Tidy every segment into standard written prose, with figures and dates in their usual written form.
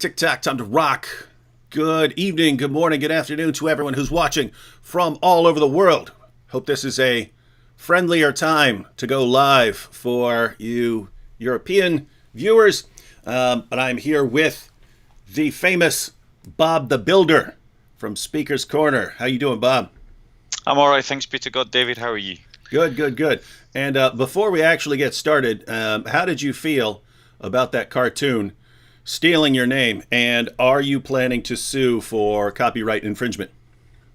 Tick-tack, time to rock. Good evening, good morning, good afternoon to everyone who's watching from all over the world. Hope this is a friendlier time to go live for you European viewers. But I'm here with the famous Bob the Builder from Speaker's Corner. How you doing, Bob? I'm all right, thanks be to God. David, how are you? Good, good, good. And before we actually get started, how did you feel about that cartoon stealing your name? And are you planning to sue for copyright infringement?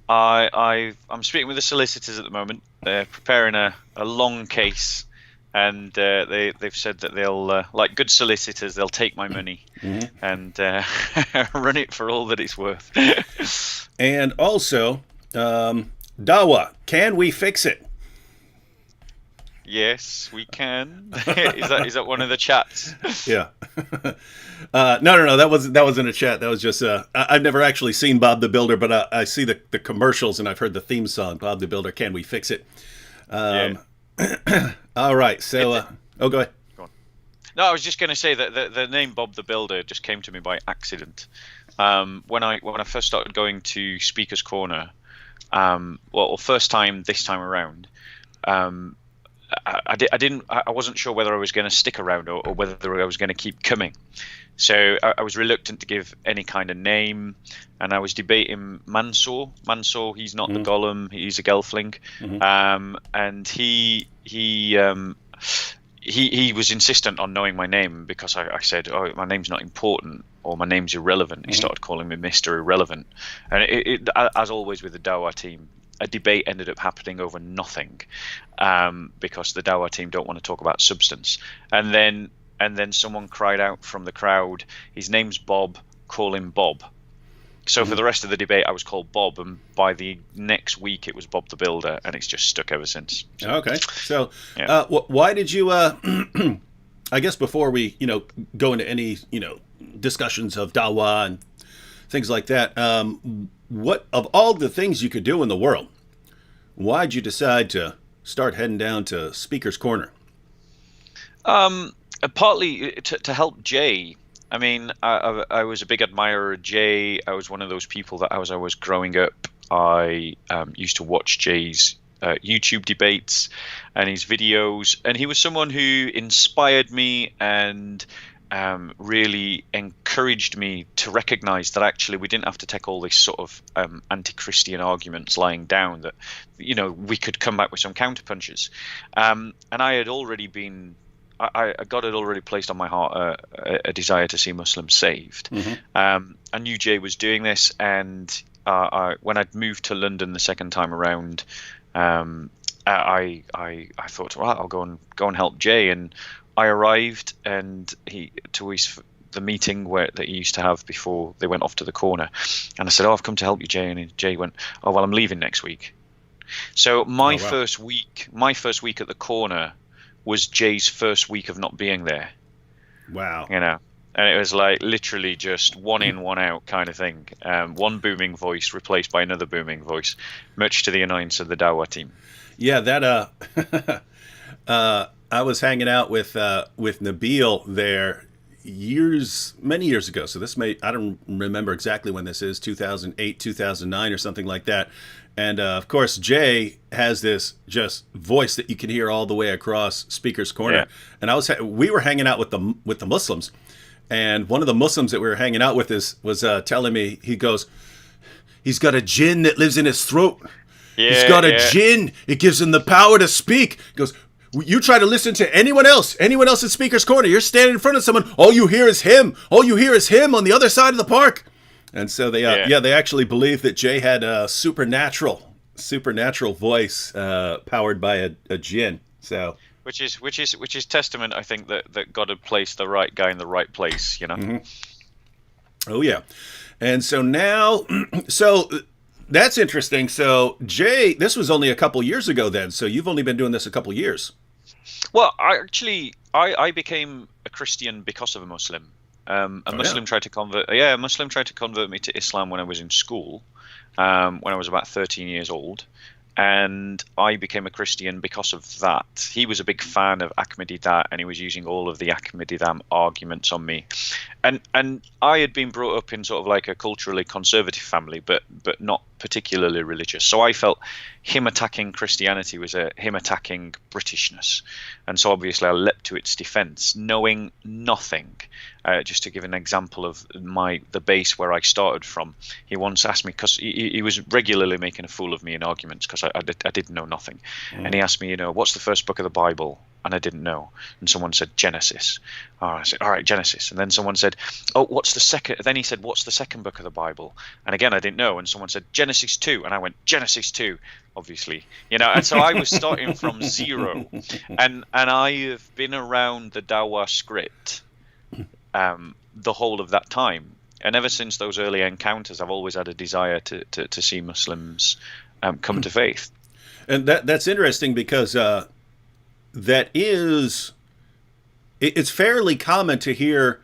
I'm speaking with the solicitors at the moment. They're preparing a long case, and they've said that they'll, like good solicitors, they'll take my money and run it for all that it's worth. And also, Dawah, can we fix it? Yes, we can. Is that one of the chats? Yeah. No. That wasn't a chat. That was just. I've never actually seen Bob the Builder, but I see the commercials and I've heard the theme song. Bob the Builder, can we fix it? Yeah. All right. So, go ahead. Go on. No, I was just going to say that the name Bob the Builder just came to me by accident. When I first started going to Speaker's Corner, first time this time around. I wasn't sure whether I was going to stick around or whether I was going to keep coming. So I was reluctant to give any kind of name, and I was debating Mansour. Mansour, he's not the Golem, he's a Gelfling, and he was insistent on knowing my name because I said, "Oh, my name's not important," or "My name's irrelevant." He started calling me Mr. Irrelevant, and as always with the Dawah team, a debate ended up happening over nothing, because the Dawah team don't want to talk about substance. And then someone cried out from the crowd, "His name's Bob, call him Bob." So for the rest of the debate, I was called Bob, and by the next week, it was Bob the Builder, and it's just stuck ever since. Okay. So, why did you? I guess before we, go into any, discussions of Dawah and things like that, what of all the things you could do in the world, why'd you decide to start heading down to Speaker's Corner? Partly to help Jay. I mean, I was a big admirer of Jay. I was one of those people that as I was growing up, I used to watch Jay's YouTube debates and his videos, and he was someone who inspired me and really encouraged me to recognize that actually we didn't have to take all this sort of anti-Christian arguments lying down, that we could come back with some counterpunches, and I had already been God had already placed on my heart a desire to see Muslims saved. I knew Jay was doing this, and when I'd moved to London the second time around, I thought, well, I'll go and help Jay. And I arrived, and the meeting that he used to have before they went off to the corner, and I said, "Oh, I've come to help you, Jay." And Jay went, "Oh, well, I'm leaving next week." So my first week at the corner was Jay's first week of not being there. Wow. And it was like literally just one in, one out kind of thing. One booming voice replaced by another booming voice, much to the annoyance of the Dawah team. Yeah, that I was hanging out with Nabil there many years ago. So I don't remember exactly when this is, 2008, 2009 or something like that. And of course, Jay has this just voice that you can hear all the way across Speaker's Corner. Yeah. And we were hanging out with the Muslims, and one of the Muslims that we were hanging out with was telling me, he goes, "He's got a jinn that lives in his throat. Yeah, he's got a jinn. It gives him the power to speak." He goes, "You try to listen to anyone else in Speaker's Corner. You're standing in front of someone. All you hear is him. All you hear is him on the other side of the park." And so they actually believe that Jay had a supernatural voice powered by a jinn. So which is testament, I think, that God had placed the right guy in the right place. Oh yeah. And so now, so that's interesting. So Jay, this was only a couple years ago then. So you've only been doing this a couple years. Well, I became a Christian because of a Muslim. A Muslim tried to convert me to Islam when I was in school, when I was about 13 years old, and I became a Christian because of that. He was a big fan of Ahmadiyya, and he was using all of the Ahmadiyya arguments on me, and I had been brought up in sort of like a culturally conservative family, but not particularly religious. So I felt him attacking Christianity was him attacking Britishness, and so obviously I leapt to its defence, knowing nothing. Just to give an example of the base where I started from, he once asked me, because he was regularly making a fool of me in arguments because I didn't know nothing, and he asked me, what's the first book of the Bible? And I didn't know. And someone said Genesis. Oh, I said, all right, Genesis. And then someone said, oh, what's the second? Then he said, what's the second book of the Bible? And again, I didn't know. And someone said Genesis 2. And I went, Genesis 2, obviously. And so I was starting from zero. And I have been around the Dawah script the whole of that time. And ever since those early encounters, I've always had a desire to see Muslims come to faith. And that's interesting because it's fairly common to hear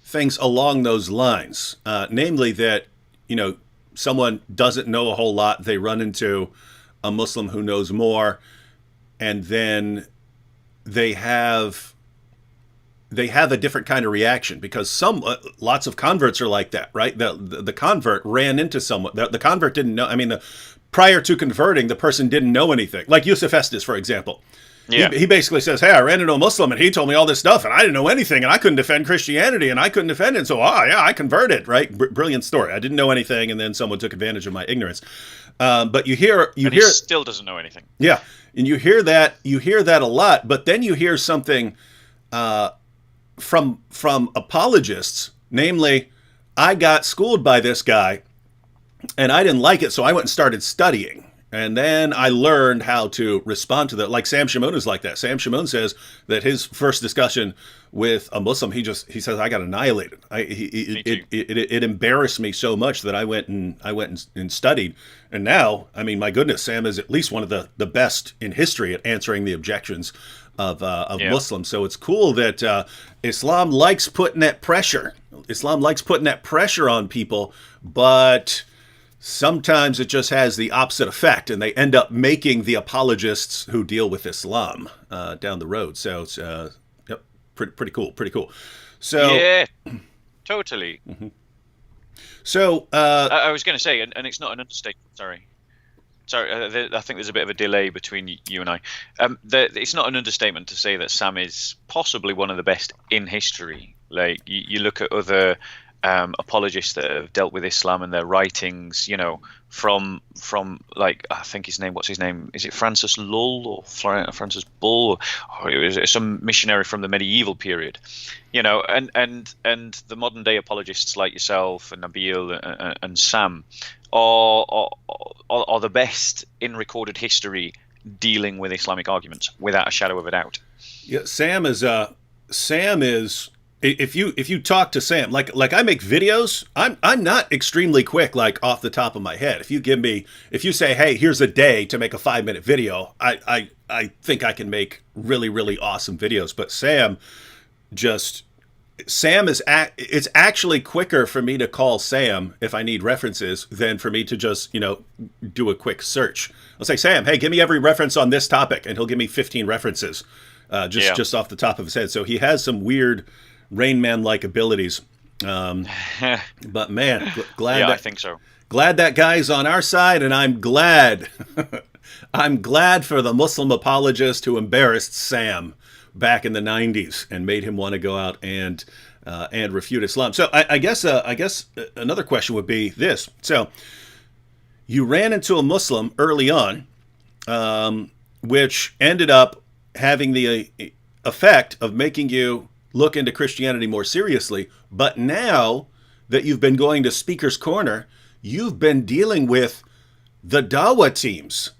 things along those lines, namely that someone doesn't know a whole lot, they run into a Muslim who knows more, and then they have a different kind of reaction, because lots of converts are like that, right? The convert ran into someone. The convert didn't know. I mean, prior to converting, the person didn't know anything. Like Yusuf Estes, for example. Yeah. He basically says, hey, I ran into a Muslim and he told me all this stuff and I didn't know anything and I couldn't defend Christianity and I couldn't defend it. So, I converted, right? Brilliant story. I didn't know anything and then someone took advantage of my ignorance. But you hear he still doesn't know anything. Yeah. And you hear that a lot, but then you hear something from apologists, namely, I got schooled by this guy and I didn't like it, so I went and started studying. And then I learned how to respond to that. Like Sam Shamoun is like that. Sam Shamoun says that his first discussion with a Muslim, he says, I got annihilated. It embarrassed me so much that I went and studied. And now, I mean, my goodness, Sam is at least one of the best in history at answering the objections of Muslims. So it's cool that Islam likes putting that pressure. Islam likes putting that pressure on people, but sometimes it just has the opposite effect, and they end up making the apologists who deal with Islam down the road. So it's pretty cool. So yeah, totally. Mm-hmm. So I was going to say, and it's not an understatement. Sorry, I think there's a bit of a delay between you and I. It's not an understatement to say that Sam is possibly one of the best in history. Like you look at other apologists that have dealt with Islam and their writings, from like, I think what's his name? Is it Francis Lull or Francis Bull? Or it was some missionary from the medieval period, and the modern day apologists like yourself and Nabil and Sam are the best in recorded history dealing with Islamic arguments, without a shadow of a doubt. Yeah, Sam is. If you talk to Sam, like I make videos, I'm not extremely quick, like off the top of my head. If you say, hey, here's a day to make a 5-minute video, I think I can make really, really awesome videos. But it's actually quicker for me to call Sam if I need references than for me to just, do a quick search. I'll say, Sam, hey, give me every reference on this topic. And he'll give me 15 references just off the top of his head. So he has some weird Rain Man-like abilities. But man, glad. Yeah, I think so. Glad that guy's on our side, and I'm glad. I'm glad for the Muslim apologist who embarrassed Sam back in the 90s and made him want to go out and refute Islam. So I guess another question would be this. So you ran into a Muslim early on, which ended up having the effect of making you look into Christianity more seriously. But now that you've been going to Speaker's Corner, you've been dealing with the Dawah teams.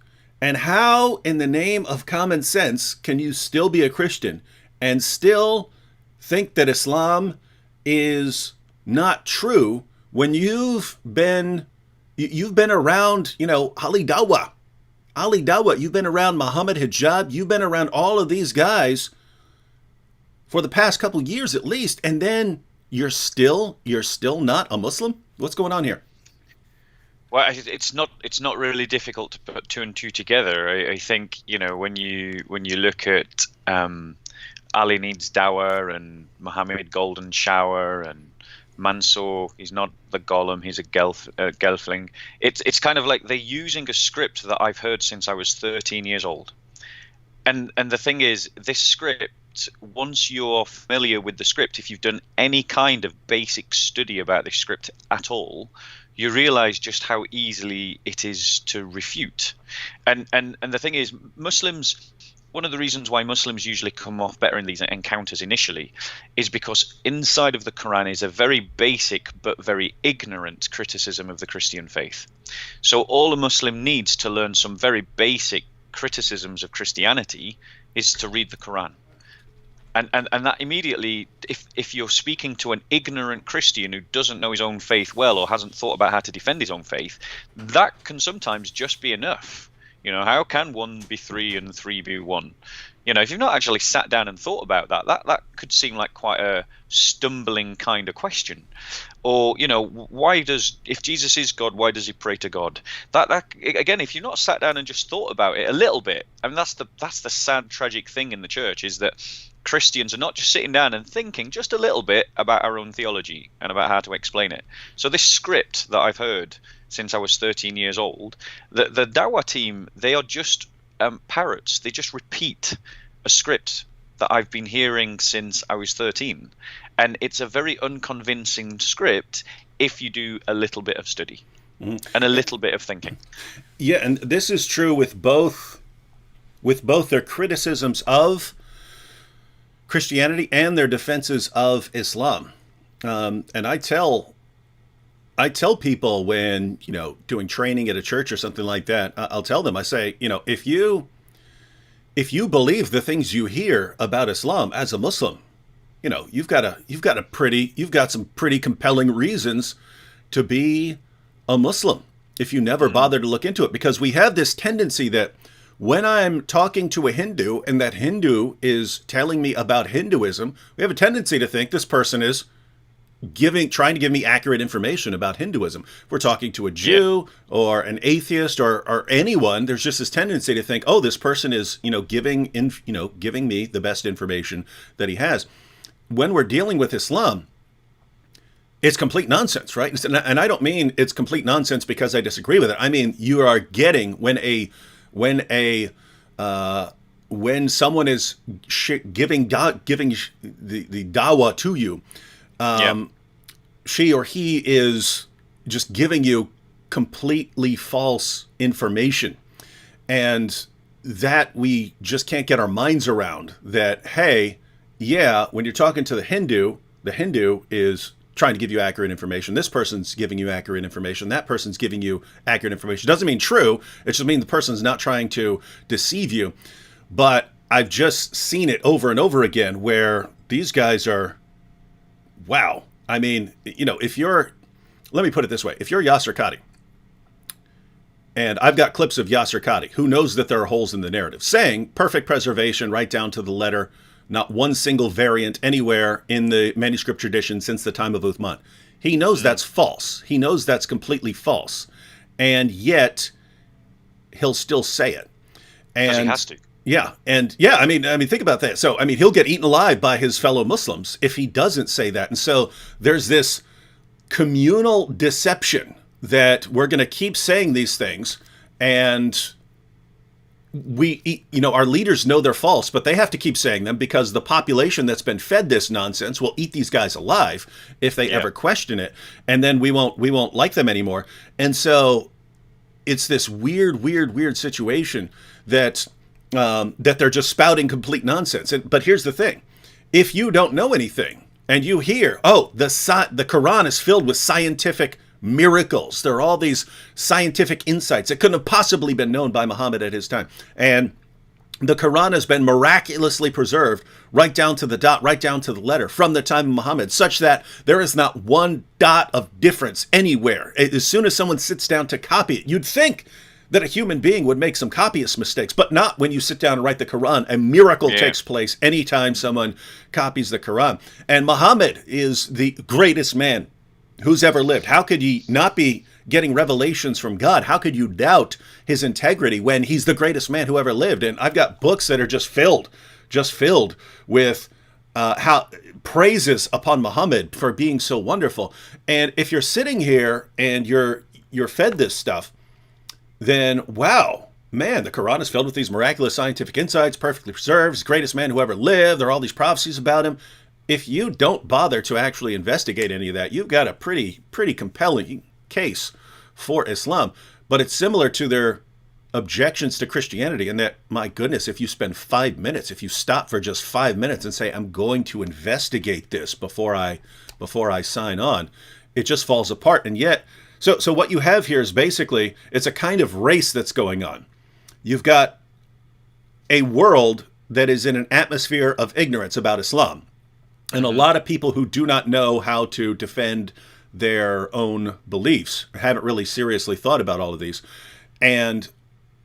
And how, in the name of common sense, can you still be a Christian and still think that Islam is not true when you've been around, Ali Dawah, you've been around Muhammad Hijab, you've been around all of these guys for the past couple of years at least, and then you're still not a Muslim? What's going on here? Well, it's not really difficult to put two and two together. I think when you look at Ali Needs Dawah and Muhammad Golden Shower and Mansoor. He's not the Golem. He's a Gelfling. It's kind of like they're using a script that I've heard since I was 13 years old. And the thing is, this script, once you're familiar with the script, if you've done any kind of basic study about this script at all, you realize just how easily it is to refute. And the thing is, Muslims, one of the reasons why Muslims usually come off better in these encounters initially is because inside of the Quran is a very basic but very ignorant criticism of the Christian faith. So all a Muslim needs to learn some very basic criticisms of Christianity is to read the Quran. And that immediately, if you're speaking to an ignorant Christian who doesn't know his own faith well or hasn't thought about how to defend his own faith, that can sometimes just be enough. You know, how can 1 be 3 and 3 be 1? You know, if you've not actually sat down and thought about that could seem like quite a stumbling kind of question. Or, you know, if Jesus is God, why does he pray to God? That again, if you've not sat down and just thought about it a little bit, I mean, that's the sad, tragic thing in the church, is that Christians are not just sitting down and thinking just a little bit about our own theology and about how to explain it. So this script that I've heard since I was 13 years old, the Dawah team, they are just parrots. They just repeat a script that I've been hearing since I was 13. And it's a very unconvincing script if you do a little bit of study and a little bit of thinking. Yeah, and this is true with both their criticisms of Christianity and their defenses of Islam. And I tell people when, you know, doing training at a church or something like that, I'll tell them, I say, you know, if you believe the things you hear about Islam as a Muslim, you know, you've got some pretty compelling reasons to be a Muslim if you never bother to look into it. Because we have this tendency that when I'm talking to a Hindu and that Hindu is telling me about Hinduism, we have a tendency to think this person is trying to give me accurate information about Hinduism. If we're talking to a Jew or an atheist or anyone, there's just this tendency to think, oh, this person is, you know, giving me the best information that he has. When we're dealing with Islam, it's complete nonsense, right? And I don't mean it's complete nonsense because I disagree with it. I mean, you are getting when someone is giving the dawah to you, she or he is just giving you completely false information. And that we just can't get our minds around that, hey, yeah, when you're talking to the Hindu is trying to give you accurate information. This person's giving you accurate information. That person's giving you accurate information. Doesn't mean true. It just means the person's not trying to deceive you. But I've just seen it over and over again where these guys are, wow. I mean, you know, let me put it this way. If you're Yasser Qadhi, and I've got clips of Yasser Qadhi, who knows that there are holes in the narrative, saying perfect preservation right down to the letter, not one single variant anywhere in the manuscript tradition since the time of Uthman. He knows that's false. He knows that's completely false. And yet, he'll still say it. Because he has to. Yeah, and yeah, I mean, think about that. So, I mean, he'll get eaten alive by his fellow Muslims if he doesn't say that. And so there's this communal deception that we're going to keep saying these things, and our leaders know they're false, but they have to keep saying them because the population that's been fed this nonsense will eat these guys alive if they ever question it, and then we won't like them anymore. And so it's this weird situation that they're just spouting complete nonsense. But here's the thing. If you don't know anything and you hear, oh, the Quran is filled with scientific miracles. There are all these scientific insights that couldn't have possibly been known by Muhammad at his time. And the Quran has been miraculously preserved right down to the dot, right down to the letter from the time of Muhammad, such that there is not one dot of difference anywhere. As soon as someone sits down to copy it, you'd think that a human being would make some copyist mistakes, but not when you sit down and write the Quran. A miracle takes place anytime someone copies the Quran. And Muhammad is the greatest man who's ever lived. How could he not be getting revelations from God? How could you doubt his integrity when he's the greatest man who ever lived? And I've got books that are just filled with how praises upon Muhammad for being so wonderful. And if you're sitting here and you're fed this stuff, then wow, man, the Quran is filled with these miraculous scientific insights, perfectly preserved, greatest man who ever lived. There are all these prophecies about him. If you don't bother to actually investigate any of that, you've got a pretty compelling case for Islam. But it's similar to their objections to Christianity in that, my goodness, if you spend 5 minutes, if you stop for just 5 minutes and say, I'm going to investigate this before I sign on, it just falls apart. And yet, so what you have here is basically, it's a kind of race that's going on. You've got a world that is in an atmosphere of ignorance about Islam. And a lot of people who do not know how to defend their own beliefs, haven't really seriously thought about all of these. And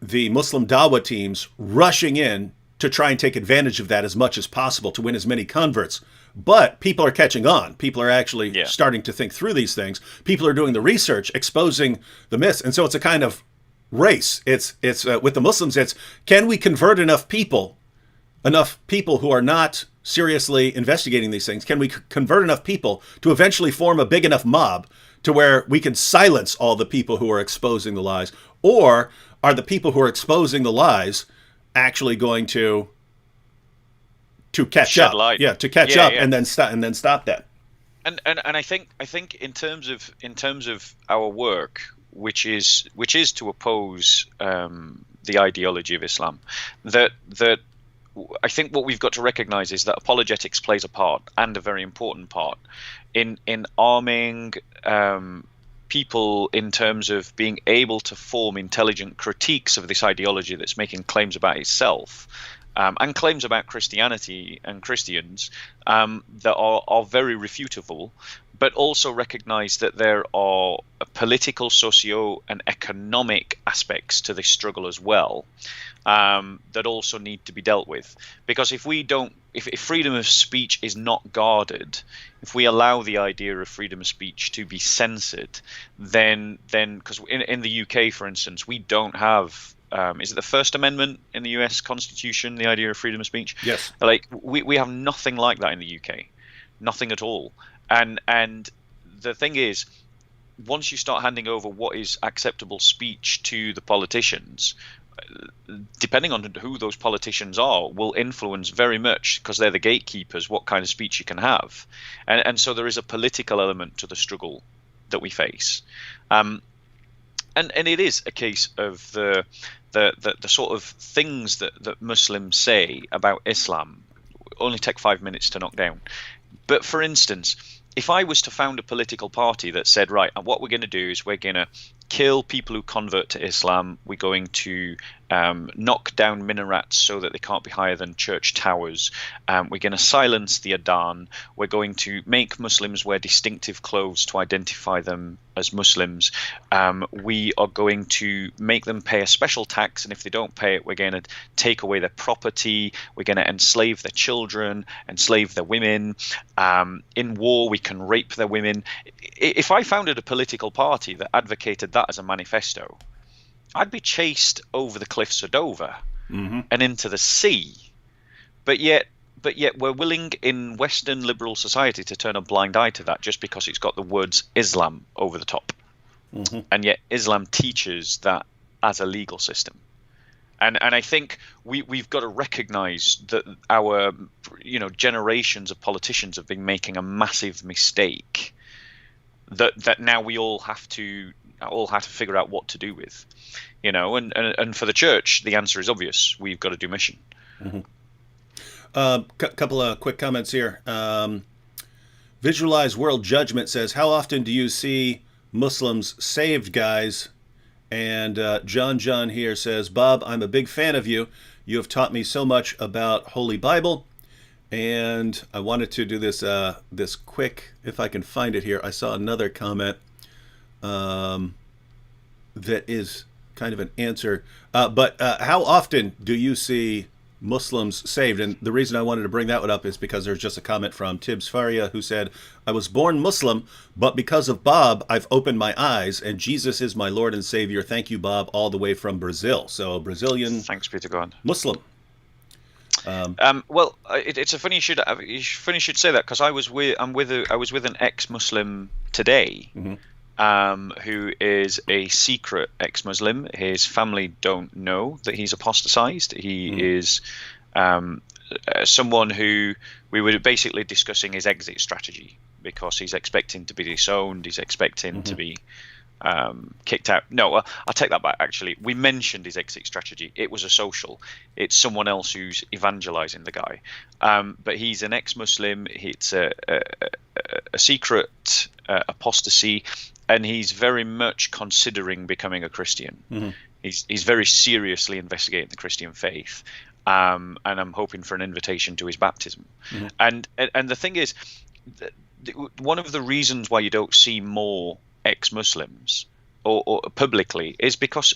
the Muslim Dawah teams rushing in to try and take advantage of that as much as possible to win as many converts. But people are catching on. People are actually starting to think through these things. People are doing the research, exposing the myths. And so it's a kind of race. It's with the Muslims, it's can we convert enough people who are not seriously investigating these things? Can we convert enough people to eventually form a big enough mob to where we can silence all the people who are exposing the lies? Or are the people who are exposing the lies actually going to catch Shed up? light. Yeah, to catch up and then stop that. And I think in terms of our work, which is to oppose the ideology of Islam, that I think what we've got to recognize is that apologetics plays a part, and a very important part, in arming people in terms of being able to form intelligent critiques of this ideology that's making claims about itself, and claims about Christianity and Christians that are very refutable, but also recognize that there are political, socio, and economic aspects to this struggle as well, that also need to be dealt with. Because if freedom of speech is not guarded, if we allow the idea of freedom of speech to be censored, then because in the UK, for instance, we don't have is it the First Amendment in the US Constitution, the idea of freedom of speech? Yes. Like we have nothing like that in the UK, nothing at all. And the thing is, once you start handing over what is acceptable speech to the politicians, depending on who those politicians are, will influence very much, because they're the gatekeepers, what kind of speech you can have. And so there is a political element to the struggle that we face. And it is a case of the sort of things that Muslims say about Islam only take 5 minutes to knock down. But for instance, if I was to found a political party that said, right, and what we're going to do is we're going to kill people who convert to Islam, we're going to knock down minarets so that they can't be higher than church towers, we're going to silence the adhan, we're going to make Muslims wear distinctive clothes to identify them as Muslims, we are going to make them pay a special tax, and if they don't pay it, we're going to take away their property, we're going to enslave their children, enslave their women, in war we can rape their women. If I founded a political party that advocated that as a manifesto, I'd be chased over the cliffs of Dover and into the sea. But yet we're willing in Western liberal society to turn a blind eye to that just because it's got the words Islam over the top. And yet Islam teaches that as a legal system. And I think we've got to recognize that our generations of politicians have been making a massive mistake that now we all have to figure out what to do with, and for the church the answer is obvious: we've got to do mission. Couple of quick comments here. Visualize World Judgment says, how often do you see Muslims saved, guys? And John here says, Bob, I'm a big fan of you. You have taught me so much about Holy Bible. And I wanted to do this quick, if I can find it here. I saw another comment that is kind of an answer. But how often do you see Muslims saved? And the reason I wanted to bring that one up is because there's just a comment from Tibbs Faria who said, I was born Muslim, but because of Bob, I've opened my eyes, and Jesus is my Lord and Savior. Thank you, Bob, all the way from Brazil. So Brazilian. Thanks be to God. Muslim. Well, it's a funny you should say that because I was with an ex-Muslim today, Hmm. who is a secret ex-Muslim. His family don't know that he's apostatized. He Hmm. is um, someone who we were basically discussing his exit strategy because he's expecting to be disowned. He's expecting to Hmm. be kicked out. No, I'll take that back. Actually, we mentioned his exit strategy. It was a social. It's someone else who's evangelizing the guy. But he's an ex-Muslim. It's a secret apostasy, and he's very much considering becoming a Christian. Hmm. He's very seriously investigating the Christian faith. And I'm hoping for an invitation to his baptism. Hmm. And the thing is, one of the reasons why you don't see more ex-Muslims or publicly is because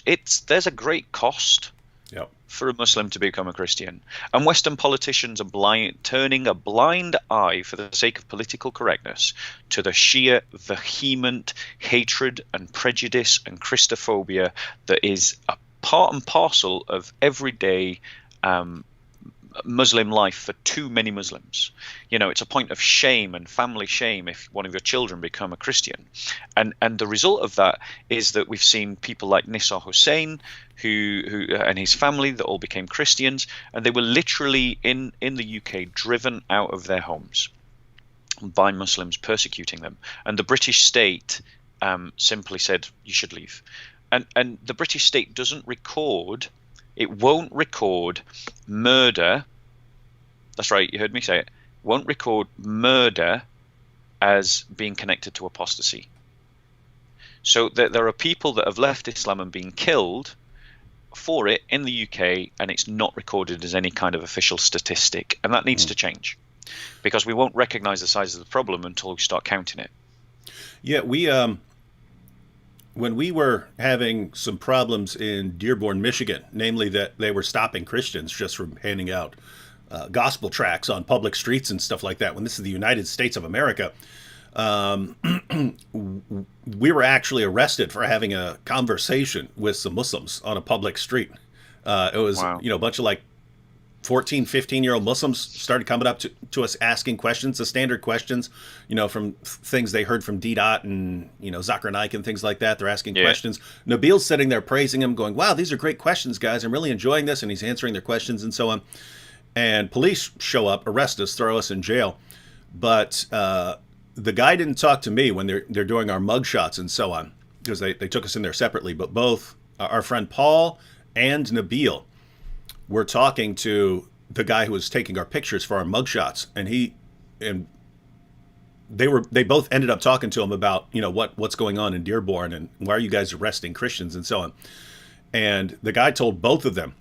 there's a great cost Yep. for a Muslim to become a Christian, and Western politicians are turning a blind eye for the sake of political correctness to the sheer vehement hatred and prejudice and Christophobia that is a part and parcel of everyday Muslim life for too many Muslims. It's a point of shame and family shame if one of your children become a Christian, and the result of that is that we've seen people like Nissa Hussein, who and his family that all became Christians, and they were literally in the UK driven out of their homes by Muslims persecuting them, and the British state simply said you should leave, and the British state doesn't record. It won't record murder. That's right, you heard me say it. Won't record murder as being connected to apostasy. So there are people that have left Islam and been killed for it in the UK, and it's not recorded as any kind of official statistic. And that needs to change, because we won't recognize the size of the problem until we start counting it. Yeah, we when we were having some problems in Dearborn, Michigan, namely that they were stopping Christians just from handing out gospel tracts on public streets and stuff like that. When this is the United States of America, we were actually arrested for having a conversation with some Muslims on a public street. It was, Wow. a bunch of like 14, 15-year-old Muslims started coming up to us asking questions, the standard questions, from things they heard from D. Dot and, Zakir Naik and things like that. They're asking Yeah. questions. Nabil's sitting there praising him, going, wow, these are great questions, guys. I'm really enjoying this. And he's answering their questions and so on. And police show up, arrest us, throw us in jail. But the guy didn't talk to me when they're doing our mug shots and so on, because they took us in there separately. But both our friend Paul and Nabil were talking to the guy who was taking our pictures for our mug shots, and they both ended up talking to him about what's going on in Dearborn and why are you guys arresting Christians and so on. And the guy told both of them,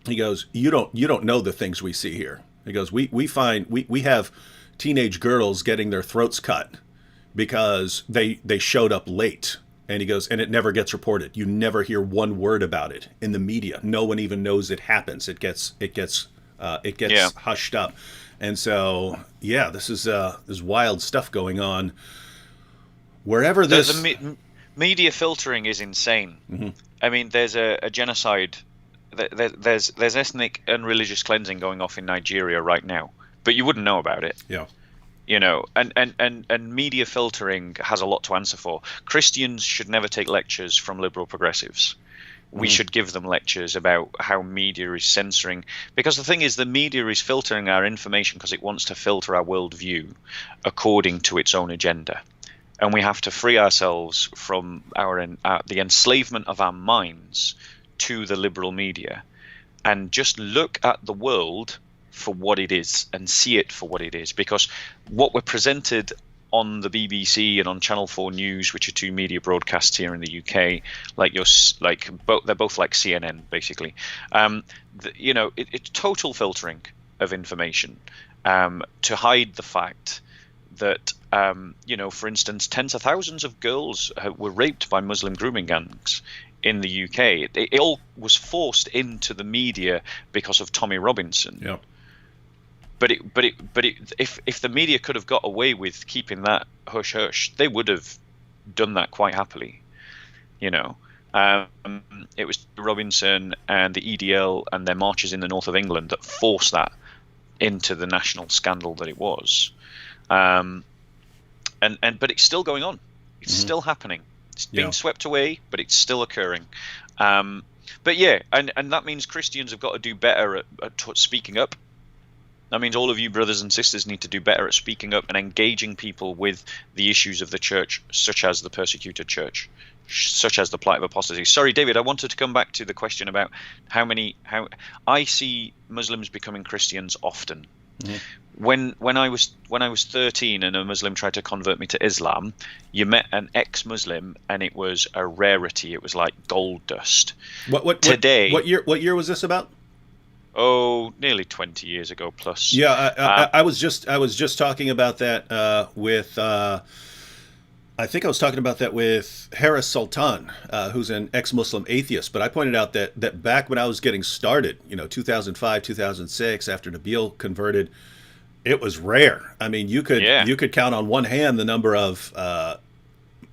he goes, you don't know the things we see here. He goes, we have teenage girls getting their throats cut because they showed up late. And he goes, and it never gets reported. You never hear one word about it in the media. No one even knows it happens. It gets Yeah. hushed up. And so, yeah, this is wild stuff going on. Wherever The, this, the me- media filtering is insane. I mean, there's a genocide. There's ethnic and religious cleansing going off in Nigeria right now, but you wouldn't know about it. yeah, And media filtering has a lot to answer for. Christians should never take lectures from liberal progressives. We should give them lectures about how media is censoring, because the thing is, the media is filtering our information because it wants to filter our worldview according to its own agenda, and we have to free ourselves from the enslavement of our minds to the liberal media, and just look at the world for what it is and see it for what it is, because what we're presented on the BBC and on Channel 4 News, which are two media broadcasts here in the UK, they're both like CNN basically. It's total filtering of information to hide the fact that for instance, tens of thousands of girls were raped by Muslim grooming gangs in the UK. It all was forced into the media because of Tommy Robinson. yeah. But if the media could have got away with keeping that hush hush, they would have done that quite happily, Um, it was Robinson and the EDL and their marches in the north of England that forced that into the national scandal that it was. But it's still going on. It's still happening. It's being swept away, but it's still occurring. But yeah, and that means Christians have got to do better at speaking up. That means all of you brothers and sisters need to do better at speaking up and engaging people with the issues of the church, such as the persecuted church, such as the plight of apostasy. Sorry, David, I wanted to come back to the question about how I see Muslims becoming Christians often. When I was 13 and a Muslim tried to convert me to Islam, you met an ex-Muslim and it was a rarity. It was like gold dust. Today, what year was this about? Oh, nearly 20 years ago plus. Yeah, I was just talking about that with I think I was talking about that with Harris Sultan, who's an ex-Muslim atheist. But I pointed out that back when I was getting started, 2005, 2006, after Nabil converted, it was rare. I mean, you could count on one hand the number of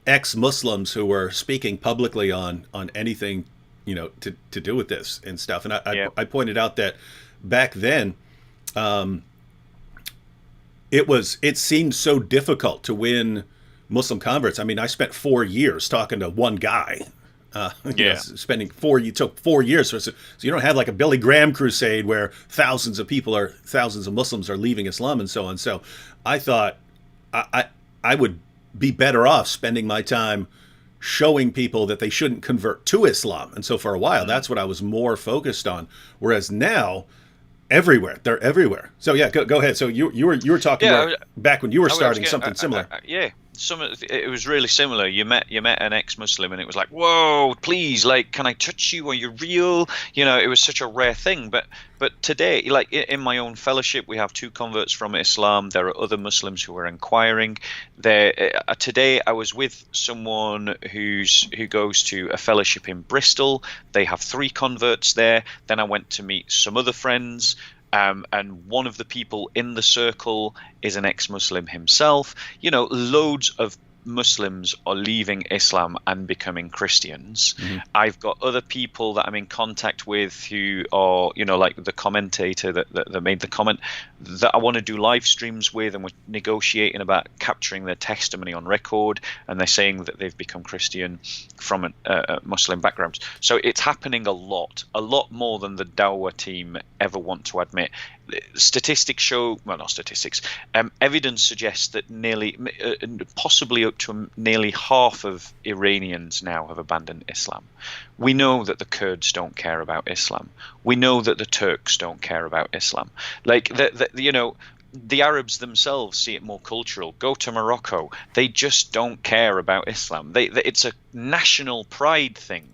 ex-Muslims who were speaking publicly on anything, to do with this and stuff. And I pointed out that back then, it seemed so difficult to win Muslim converts. I mean, I spent 4 years talking to one guy. You took 4 years. So you don't have like a Billy Graham crusade where thousands of Muslims are leaving Islam and so on. So I thought I would be better off spending my time showing people that they shouldn't convert to Islam. And so for a while, that's what I was more focused on. Whereas now, they're everywhere. So yeah, go ahead. So you were talking back when you were starting something similar. It was really similar. You met an ex-Muslim, and it was like, whoa, please, like, can I touch you? Are you real? It was such a rare thing. But today, like in my own fellowship, we have 2 converts from Islam. There are other Muslims who are inquiring. Today, I was with someone who goes to a fellowship in Bristol. They have 3 converts there. Then I went to meet some other friends. And one of the people in the circle is an ex-Muslim himself. Loads of Muslims are leaving Islam and becoming Christians. I've got other people that I'm in contact with who are, like the commentator that made the comment, that I want to do live streams with, and we're negotiating about capturing their testimony on record, and they're saying that they've become Christian from Muslim backgrounds. So it's happening a lot more than the Dawah team ever want to admit. Statistics show, well, not statistics, evidence suggests that possibly up to nearly half of Iranians now have abandoned Islam. We know that the Kurds don't care about Islam. We know that the Turks don't care about Islam. Like, the Arabs themselves see it more cultural. Go to Morocco. They just don't care about Islam. It's a national pride thing.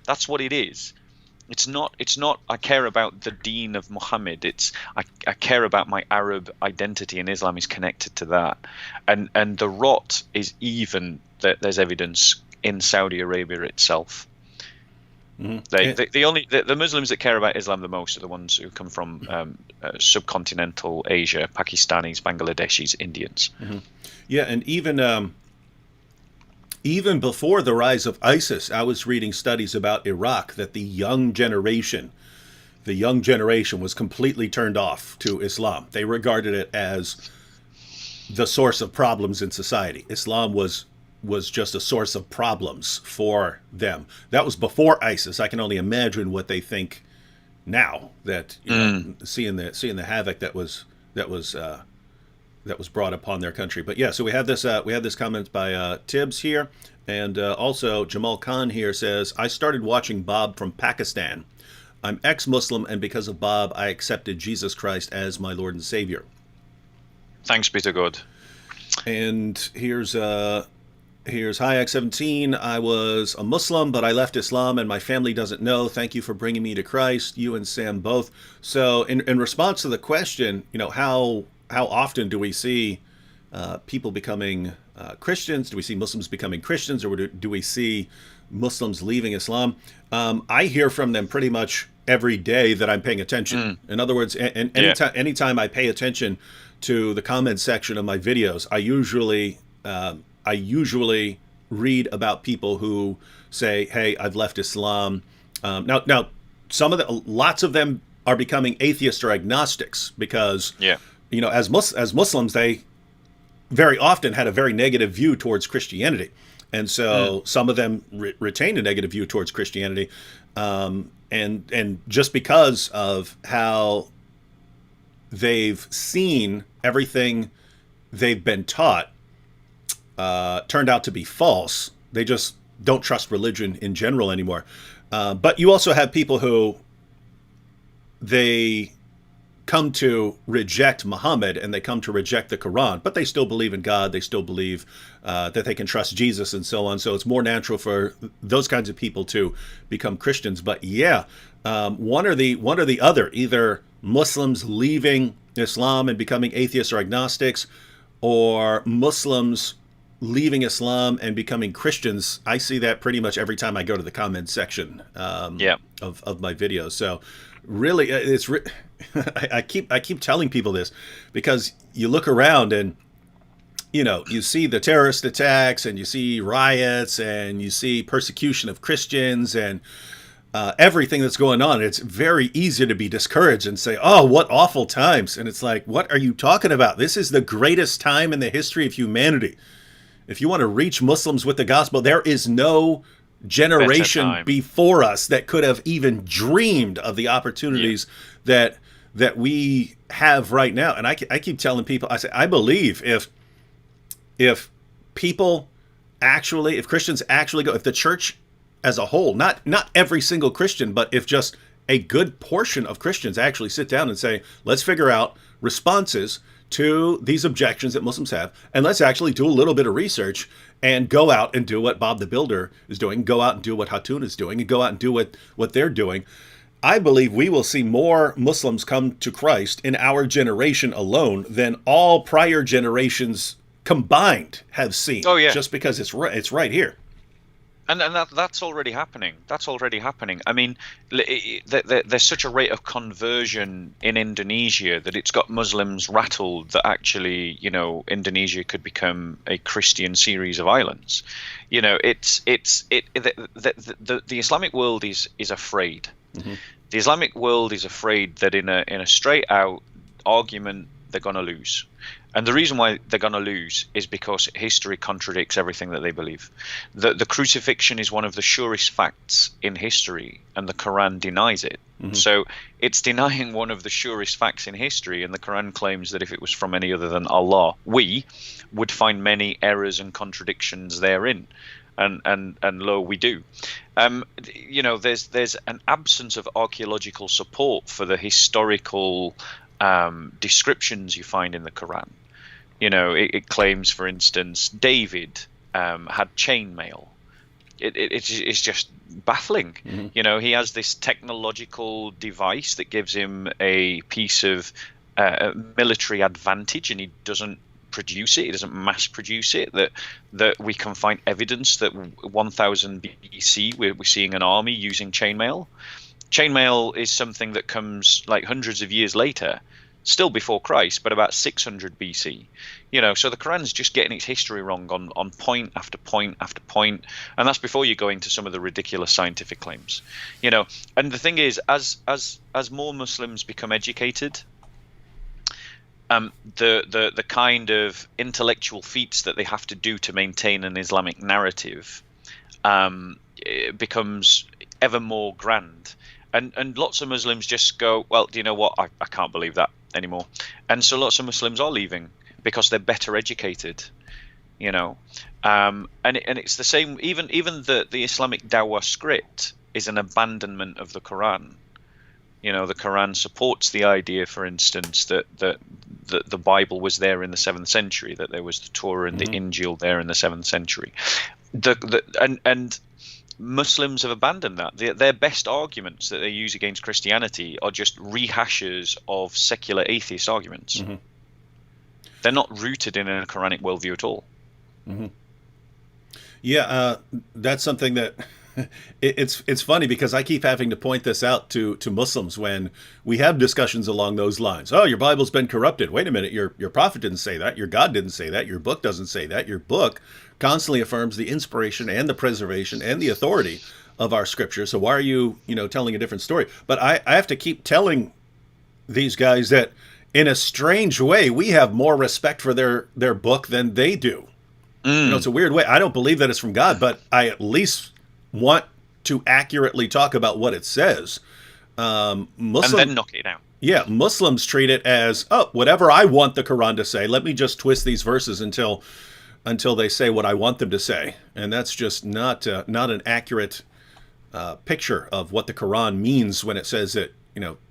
That's what it is. It's not I care about the deen of Muhammad. It's I care about my Arab identity, and Islam is connected to that. And the rot is even that there's evidence in Saudi Arabia itself. The Muslims that care about Islam the most are the ones who come from subcontinental Asia: Pakistanis, Bangladeshis, Indians. Yeah, and even before the rise of ISIS, I was reading studies about Iraq that the young generation was completely turned off to Islam. They regarded it as the source of problems in society. Islam was just a source of problems for them. That was before ISIS. I can only imagine what they think now, that seeing the havoc that was brought upon their country. But yeah, so we had this comment by Tibbs here, and also Jamal Khan here says, I started watching Bob from Pakistan. I'm ex-Muslim, and because of Bob, I accepted Jesus Christ as my Lord and Savior. Thanks be to God. And here's HiX17. I was a Muslim, but I left Islam, and my family doesn't know. Thank you for bringing me to Christ, you and Sam both. So in response to the question, how often do we see people becoming Christians? Do we see Muslims becoming Christians, or do we see Muslims leaving Islam? I hear from them pretty much every day that I'm paying attention. In other words, anytime I pay attention to the comment section of my videos, I usually read about people who say, "Hey, I've left Islam." Now, lots of them are becoming atheists or agnostics because, Yeah. as Muslims, they very often had a very negative view towards Christianity, and so some of them retain a negative view towards Christianity, and just because of how they've seen everything they've been taught turned out to be false. They just don't trust religion in general anymore. But you also have people who they come to reject Muhammad and they come to reject the Quran, but they still believe in God. They still believe that they can trust Jesus and so on. So it's more natural for those kinds of people to become Christians. But yeah, one or the other, either Muslims leaving Islam and becoming atheists or agnostics, or Muslims leaving Islam and becoming Christians. I see that pretty much every time I go to the comment section of my videos. So really, I keep telling people this because you look around and you see the terrorist attacks and you see riots and you see persecution of Christians and everything that's going on. It's very easy to be discouraged and say, "Oh, what awful times!" And it's like, what are you talking about? This is the greatest time in the history of humanity. If you want to reach Muslims with the gospel, there is no generation before us that could have even dreamed of the opportunities that we have right now. And I keep telling people, I say, I believe if people actually, if Christians actually go, if the church as a whole, not every single Christian, but if just a good portion of Christians actually sit down and say, let's figure out responses to these objections that Muslims have, and let's actually do a little bit of research and go out and do what Bob the Builder is doing, go out and do what Hatun is doing, and go out and do what they're doing. I believe we will see more Muslims come to Christ in our generation alone than all prior generations combined have seen. Oh yeah, just because it's right here. And that's already happening. That's already happening. I mean, there's such a rate of conversion in Indonesia that it's got Muslims rattled that actually, Indonesia could become a Christian series of islands. The Islamic world is afraid. Mm-hmm. The Islamic world is afraid that in a straight out argument they're going to lose. And the reason why they're going to lose is because history contradicts everything that they believe. The crucifixion is one of the surest facts in history, and the Quran denies it. Mm-hmm. So it's denying one of the surest facts in history, and the Quran claims that if it was from any other than Allah, we would find many errors and contradictions therein. And lo, we do. There's an absence of archaeological support for the historical descriptions you find in the Quran. It claims, for instance, David had chainmail. It's just baffling. Mm-hmm. He has this technological device that gives him a piece of military advantage, and he doesn't produce it. He doesn't mass produce it. That we can find evidence that 1000 BC we're seeing an army using chainmail. Chainmail is something that comes like hundreds of years later, still before Christ, but about 600 BC. So the Quran's just getting its history wrong on point after point after point, and that's before you go into some of the ridiculous scientific claims. And the thing is, as more Muslims become educated, the kind of intellectual feats that they have to do to maintain an Islamic narrative it becomes ever more grand. And lots of Muslims just go, well, do you know what? I can't believe that anymore. And so lots of Muslims are leaving because they're better educated, And it's the same. Even the Islamic Dawah script is an abandonment of the Quran. The Quran supports the idea, for instance, that the Bible was there in the 7th century, that there was the Torah and mm-hmm. the Injil there in the 7th century. And Muslims have abandoned that. Their best arguments that they use against Christianity are just rehashes of secular atheist arguments. Mm-hmm. They're not rooted in a Quranic worldview at all. Mm-hmm. Yeah, that's something that It's funny because I keep having to point this out to Muslims when we have discussions along those lines. Oh, your Bible's been corrupted. Wait a minute, your prophet didn't say that. Your God didn't say that. Your book doesn't say that. Your book constantly affirms the inspiration and the preservation and the authority of our scripture. So why are you, telling a different story? But I have to keep telling these guys that in a strange way, we have more respect for their book than they do. It's a weird way. I don't believe that it's from God, but I at least want to accurately talk about what it says. And then knock it down. Yeah, Muslims treat it as, oh, whatever I want the Quran to say, let me just twist these verses until they say what I want them to say. And that's just not an accurate picture of what the Quran means when it says that,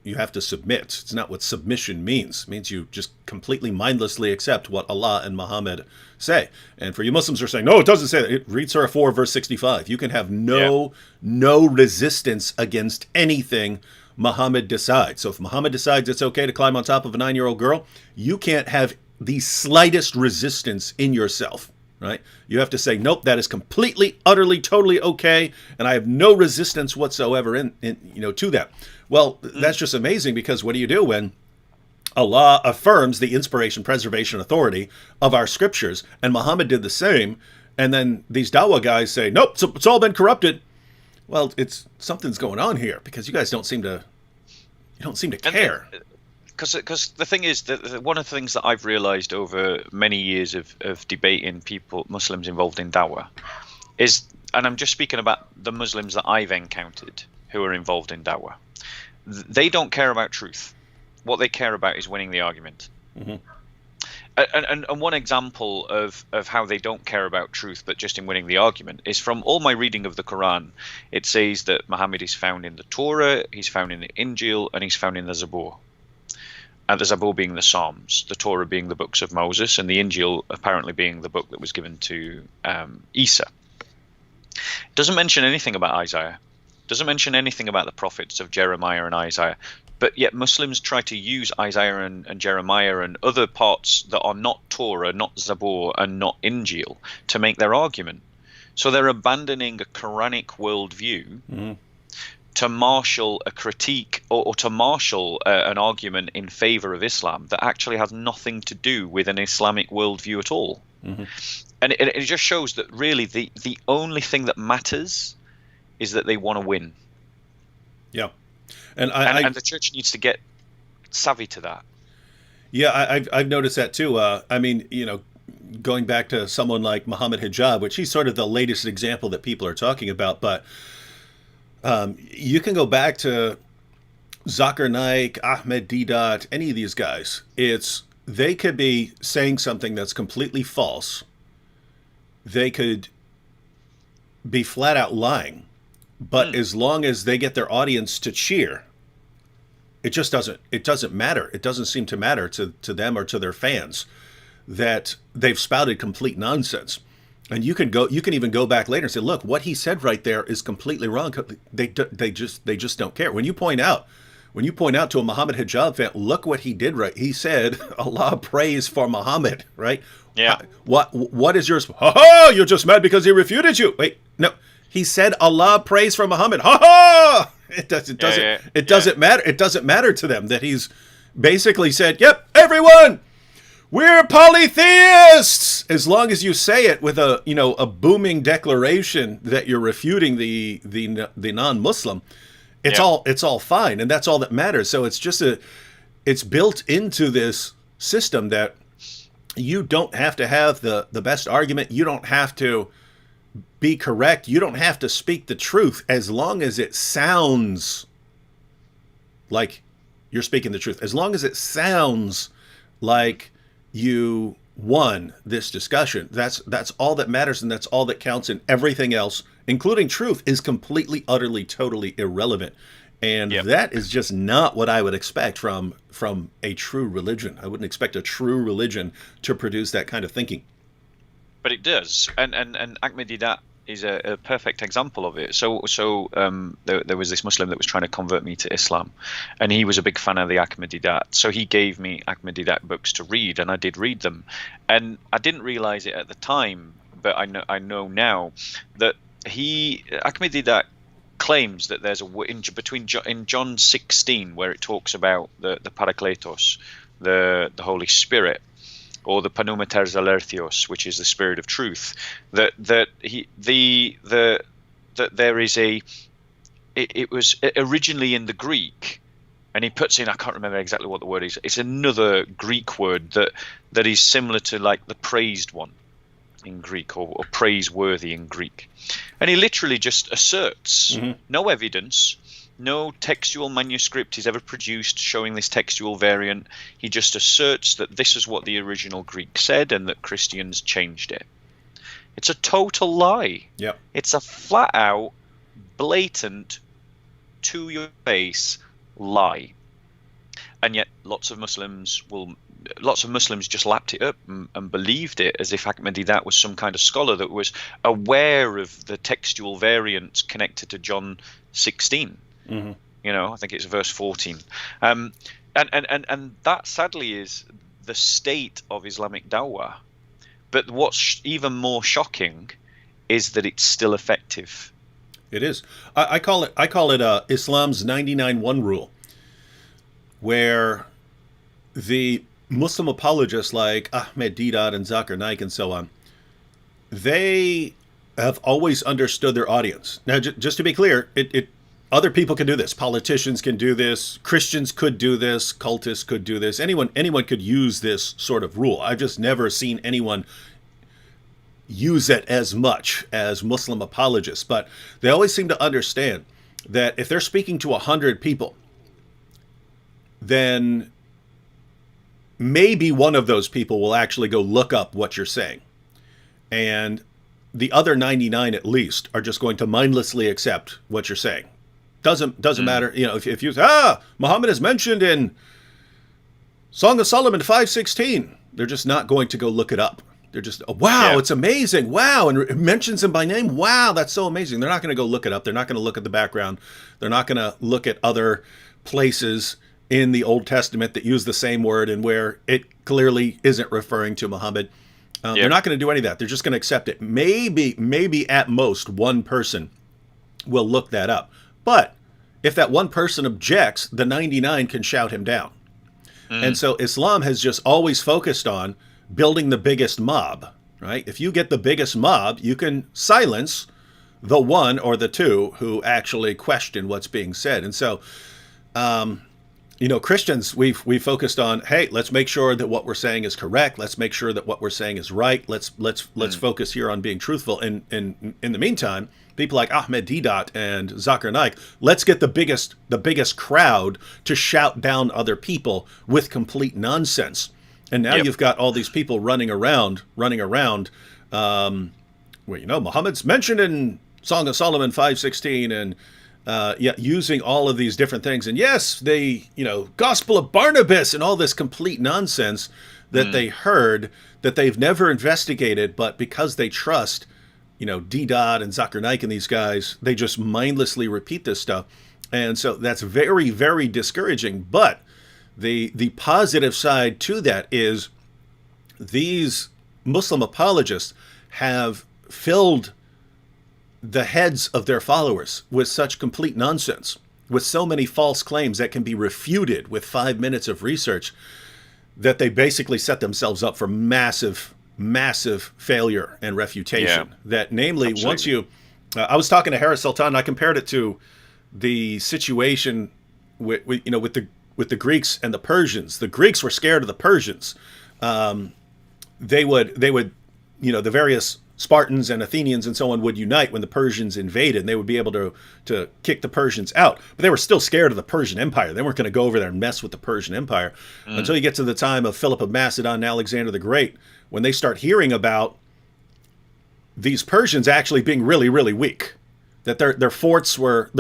you have to submit. It's not what submission means. It means you just completely mindlessly accept what Allah and Muhammad say. And for you Muslims who are saying, no, it doesn't say that. Read Surah 4, verse 65. You can have no resistance against anything Muhammad decides. So if Muhammad decides it's okay to climb on top of a 9-year-old girl, you can't have the slightest resistance in yourself. Right? You have to say, nope, that is completely, utterly, totally okay, and I have no resistance whatsoever in to that. Well, that's just amazing, because what do you do when Allah affirms the inspiration, preservation, authority of our scriptures, and Muhammad did the same, and then these Dawah guys say, nope, it's all been corrupted? Well, something's going on here, because you guys don't seem to care. Because the thing is that one of the things that I've realized over many years of debating Muslims involved in Dawah is, and I'm just speaking about the Muslims that I've encountered who are involved in Dawah, they don't care about truth. What they care about is winning the argument. Mm-hmm. And one example of how they don't care about truth, but just in winning the argument, is from all my reading of the Quran. It says that Muhammad is found in the Torah, he's found in the Injil, and he's found in the Zabur. The Zabur being the Psalms, the Torah being the books of Moses, and the Injil apparently being the book that was given to Isa. It doesn't mention anything about Isaiah. Doesn't mention anything about the prophets of Jeremiah and Isaiah. But yet Muslims try to use Isaiah and Jeremiah and other parts that are not Torah, not Zabur, and not Injil to make their argument. So they're abandoning a Quranic worldview to marshal a critique or to marshal an argument in favor of Islam that actually has nothing to do with an Islamic worldview at all. Mm-hmm. And it just shows that really the only thing that matters is that they want to win. Yeah. And the church needs to get savvy to that. Yeah, I've noticed that too. Going back to someone like Muhammad Hijab, which he's sort of the latest example that people are talking about, but you can go back to Zakir Naik, Ahmed Deedat, any of these guys. They could be saying something that's completely false. They could be flat out lying. But as long as they get their audience to cheer, it doesn't matter. It doesn't seem to matter to them or to their fans that they've spouted complete nonsense. And you can even go back later and say, look, what he said right there is completely wrong. They just don't care. When you point out to a Muhammad Hijab fan, look what he did right. He said, Allah praise for Muhammad, right? Yeah. What is yours? Ha ha! You're just mad because he refuted you. Wait, no. He said Allah praise for Muhammad. Ha ha! It doesn't matter. It doesn't matter to them that he's basically said, "Yep, everyone, we're polytheists." As long as you say it with a booming declaration that you're refuting the non-Muslim, it's all fine, and that's all that matters. So it's built into this system that you don't have to have the best argument. You don't have to be correct. You don't have to speak the truth, as long as it sounds like you're speaking the truth. As long as it sounds like you won this discussion, that's all that matters, and that's all that counts, and everything else, including truth, is completely, utterly, totally irrelevant. And that is just not what I would expect from a true religion. I wouldn't expect a true religion to produce that kind of thinking. But it does, and Ahmadiyya is a perfect example of it. So there was this Muslim that was trying to convert me to Islam, and he was a big fan of the Ahmadiyya. So he gave me Ahmadiyya books to read, and I did read them. And I didn't realize it at the time, but I know now that Ahmadiyya claims that there's in John 16 where it talks about the Parakletos, the Holy Spirit, or the Pneumater Alerthios, which is the Spirit of Truth. That there is it was originally in the Greek, and he puts in, I can't remember exactly what the word is. It's another Greek word that is similar to like the praised one in Greek, or praiseworthy in Greek. And he literally just asserts, no evidence, no textual manuscript is ever produced showing this textual variant. He just asserts that this is what the original Greek said and that Christians changed it. It's a total lie. Yep. It's a flat out, blatant, to your face lie. And yet lots of Muslims just lapped it up and believed it as if Ahmadiyya was some kind of scholar that was aware of the textual variants connected to John 16. You know, I think it's verse 14. And that sadly is the state of Islamic Dawah. But what's even more shocking is that it's still effective. It is. I call it Islam's 99-1 rule, where the Muslim apologists like Ahmed Deedat and Zakir Naik and so on, they have always understood their audience. Now, just to be clear, other people can do this. Politicians can do this. Christians could do this. Cultists could do this. Anyone could use this sort of rule. I've just never seen anyone use it as much as Muslim apologists. But they always seem to understand that if they're speaking to 100 people, then maybe one of those people will actually go look up what you're saying. And the other 99 at least are just going to mindlessly accept what you're saying. Doesn't matter, you know, if you say, Muhammad is mentioned in Song of Solomon 5:16, they're just not going to go look it up. They're just, it's amazing. Wow. And it mentions him by name. Wow, that's so amazing. They're not going to go look it up. They're not going to look at the background. They're not going to look at other places in the Old Testament that use the same word and where it clearly isn't referring to Muhammad. They're not going to do any of that. They're just going to accept it. Maybe at most one person will look that up. But if that one person objects, the 99 can shout him down. And so Islam has just always focused on building the biggest mob, right? If you get the biggest mob, you can silence the one or the two who actually question what's being said. And so, Christians, we've focused on, hey, let's make sure that what we're saying is correct. Let's make sure that what we're saying is right. Let's focus here on being truthful. And in the meantime, people like Ahmed Deedat and Zakir Naik, let's get the biggest crowd to shout down other people with complete nonsense. And now you've got all these people running around. Muhammad's mentioned in Song of Solomon 5:16 and using all of these different things. And yes, Gospel of Barnabas and all this complete nonsense that they heard that they've never investigated, but because they trust, Deedat and Zakir Naik and these guys, they just mindlessly repeat this stuff. And so that's very, very discouraging. But the positive side to that is these Muslim apologists have filled the heads of their followers with such complete nonsense, with so many false claims that can be refuted with 5 minutes of research, that they basically set themselves up for massive failure and refutation. That namely, absolutely. Once you, I was talking to Harris Sultan, I compared it to the situation with the Greeks and the Persians. The Greeks were scared of the Persians. They would, the various Spartans and Athenians and so on would unite when the Persians invaded, and they would be able to kick the Persians out. But they were still scared of the Persian Empire. They weren't going to go over there and mess with the Persian Empire until you get to the time of Philip of Macedon and Alexander the Great, when they start hearing about these Persians actually being really, really weak. That their forts were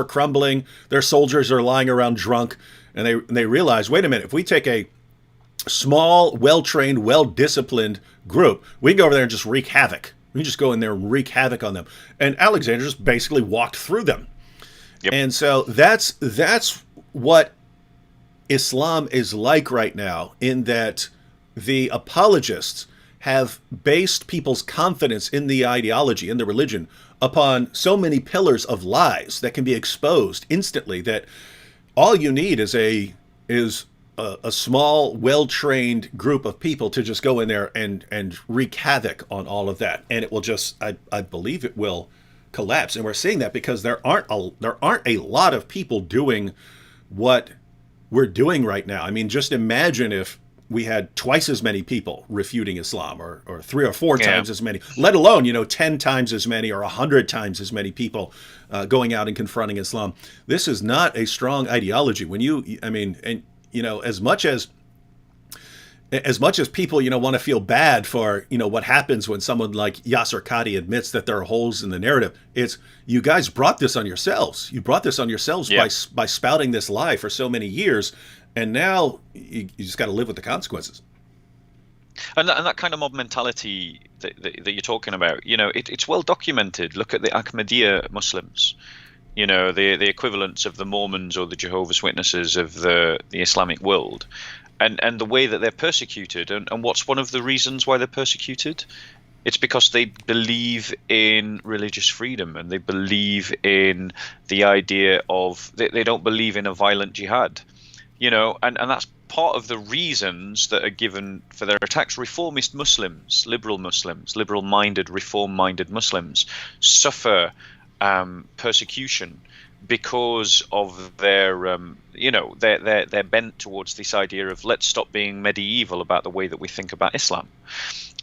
crumbling, their soldiers are lying around drunk, and they realize, wait a minute, if we take a small, well-trained, well-disciplined group, we can go over there and just wreak havoc. We can just go in there and wreak havoc on them. And Alexander just basically walked through them. Yep. And so that's what Islam is like right now, in that the apologists have based people's confidence in the ideology, in the religion, upon so many pillars of lies that can be exposed instantly, that all you need is a small, well-trained group of people to just go in there and wreak havoc on all of that, and it will just, I believe it will collapse. And we're seeing that because there aren't a lot of people doing what we're doing right now. I mean, just imagine if we had twice as many people refuting Islam, or 3 or 4 times as many, let alone 10 times as many or 100 times as many people going out and confronting Islam. This is not a strong ideology. As much as people want to feel bad for what happens when someone like Yasser Qadi admits that there are holes in the narrative, it's, you guys brought this on yourselves. You brought this on yourselves by spouting this lie for so many years, and now you just got to live with the consequences. And that kind of mob mentality that you're talking about, it's well documented. Look at the Ahmadiyya Muslims. The equivalents of the Mormons or the Jehovah's Witnesses of the Islamic world, and the way that they're persecuted. And what's one of the reasons why they're persecuted? It's because they believe in religious freedom, and they believe in the idea of, they don't believe in a violent jihad, and that's part of the reasons that are given for their attacks. Reformist Muslims, liberal-minded, reform-minded Muslims suffer persecution because of their they're bent towards this idea of, let's stop being medieval about the way that we think about Islam.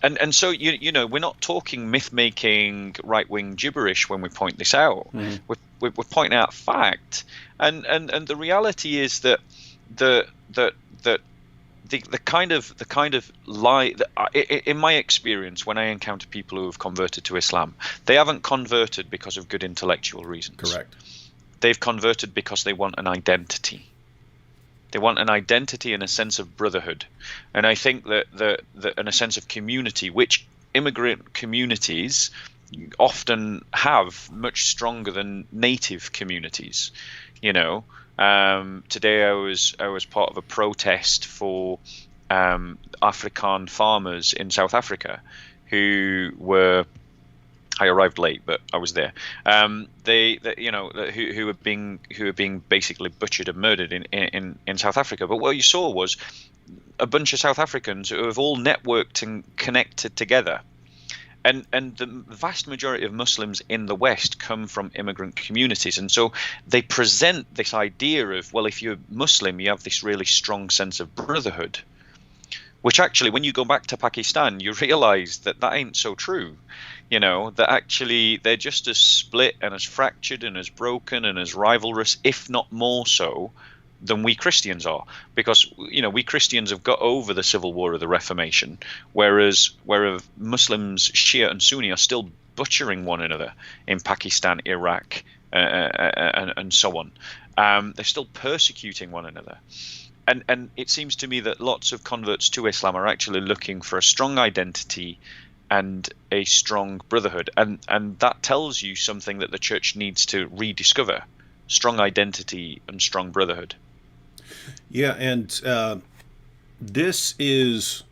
And so we're not talking myth-making right-wing gibberish when we point this out. We're pointing out fact, and the reality is that the kind of lie that, in my experience, when I encounter people who have converted to Islam, they haven't converted because of good intellectual reasons. Correct. They've converted because they want an identity. They want an identity and a sense of brotherhood, and I think that and a sense of community, which immigrant communities often have much stronger than native communities. Today I was part of a protest for Afrikaan farmers in South Africa I arrived late, but I was there. Who were being basically butchered and murdered in South Africa. But what you saw was a bunch of South Africans who have all networked and connected together. And the vast majority of Muslims in the West come from immigrant communities. And so they present this idea of, well, if you're Muslim, you have this really strong sense of brotherhood, which actually, when you go back to Pakistan, you realize that ain't so true. That actually they're just as split and as fractured and as broken and as rivalrous, if not more so, than we Christians are, because we Christians have got over the civil war of the Reformation, whereas Muslims, Shia and Sunni, are still butchering one another in Pakistan, Iraq, and so on. They're still persecuting one another, and it seems to me that lots of converts to Islam are actually looking for a strong identity and a strong brotherhood, and that tells you something that the church needs to rediscover: strong identity and strong brotherhood. Yeah, and this is,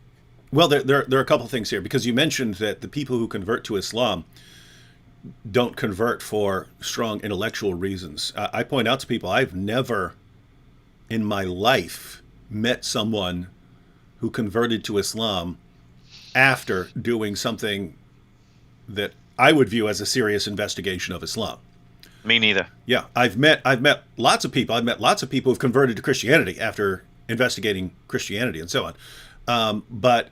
well, there are a couple of things here, because you mentioned that the people who convert to Islam don't convert for strong intellectual reasons. I point out to people, I've never in my life met someone who converted to Islam after doing something that I would view as a serious investigation of Islam. Me neither. Yeah, I've met lots of people. I've met lots of people who've converted to Christianity after investigating Christianity and so on. But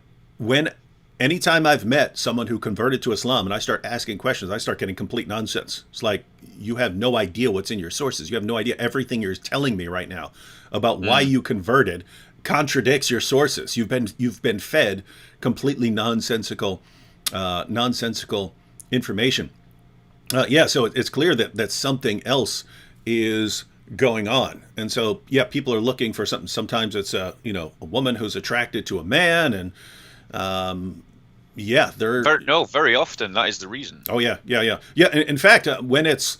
anytime I've met someone who converted to Islam and I start asking questions, I start getting complete nonsense. It's like, you have no idea what's in your sources. You have no idea. Everything you're telling me right now about why you converted contradicts your sources. You've been fed completely nonsensical information. So it's clear that something else is going on, and so people are looking for something. Sometimes it's a woman who's attracted to a man, and very often that is the reason. Oh yeah. In fact, when it's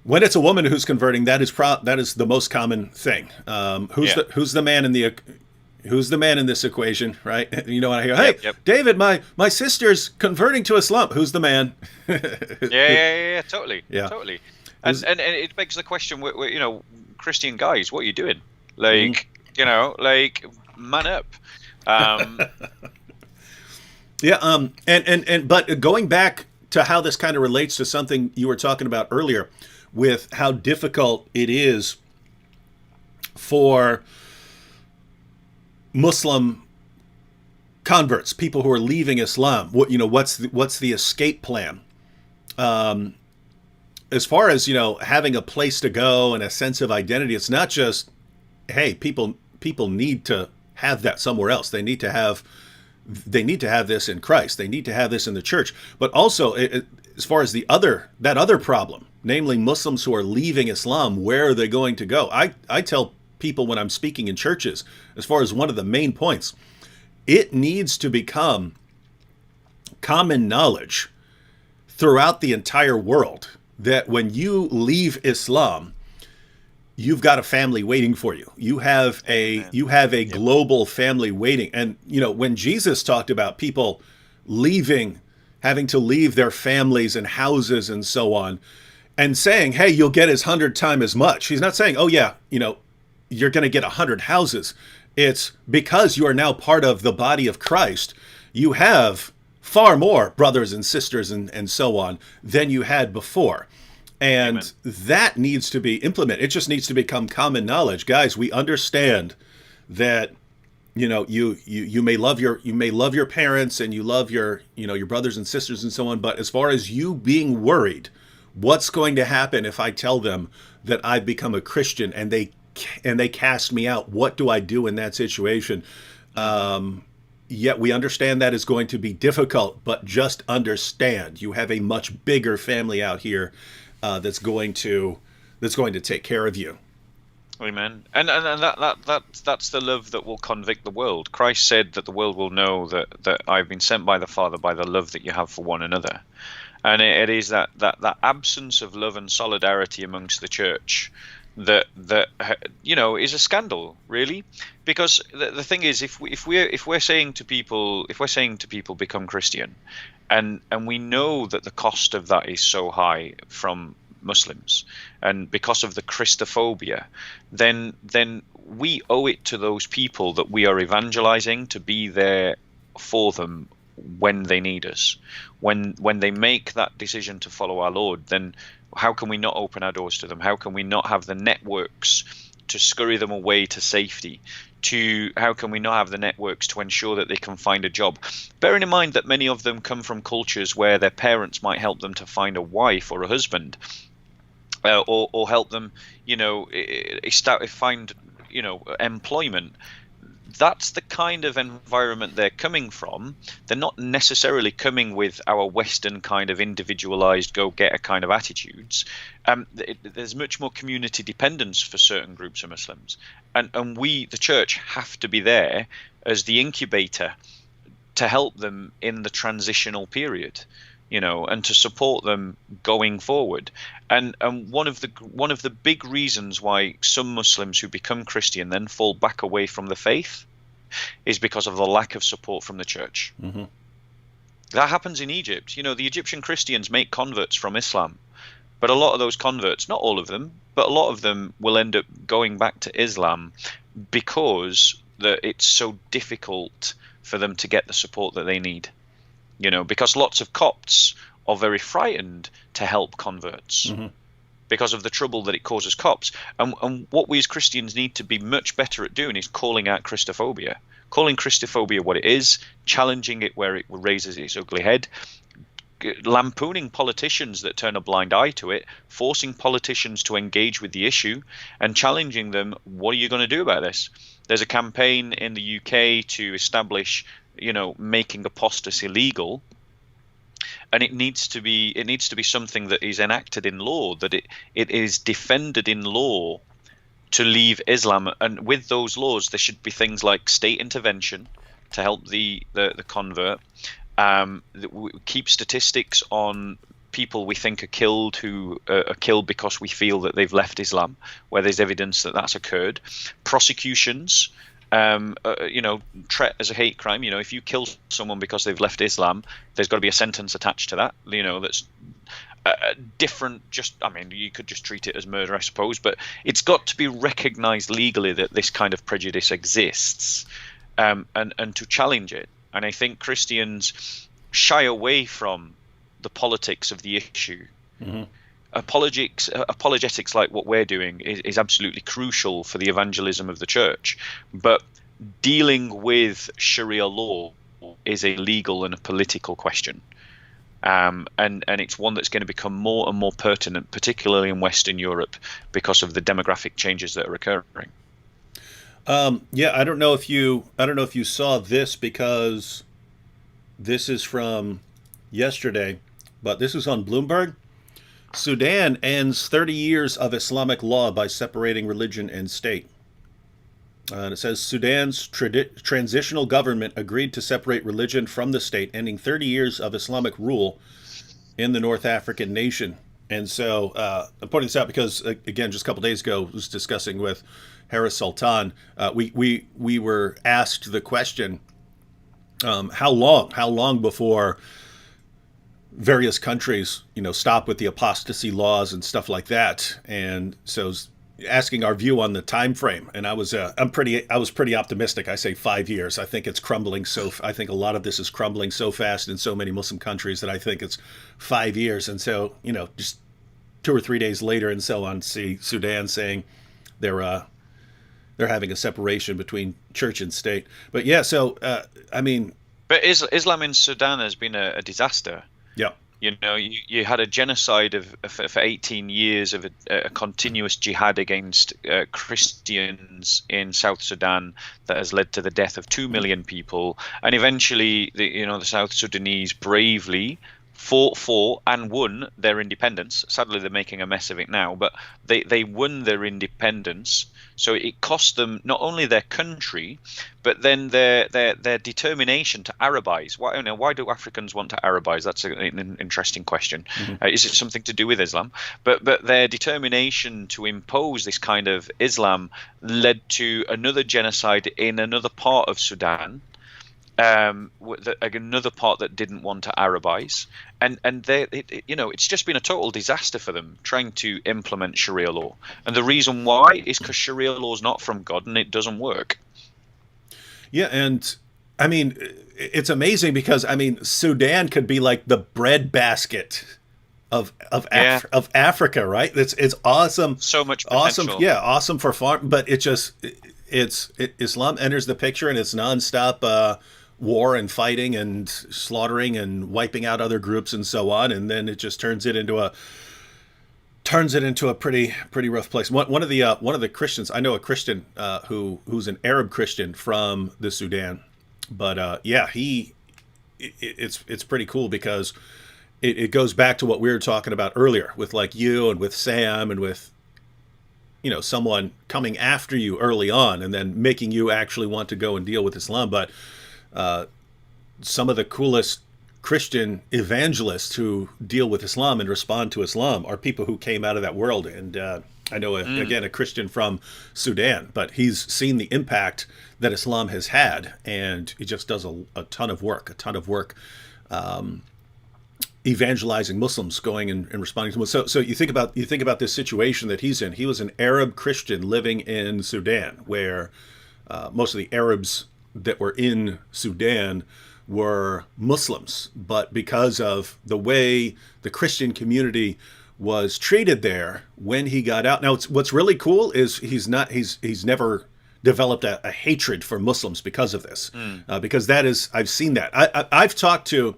a woman who's converting, that is the most common thing. Who's the man in Who's the man in this equation, right? You know, when I hear, hey, Yep, yep. David, my sister's converting to Islam. Who's the man? Yeah, totally, Yeah. totally. Who's, And it begs the question, you know, Christian guys, what are you doing? mm, Like, you know, like, man up. Um, yeah. But going back to how this kind of relates to something you were talking about earlier, with how difficult it is for Muslim converts, people who are leaving Islam. What's the escape plan? As far as having a place to go and a sense of identity, it's not just, hey, people need to have that somewhere else. They need to have this in Christ. They need to have this in the church. But also, as far as that other problem, namely Muslims who are leaving Islam, where are they going to go? I tell people when I'm speaking in churches, as far as one of the main points, it needs to become common knowledge throughout the entire world that when you leave Islam, you've got a family waiting for you. You have a Yep. global family waiting. And when Jesus talked about people having to leave their families and houses and so on, and saying, "Hey, you'll get as 100 times as much." He's not saying, "Oh yeah, you're going to get 100 houses." It's because you are now part of the body of Christ. You have far more brothers and sisters and so on than you had before. And Amen. that needs to be implemented. It just needs to become common knowledge. Guys, we understand that you may love your parents and you love your brothers and sisters and so on, but as far as you being worried, what's going to happen if I tell them that I've become a Christian and they cast me out? What do I do in that situation? Yet we understand that is going to be difficult, but just understand you have a much bigger family out here that's going to take care of you. Amen. And that's the love that will convict the world. Christ said that the world will know that I've been sent by the Father by the love that you have for one another. And it is that absence of love and solidarity amongst the church that is a scandal, really, because the thing is, if we're saying to people become Christian, and we know that the cost of that is so high from Muslims, and because of the Christophobia, then we owe it to those people that we are evangelizing to be there for them when they need us, when they make that decision to follow our Lord. Then how can we not open our doors to them? How can we not have the networks to scurry them away to safety? How can we not have the networks to ensure that they can find a job? Bearing in mind that many of them come from cultures where their parents might help them to find a wife or a husband, or help them, find, employment. That's the kind of environment they're coming from. They're not necessarily coming with our Western kind of individualized go-getter kind of attitudes. There's much more community dependence for certain groups of Muslims. And we, the church, have to be there as the incubator to help them in the transitional period, and to support them going forward. And one of the big reasons why some Muslims who become Christian then fall back away from the faith is because of the lack of support from the church. Mm-hmm. That happens in Egypt. The Egyptian Christians make converts from Islam, but a lot of those converts, not all of them, but a lot of them will end up going back to Islam because it's so difficult for them to get the support that they need. Because lots of Copts are very frightened to help converts. Mm-hmm. Because of the trouble that it causes Copts. And what we as Christians need to be much better at doing is calling out Christophobia. Calling Christophobia what it is, challenging it where it raises its ugly head, lampooning politicians that turn a blind eye to it, forcing politicians to engage with the issue, and challenging them, what are you going to do about this? There's a campaign in the UK to establish, making apostasy illegal. And it needs to be something that is enacted in law, that it is defended in law to leave Islam. And with those laws, there should be things like state intervention to help the convert. Keep statistics on people we think are killed who are killed because we feel that they've left Islam, where there's evidence that that's occurred. Prosecutions Tret as a hate crime. If you kill someone because they've left Islam, there's got to be a sentence attached to that. That's different. I mean, you could just treat it as murder, I suppose, but it's got to be recognised legally that this kind of prejudice exists, and to challenge it. And I think Christians shy away from the politics of the issue. Mm-hmm. Apologetics like what we're doing is absolutely crucial for the evangelism of the church, but dealing with Sharia law is a legal and a political question, and it's one that's going to become more and more pertinent, particularly in Western Europe, because of the demographic changes that are occurring. Yeah, I don't know if you saw this, because this is from yesterday, but this is on Bloomberg. Sudan ends 30 years of Islamic law by separating religion and state. And it says Sudan's transitional government agreed to separate religion from the state, ending 30 years of Islamic rule in the North African nation. And so I'm pointing this out because, again, just a couple days ago, I was discussing with Harris Sultan. We were asked the question, how long before various countries, stop with the apostasy laws and stuff like that. And so asking our view on the time frame, and I was pretty optimistic. I say 5 years. I think it's crumbling. I think a lot of this is crumbling so fast in so many Muslim countries that I think it's 5 years. And so, just 2 or 3 days later and so on, see Sudan saying they're having a separation between church and state. But yeah, so I mean, but Islam in Sudan has been a disaster. Yeah. You had a genocide for 18 years of a continuous jihad against Christians in South Sudan that has led to the death of 2 million people. And eventually, the South Sudanese bravely fought for and won their independence. Sadly, they're making a mess of it now, but they won their independence. So it cost them not only their country, but then their determination to Arabize. Why do Africans want to Arabize? That's an interesting question. Mm-hmm. Is it something to do with Islam? But their determination to impose this kind of Islam led to another genocide in another part of Sudan. Another part that didn't want to Arabize, and it's just been a total disaster for them trying to implement Sharia law. And the reason why is because Sharia law is not from God and it doesn't work. Yeah, and I mean, it's amazing because Sudan could be like the breadbasket of Africa, right? It's awesome. So much potential. Awesome, yeah, awesome for farm, but Islam enters the picture and it's nonstop war and fighting and slaughtering and wiping out other groups and so on, and then it just turns it into a pretty rough place. One of the Christians, I know a Christian who's an Arab Christian from the Sudan, but it's pretty cool because it goes back to what we were talking about earlier with like you and with Sam and with someone coming after you early on and then making you actually want to go and deal with Islam. But some of the coolest Christian evangelists who deal with Islam and respond to Islam are people who came out of that world. And I know, again, a Christian from Sudan, but he's seen the impact that Islam has had, and he just does a ton of work, evangelizing Muslims, going and responding to them. So you think about this situation that he's in. He was an Arab Christian living in Sudan, where most of the Arabs that were in Sudan were Muslims, but because of the way the Christian community was treated there when he got out. Now, what's really cool is he's never developed a hatred for Muslims because of this, because that is, I've seen that. I've talked to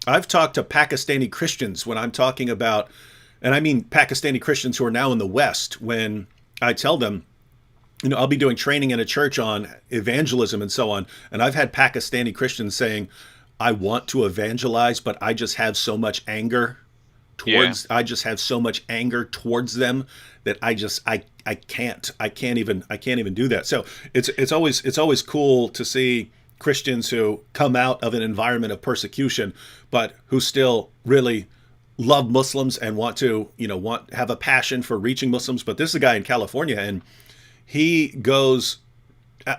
Pakistani Christians when I'm talking about, and I mean Pakistani Christians who are now in the West, when I tell them, I'll be doing training in a church on evangelism and so on, and I've had Pakistani Christians saying, I want to evangelize, but I just have so much anger towards them that I can't even do that. So it's always cool to see Christians who come out of an environment of persecution, but who still really love Muslims and want to, have a passion for reaching Muslims. But this is a guy in California, and he goes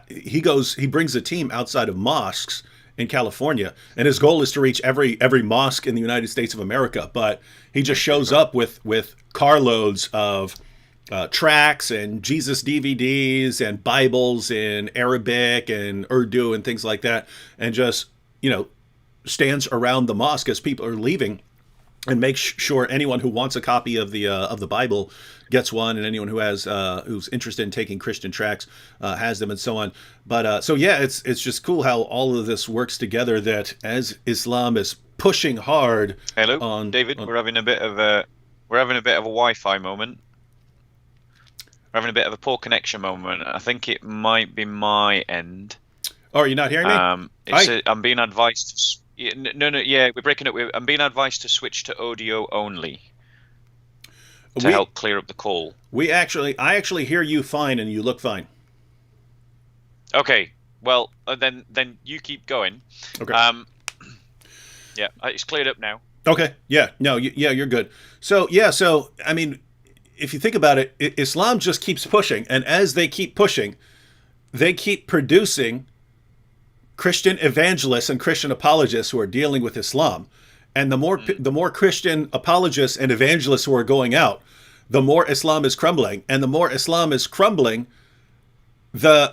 he brings a team outside of mosques in California, and his goal is to reach every mosque in the United States of America. But he just shows up with carloads of tracts and Jesus DVDs and Bibles in Arabic and Urdu and things like that, and just stands around the mosque as people are leaving and makes sure anyone who wants a copy of the Bible gets one, and anyone who has who's interested in taking Christian tracts has them, and so on. But so yeah, it's just cool how all of this works together. That as Islam is pushing hard. Hello, on David. on, We're having a bit of a Wi-Fi moment. We're having a bit of a poor connection moment. I think it might be my end. Oh, are you not hearing me? I'm being advised to. No, yeah, we're breaking up. I'm being advised to switch to audio only to help clear up the call. I actually hear you fine, and you look fine. Okay, well then you keep going. Okay. Yeah, it's cleared up now. Okay. Yeah. No. Yeah, you're good. So yeah. So I mean, if you think about it, Islam just keeps pushing, and as they keep pushing, they keep producing Christian evangelists and Christian apologists who are dealing with Islam. And the more Christian apologists and evangelists who are going out, the more Islam is crumbling. And the more Islam is crumbling, the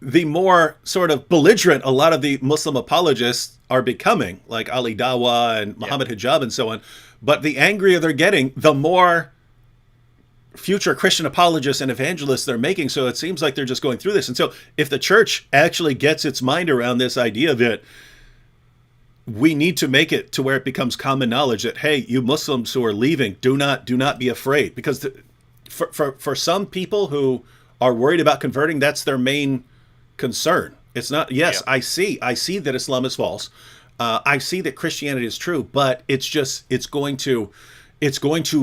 the more sort of belligerent a lot of the Muslim apologists are becoming, like Ali Dawah and Muhammad Hijab and so on. But the angrier they're getting, the more future Christian apologists and evangelists they're making. So it seems like they're just going through this. And so if the church actually gets its mind around this idea that we need to make it to where it becomes common knowledge that, hey, you Muslims who are leaving, do not be afraid. Because for some people who are worried about converting, that's their main concern. It's not, yes, yeah. I see that Islam is false. I see that Christianity is true, but it's going to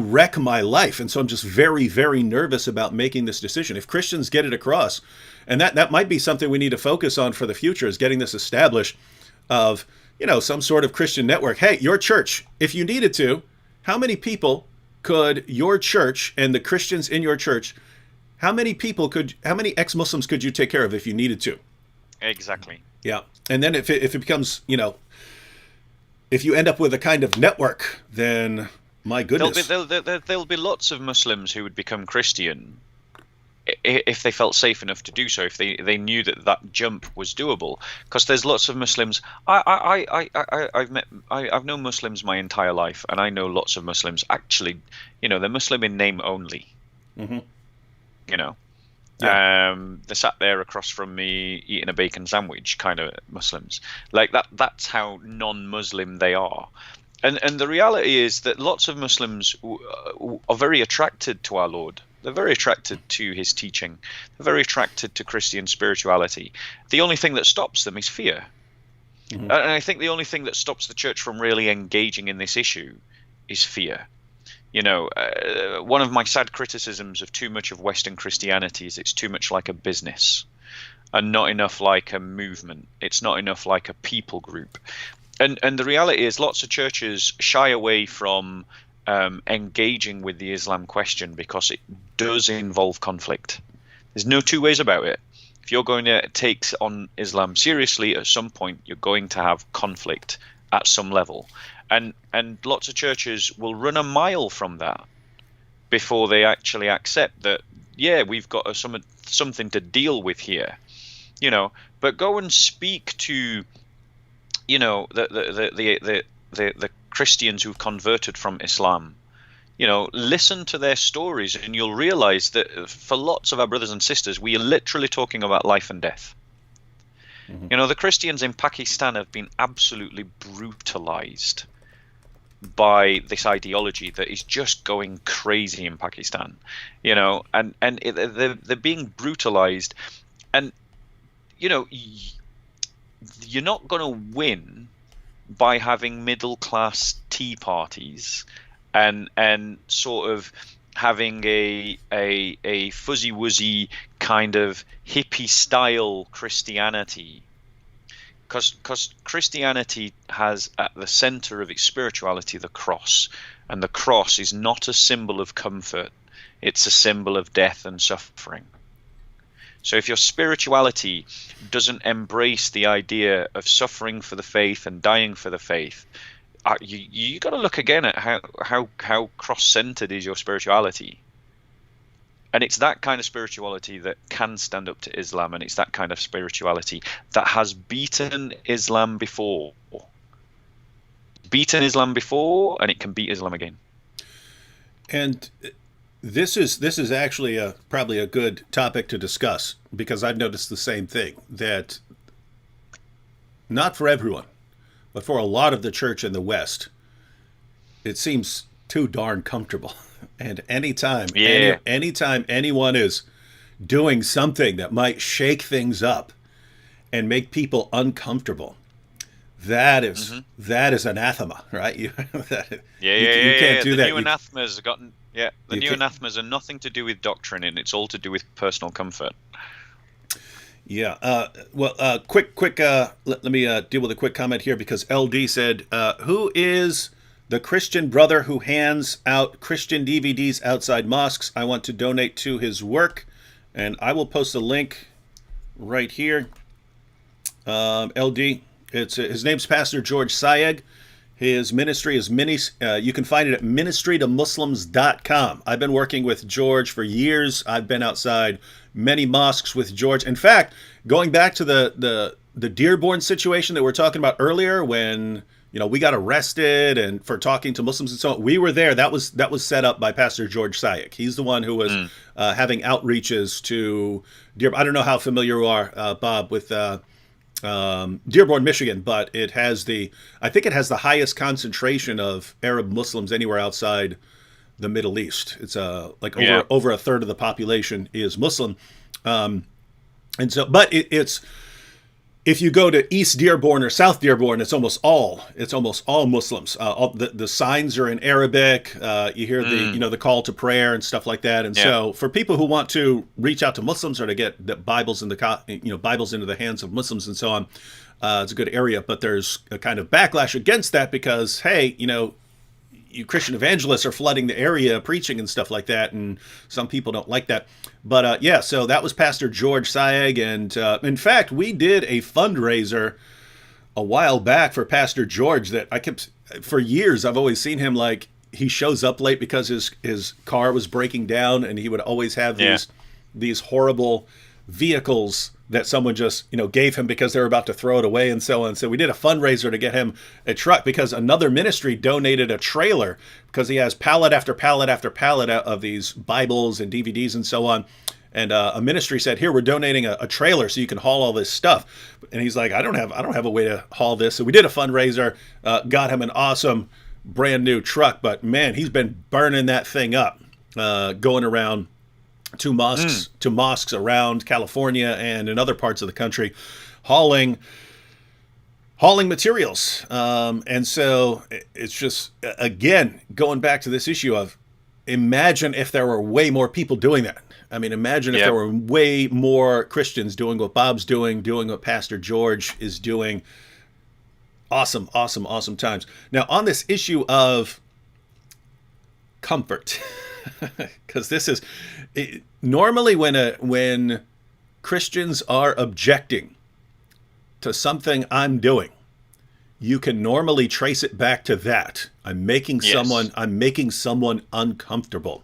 wreck my life. And so I'm just very, very nervous about making this decision. If Christians get it across, and that might be something we need to focus on for the future, is getting this established of, some sort of Christian network. Hey, your church, if you needed to, how many people could your church and the Christians in your church, how many ex-Muslims could you take care of if you needed to? Exactly. Yeah. And then if it becomes, if you end up with a kind of network, then my goodness. There'll be lots of Muslims who would become Christian if they felt safe enough to do so, if they knew that jump was doable. Because there's lots of Muslims. I've known Muslims my entire life, and I know lots of Muslims actually, they're Muslim in name only. Mm-hmm. Yeah. They sat there across from me eating a bacon sandwich kind of Muslims. Like that's how non-Muslim they are. And the reality is that lots of Muslims are very attracted to our Lord. They're very attracted to his teaching. They're very attracted to Christian spirituality. The only thing that stops them is fear. Mm-hmm. And I think the only thing that stops the church from really engaging in this issue is fear. One of my sad criticisms of too much of Western Christianity is it's too much like a business and not enough like a movement. It's not enough like a people group. And the reality is lots of churches shy away from engaging with the Islam question because it does involve conflict. There's no two ways about it. If you're going to take on Islam seriously, at some point you're going to have conflict at some level. And lots of churches will run a mile from that before they actually accept that, yeah, we've got something to deal with here, But go and speak to, the Christians who've converted from Islam. Listen to their stories, and you'll realize that for lots of our brothers and sisters, we are literally talking about life and death. Mm-hmm. The Christians in Pakistan have been absolutely brutalized by this ideology that is just going crazy in Pakistan, and they're being brutalized, and you're not going to win by having middle class tea parties and sort of having a fuzzy wuzzy kind of hippie style Christianity. Because Christianity has at the center of its spirituality the cross, and the cross is not a symbol of comfort, it's a symbol of death and suffering. So if your spirituality doesn't embrace the idea of suffering for the faith and dying for the faith, you got to look again at how cross-centered is your spirituality. And it's that kind of spirituality that can stand up to Islam, and it's that kind of spirituality that has beaten Islam before. Beaten Islam before, and it can beat Islam again. And this is actually probably a good topic to discuss, because I've noticed the same thing, that not for everyone, but for a lot of the church in the West, it seems too darn comfortable. And anytime anyone is doing something that might shake things up and make people uncomfortable, that is anathema, right? You can't do that. New anathemas have gotten the new anathemas are nothing to do with doctrine, and it's all to do with personal comfort. Yeah. Quick. Let me deal with a quick comment here, because LD said, "Who is the Christian brother who hands out Christian DVDs outside mosques? I want to donate to his work," and I will post a link right here. LD, his name's Pastor George Sayegh. His ministry is you can find it at ministrytomuslims.com. I've been working with George for years. I've been outside many mosques with George. In fact, going back to the Dearborn situation that we were talking about earlier, when we got arrested and for talking to Muslims and so on, we were there. That was set up by Pastor George Sayegh. He's the one who was having outreaches to Dearborn. I don't know how familiar you are, Bob, with Dearborn, Michigan, but I think it has the highest concentration of Arab Muslims anywhere outside the Middle East. It's over a third of the population is Muslim, and so, but it's. If you go to East Dearborn or South Dearborn, it's almost all Muslims. The signs are in Arabic. You hear the call to prayer and stuff like that. And so, for people who want to reach out to Muslims or to get the Bibles Bibles into the hands of Muslims and so on, it's a good area. But there's a kind of backlash against that, because you Christian evangelists are flooding the area preaching and stuff like that, and some people don't like that. But so that was Pastor George Sayegh, and in fact, we did a fundraiser a while back for Pastor George that for years I've always seen him, like, he shows up late because his car was breaking down, and he would always have these horrible vehicles that someone just gave him because they were about to throw it away and so on. So we did a fundraiser to get him a truck, because another ministry donated a trailer, because he has pallet after pallet after pallet of these Bibles and DVDs and so on. And a ministry said, "Here, we're donating a trailer so you can haul all this stuff." And he's like, I don't have a way to haul this. So we did a fundraiser, got him an awesome brand new truck. But man, he's been burning that thing up, going around to mosques around California and in other parts of the country, hauling materials. And so it's just, again, going back to this issue of, imagine if there were way more people doing that. I mean, imagine if there were way more Christians doing what Bob's doing what Pastor George is doing. Awesome times. Now, on this issue of comfort, because this is normally when Christians are objecting to something I'm doing, you can normally trace it back to that. I'm making someone uncomfortable.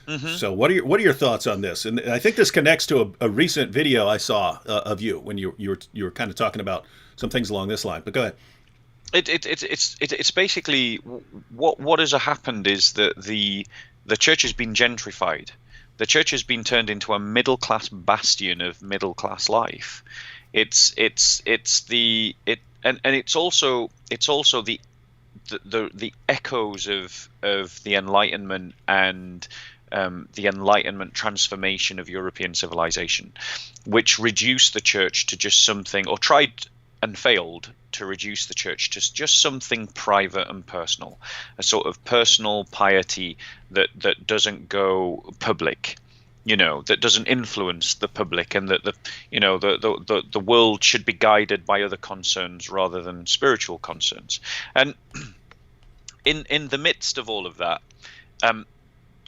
Mm-hmm. So what are your thoughts on this? And I think this connects to a recent video I saw of you when you were kind of talking about some things along this line. But go ahead. It's basically what has happened is that the church has been gentrified. The church has been turned into a middle class bastion of middle class life. It's also the echoes of the Enlightenment and the Enlightenment transformation of European civilization, which reduced the church to just something, or tried and failed to reduce the church to just something private and personal, a sort of personal piety that doesn't go public, that doesn't influence the public, and that the world should be guided by other concerns rather than spiritual concerns. And in the midst of all of that,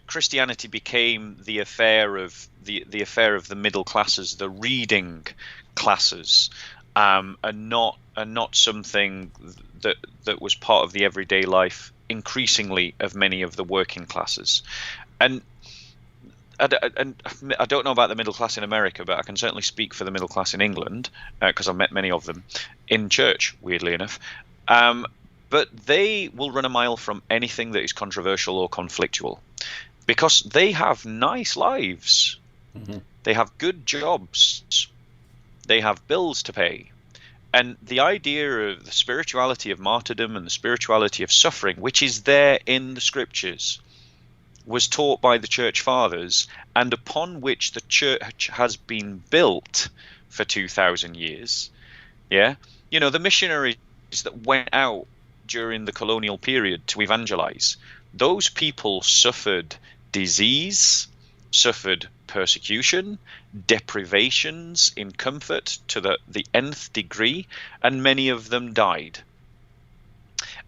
Christianity became the affair of the middle classes, the reading classes, and not something that was part of the everyday life, increasingly, of many of the working classes. And I don't know about the middle class in America, but I can certainly speak for the middle class in England, because I've met many of them in church, weirdly enough. But they will run a mile from anything that is controversial or conflictual, because they have nice lives. Mm-hmm. They have good jobs. They have bills to pay. And the idea of the spirituality of martyrdom and the spirituality of suffering, which is there in the scriptures, was taught by the church fathers, and upon which the church has been built for 2,000 years. Yeah, the missionaries that went out during the colonial period to evangelize, those people suffered disease, suffered persecution, deprivations in comfort to the nth degree, and many of them died.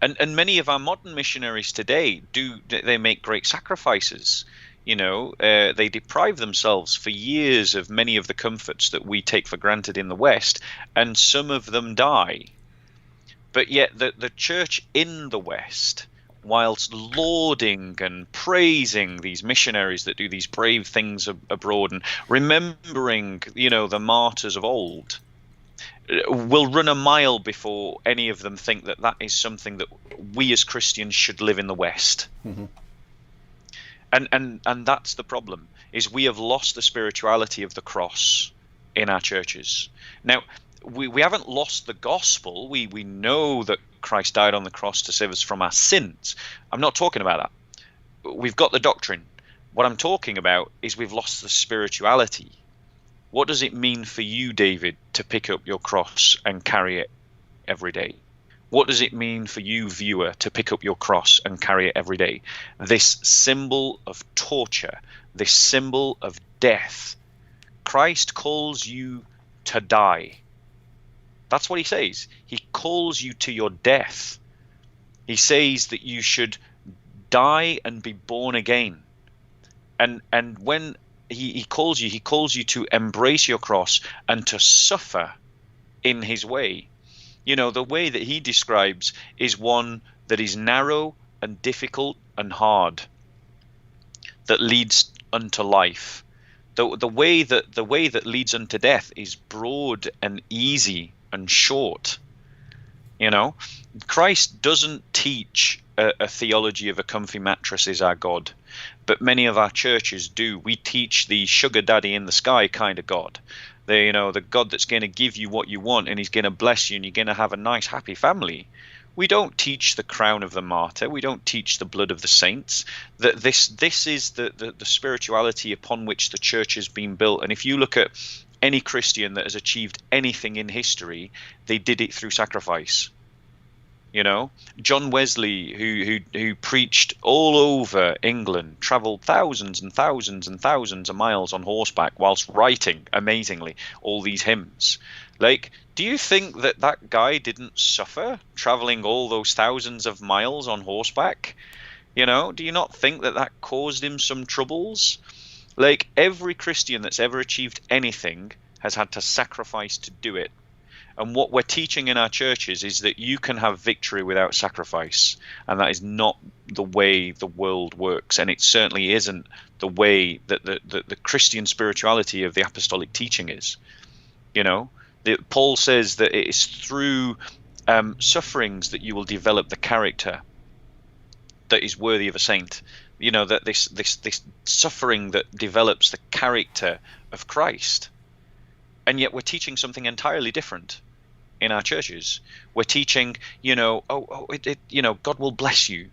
And many of our modern missionaries today they make great sacrifices. They deprive themselves for years of many of the comforts that we take for granted in the West, and some of them die. But yet the church in the West, whilst lauding and praising these missionaries that do these brave things abroad, and remembering, the martyrs of old, will run a mile before any of them think that is something that we as Christians should live in the West. Mm-hmm. And that's the problem, is we have lost the spirituality of the cross in our churches. Now, we haven't lost the gospel. We know that Christ died on the cross to save us from our sins. I'm not talking about that. We've got the doctrine. What I'm talking about is we've lost the spirituality. What does it mean for you, David, to pick up your cross and carry it every day? What does it mean for you, viewer, to pick up your cross and carry it every day? This symbol of torture, this symbol of death. Christ calls you to die. That's what he says. He calls you to your death. He says that you should die and be born again. And when he calls you to embrace your cross and to suffer in his way. The way that he describes is one that is narrow and difficult and hard, that leads unto life. The way that leads unto death is broad and easy and short. Christ doesn't teach a theology of a comfy mattress is our God, but many of our churches do. We teach the sugar daddy in the sky kind of God. The God that's going to give you what you want, and he's going to bless you, and you're going to have a nice happy family. We don't teach the crown of the martyr. We don't teach the blood of the saints. That this is the spirituality upon which the church has been built. And if you look at any Christian that has achieved anything in history, they did it through sacrifice. John Wesley, who preached all over England, traveled thousands and thousands and thousands of miles on horseback whilst writing, amazingly, all these hymns. Do you think that guy didn't suffer traveling all those thousands of miles on horseback? Do you not think that caused him some troubles? Every Christian that's ever achieved anything has had to sacrifice to do it. And what we're teaching in our churches is that you can have victory without sacrifice. And that is not the way the world works. And it certainly isn't the way that the Christian spirituality of the apostolic teaching is. Paul says that it is through sufferings that you will develop the character that is worthy of a saint. That this suffering that develops the character of Christ. And yet we're teaching something entirely different in our churches. We're teaching, God will bless you.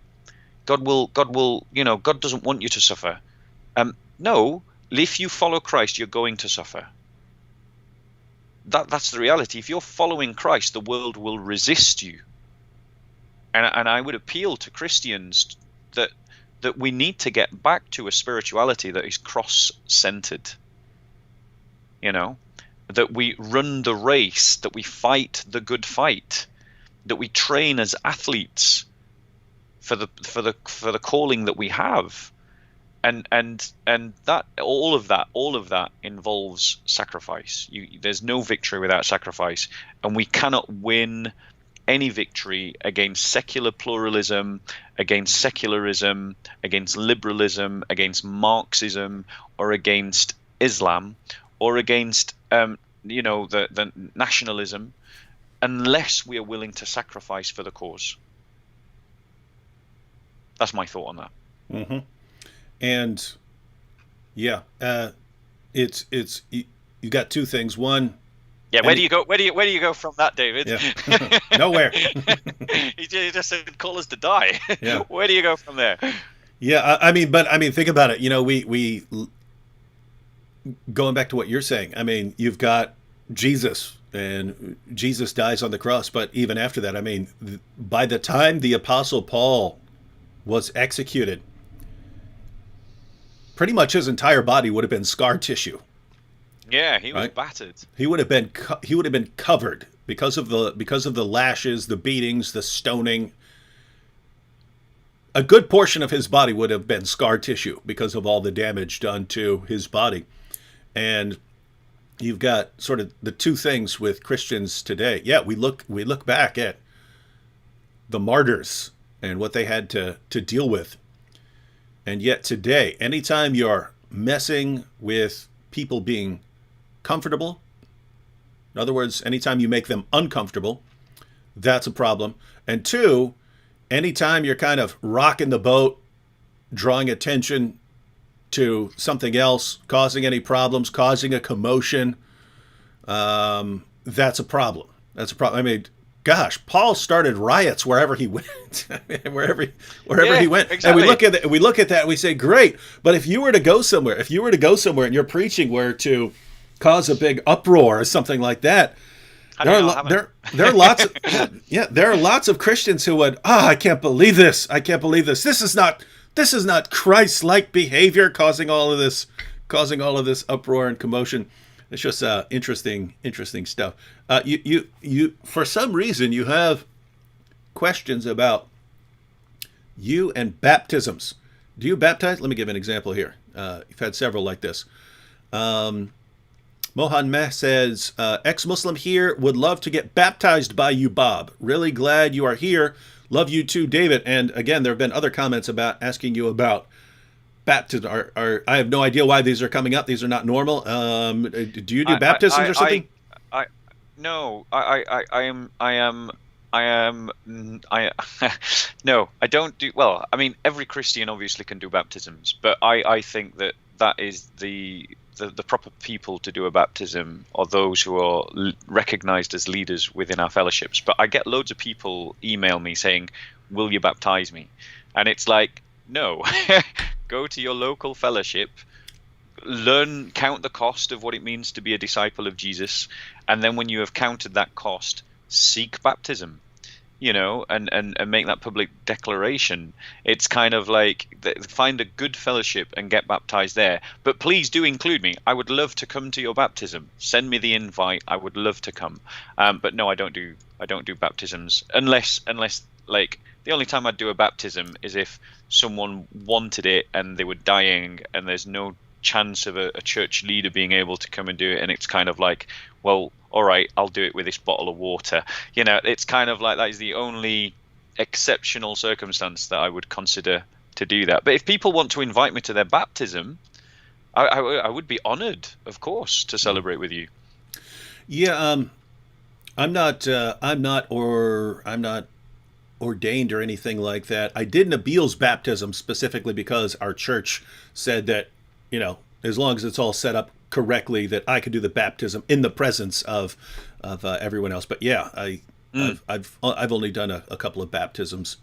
God doesn't want you to suffer. No, if you follow Christ, you're going to suffer. That's the reality. If you're following Christ, the world will resist you. And I would appeal to Christians that we need to get back to a spirituality that is cross-centered. That we run the race, that we fight the good fight, that we train as athletes for the calling that we have, and that all of that involves sacrifice. There's no victory without sacrifice, and we cannot win any victory against secular pluralism, against secularism, against liberalism, against Marxism, or against Islam, or against the nationalism, unless we are willing to sacrifice for the cause. That's my thought on that. Mm-hmm. And yeah, it's you got two things. One, yeah. Where do you go? Where do you go from that, David? Yeah. Nowhere. He just said, "Call us to die." Yeah. Where do you go from there? Yeah, I mean, think about it. We going back to what you're saying. I mean, you've got Jesus, and Jesus dies on the cross. But even after that, I mean, by the time the Apostle Paul was executed, pretty much his entire body would have been scar tissue. Yeah, he was right? battered. He would have been covered because of the lashes, the beatings, the stoning. A good portion of his body would have been scar tissue because of all the damage done to his body. And you've got sort of the two things with Christians today. Yeah, we look back at the martyrs and what they had to deal with. And yet today, anytime you're messing with people being comfortable, in other words, anytime you make them uncomfortable, that's a problem. And two, anytime you're kind of rocking the boat, drawing attention to something else, causing any problems, causing a commotion, that's a problem. That's a problem. I mean, gosh, Paul started riots wherever he went, wherever he went. Exactly. And we look at that and we say, great. But if you were to go somewhere, and your preaching were to cause a big uproar or something like that, there are lots of there are lots of Christians who would, I can't believe this. This is not Christ-like behavior causing all of this uproar and commotion. It's just interesting stuff. You for some reason you have questions about you and baptisms. Do you baptize? Let me give an example here. You've had several like this. Mohan Meh says, ex-Muslim here, would love to get baptized by you, Bob. Really glad you are here. Love you too, David. And again, there have been other comments about asking you about baptism. I have no idea why these are coming up. These are not normal. Do you do baptisms or something? No, no, I don't do. Well, I mean, every Christian obviously can do baptisms, but I think that is the proper people to do a baptism are those who are recognized as leaders within our fellowships. But I get loads of people email me saying, will you baptize me? And it's like, no. Go to your local fellowship, count the cost of what it means to be a disciple of Jesus, and then when you have counted that cost, seek baptism, and make that public declaration. It's kind of like find a good fellowship and get baptized there. But please do include me. I would love to come to your baptism. Send me the invite. I would love to come. But no, I don't do baptisms unless like the only time I'd do a baptism is if someone wanted it and they were dying and there's no chance of a church leader being able to come and do it, and it's kind of like, well, all right, I'll do it with this bottle of water. It's kind of like that is the only exceptional circumstance that I would consider to do that. But if people want to invite me to their baptism, I would be honored, of course, to celebrate with you. Yeah, I'm not ordained or anything like that. I did Nabil's baptism specifically because our church said that, as long as it's all set up correctly, that I could do the baptism in the presence of everyone else. But yeah, I've only done a couple of baptisms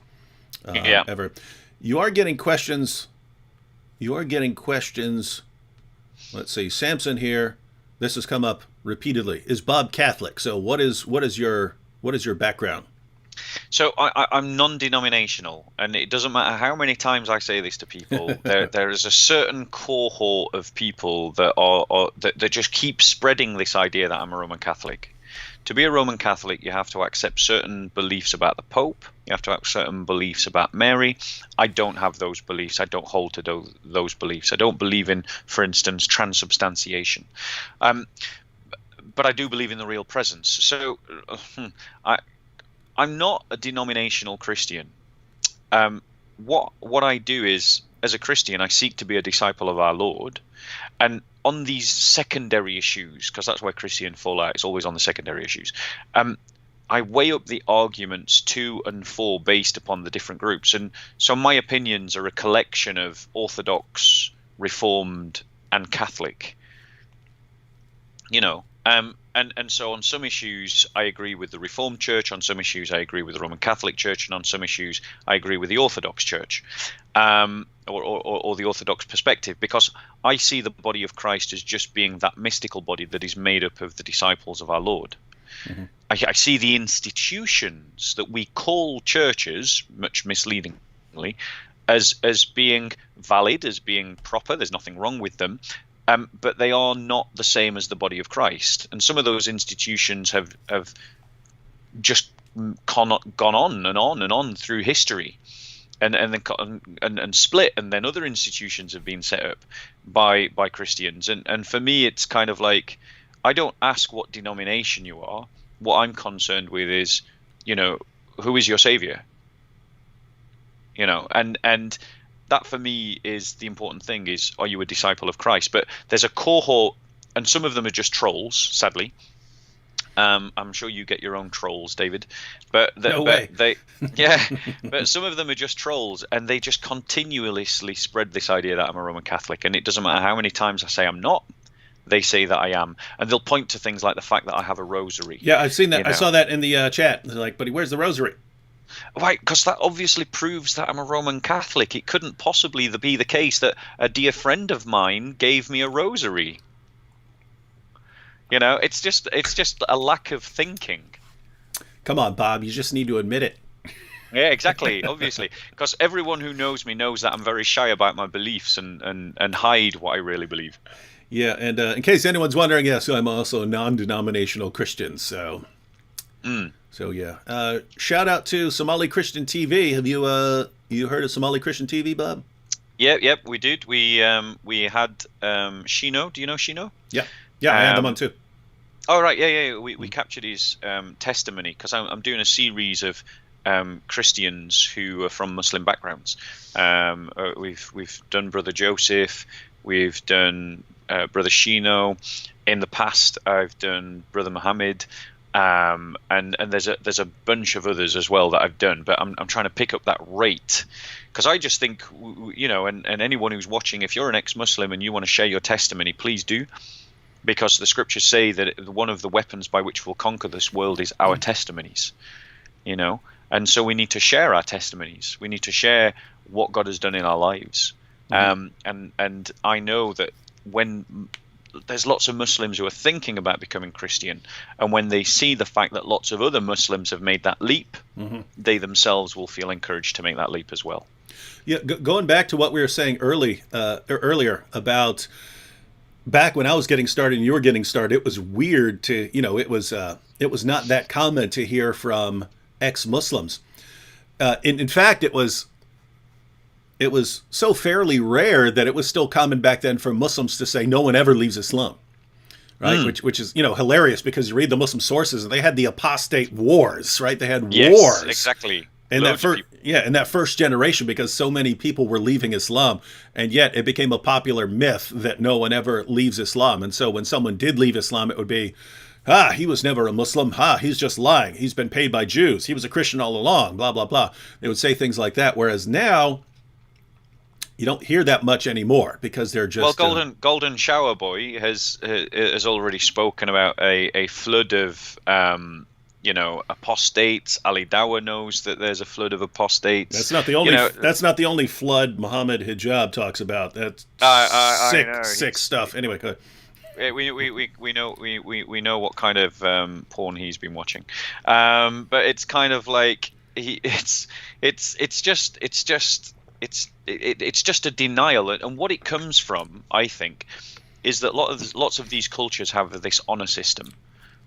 ever. You are getting questions. Let's see, Samson here. This has come up repeatedly. Is Bob Catholic? So what is your background? So I'm non-denominational, and it doesn't matter how many times I say this to people. There is a certain cohort of people that that just keep spreading this idea that I'm a Roman Catholic. To be a Roman Catholic, you have to accept certain beliefs about the Pope. You have to have certain beliefs about Mary. I don't have those beliefs. I don't hold to those beliefs. I don't believe in, for instance, transubstantiation. But I do believe in the real presence. So I'm not a denominational Christian. What I do is, as a Christian, I seek to be a disciple of our Lord. And on these secondary issues, because that's where Christian fall out, it's always on the secondary issues, I weigh up the arguments to and for based upon the different groups. And so my opinions are a collection of Orthodox, Reformed, and Catholic. And so on some issues I agree with the Reformed Church, on some issues I agree with the Roman Catholic Church, and on some issues I agree with the Orthodox Church, or the Orthodox perspective, because I see the body of Christ as just being that mystical body that is made up of the disciples of our Lord. Mm-hmm. I see the institutions that we call churches, much misleadingly, as being valid, as being proper. There's nothing wrong with them. But they are not the same as the body of Christ. And some of those institutions have just gone on and on and on through history, and split, and then other institutions have been set up by Christians. And for me, it's kind of like, I don't ask what denomination you are. What I'm concerned with is, who is your savior? And that for me is the important thing, is, are you a disciple of Christ? But there's a cohort, and some of them are just trolls, sadly. I'm sure you get your own trolls, David. But some of them are just trolls, and they just continuously spread this idea that I'm a Roman Catholic, and it doesn't matter how many times I say I'm not. They say that I am, and they'll point to things like the fact that I have a rosary. Yeah, I've seen that. I saw that in the chat. They're like, "Buddy, where's the rosary?" Right, because that obviously proves that I'm a Roman Catholic. It couldn't possibly be the case that a dear friend of mine gave me a rosary. It's just a lack of thinking. Come on, Bob, you just need to admit it. Yeah, exactly, obviously. Because everyone who knows me knows that I'm very shy about my beliefs and hide what I really believe. Yeah, and in case anyone's wondering, yes, I'm also a non-denominational Christian, so... So yeah, shout out to Somali Christian TV. Have you heard of Somali Christian TV, Bob? Yep, we did. We had Shino. Do you know Shino? Yeah, I had them on too. Oh right, yeah. We captured his testimony, because I'm doing a series of Christians who are from Muslim backgrounds. We've done Brother Joseph. We've done Brother Shino. In the past, I've done Brother Muhammad. And there's a bunch of others as well that I've done, but I'm trying to pick up that rate, because I just think, and anyone who's watching, if you're an ex-Muslim and you want to share your testimony, please do, because the scriptures say that one of the weapons by which we'll conquer this world is our testimonies, and so we need to share our testimonies. We need to share what God has done in our lives. And I know that when there's lots of Muslims who are thinking about becoming Christian, and when they see the fact that lots of other Muslims have made that leap, they themselves will feel encouraged to make that leap as well. Yeah, going back to what we were saying earlier about back when I was getting started and you were getting started, it was weird to, it was not that common to hear from ex-Muslims. In fact, it was so fairly rare that it was still common back then for Muslims to say no one ever leaves Islam, right? Which is hilarious, because you read the Muslim sources and they had the apostate wars, right? They had wars, exactly. In that first generation, because so many people were leaving Islam, and yet it became a popular myth that no one ever leaves Islam. And so when someone did leave Islam, it would be, he was never a Muslim. He's just lying. He's been paid by Jews. He was a Christian all along. Blah blah blah. They would say things like that. Whereas now, you don't hear that much anymore, because they're just... Well, Golden Shower Boy has already spoken about a flood of apostates. Ali Dawah knows that there's a flood of apostates. That's not the only. That's not the only flood Muhammad Hijab talks about. That's sick stuff. Anyway, go ahead. We know what kind of porn he's been watching, but it's kind of like it's just a denial, and what it comes from, I think, is that lots of these cultures have this honor system,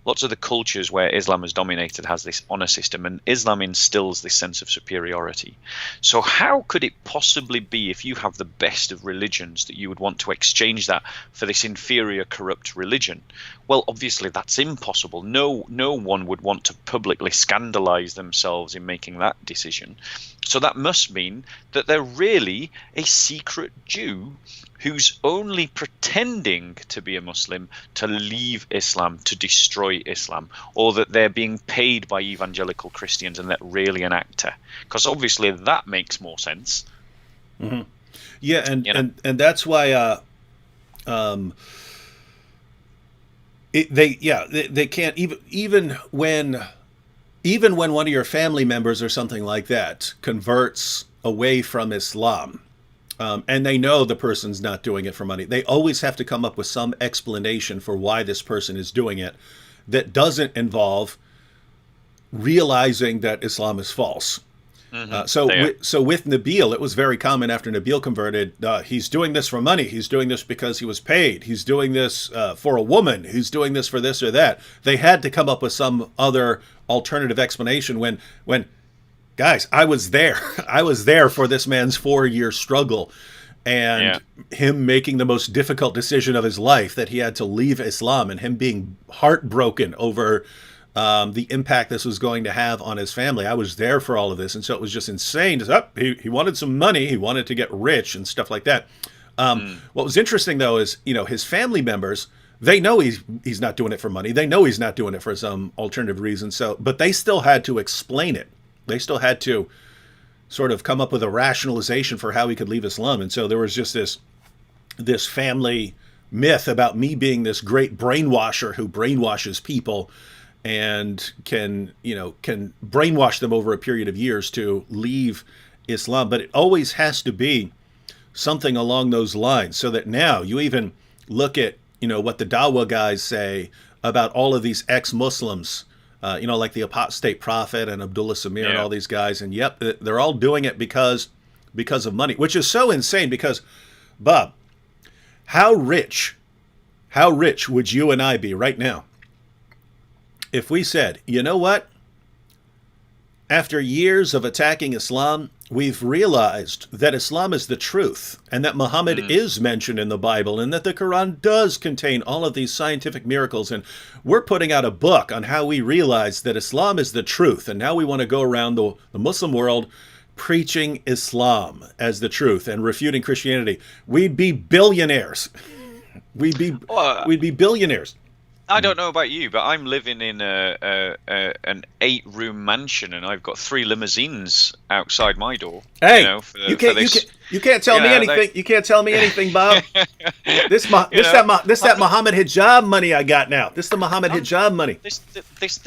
lots of the cultures where Islam has dominated has this honor system, and Islam instills this sense of superiority. So how could it possibly be, if you have the best of religions, that you would want to exchange that for this inferior, corrupt religion? Well, obviously that's impossible. No one would want to publicly scandalize themselves in making that decision. So that must mean that they're really a secret Jew who's only pretending to be a Muslim to leave Islam, to destroy Islam, or that they're being paid by evangelical Christians and they're really an actor. Because obviously that makes more sense. Mm-hmm. Yeah, and that's why they can't even when one of your family members or something like that converts away from Islam, and they know the person's not doing it for money, they always have to come up with some explanation for why this person is doing it that doesn't involve realizing that Islam is false. Mm-hmm. So with Nabil, it was very common after Nabil converted, he's doing this for money. He's doing this because he was paid. He's doing this for a woman. He's doing this for this or that. They had to come up with some other alternative explanation when guys, I was there. I was there for this man's 4-year struggle and him making the most difficult decision of his life, that he had to leave Islam, and him being heartbroken over the impact this was going to have on his family. I was there for all of this. And so it was just insane. He wanted some money. He wanted to get rich and stuff like that. What was interesting, though, is, his family members, they know he's not doing it for money. They know he's not doing it for some alternative reason. But they still had to explain it. They still had to sort of come up with a rationalization for how he could leave Islam. And so there was just this family myth about me being this great brainwasher who brainwashes people and can brainwash them over a period of years to leave Islam. But it always has to be something along those lines, so that now you even look at, what the Dawah guys say about all of these ex-Muslims, like the apostate prophet and Abdullah Samir and all these guys. And they're all doing it because of money, which is so insane because, Bob, how rich would you and I be right now if we said, you know what? After years of attacking Islam, we've realized that Islam is the truth, and that Muhammad is mentioned in the Bible, and that the Quran does contain all of these scientific miracles, and we're putting out a book on how we realize that Islam is the truth, and now we want to go around the Muslim world preaching Islam as the truth and refuting Christianity. We'd be billionaires. We'd be billionaires. I don't know about you, but I'm living in an 8-room mansion, and I've got 3 limousines outside my door. Hey, you can't tell me anything. You can't tell me anything, Bob. This that Muhammad hijab money I got now. This the Muhammad hijab money. This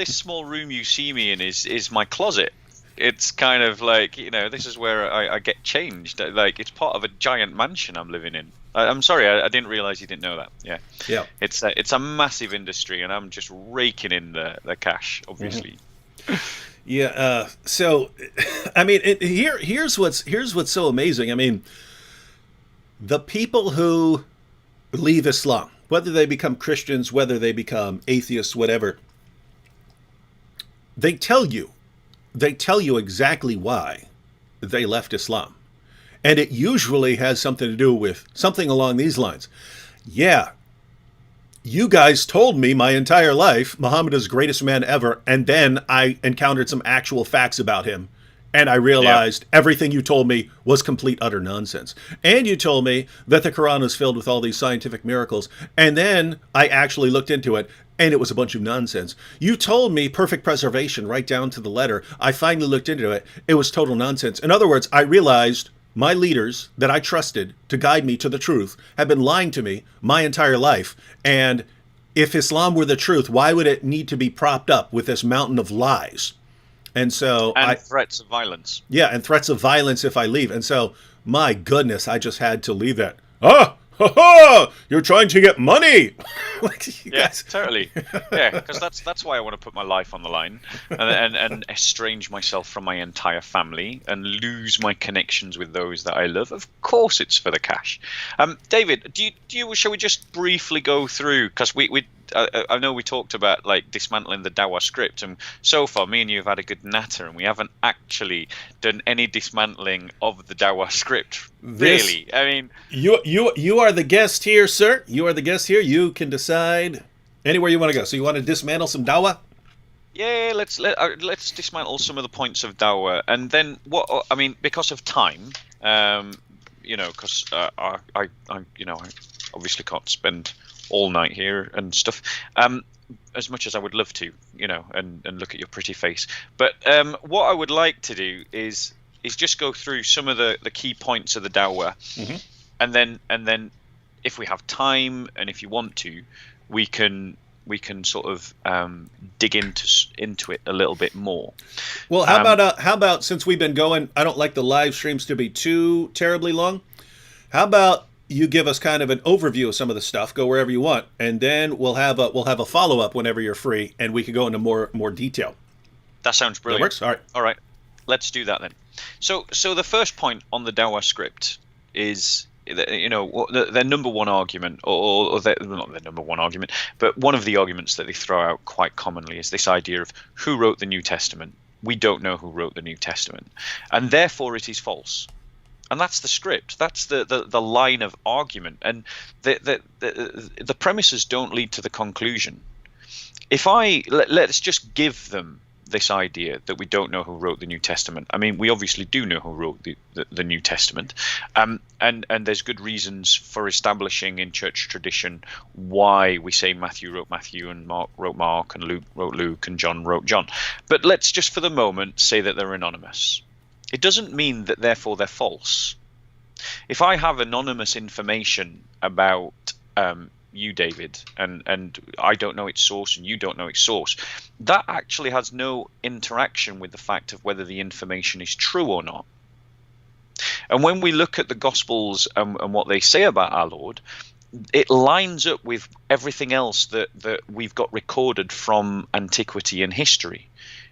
small room you see me in is my closet. It's kind of like, this is where I get changed. Like, it's part of a giant mansion I'm living in. I'm sorry, I didn't realize you didn't know that. Yeah. It's a massive industry, and I'm just raking in the cash, obviously. Mm-hmm. Yeah. So, I mean, here's what's so amazing. I mean, the people who leave Islam, whether they become Christians, whether they become atheists, whatever, they tell you exactly why they left Islam. And it usually has something to do with something along these lines. Yeah, you guys told me my entire life Muhammad is the greatest man ever, and then I encountered some actual facts about him, and I realized everything you told me was complete, utter nonsense. And you told me that the Quran is filled with all these scientific miracles, and then I actually looked into it, and it was a bunch of nonsense. You told me perfect preservation right down to the letter. I finally looked into it. It was total nonsense. In other words, I realized my leaders that I trusted to guide me to the truth have been lying to me my entire life. And if Islam were the truth, why would it need to be propped up with this mountain of lies? And so threats of violence. Yeah, and threats of violence if I leave. And so, my goodness, I just had to leave that. You're trying to get money. Guys. Totally. Yeah, because that's why I want to put my life on the line and estrange myself from my entire family and lose my connections with those that I love. Of course, it's for the cash. David, shall we just briefly go through, because we I know we talked about like dismantling the Dawah script, and so far me and you have had a good natter, and we haven't actually done any dismantling of the Dawah script. This Really, I mean, you are the guest here, sir. You are the guest here. You can decide anywhere you want to go. So you want to dismantle some Dawah? yeah, let's dismantle some of the points of Dawah, and then what? I mean, because of time, because I obviously can't spend all night here and stuff. As much as I would love to, and look at your pretty face. But what I would like to do is just go through some of the key points of the Dawah, Mm-hmm. and then if we have time and if you want to, we can sort of dig into it a little bit more. Well, how about since we've been going, I don't like the live streams to be too terribly long. How about you give us kind of an overview of some of the stuff, go wherever you want, and then we'll have a follow up whenever you're free, and we can go into more detail. That sounds brilliant. That works. All right. All right, let's do that then. So the first point on the Dawah script is their number one argument, or not their number one argument, but one of the arguments that they throw out quite commonly is this idea of who wrote the New Testament. We don't know who wrote the New Testament, and therefore it is false. And that's the script. That's the line of argument, and the premises don't lead to the conclusion. If let's just give them this idea that we don't know who wrote the New Testament. I mean, we obviously do know who wrote the New Testament, and there's good reasons for establishing in church tradition why we say Matthew wrote Matthew and Mark wrote Mark and Luke wrote Luke and John wrote John. But let's just for the moment say that they're anonymous. It doesn't mean that therefore they're false. If I have anonymous information about you, David, and I don't know its source and you don't know its source, that actually has no interaction with the fact of whether the information is true or not. And when we look at the Gospels and what they say about our Lord, it lines up with everything else that we've got recorded from antiquity and history.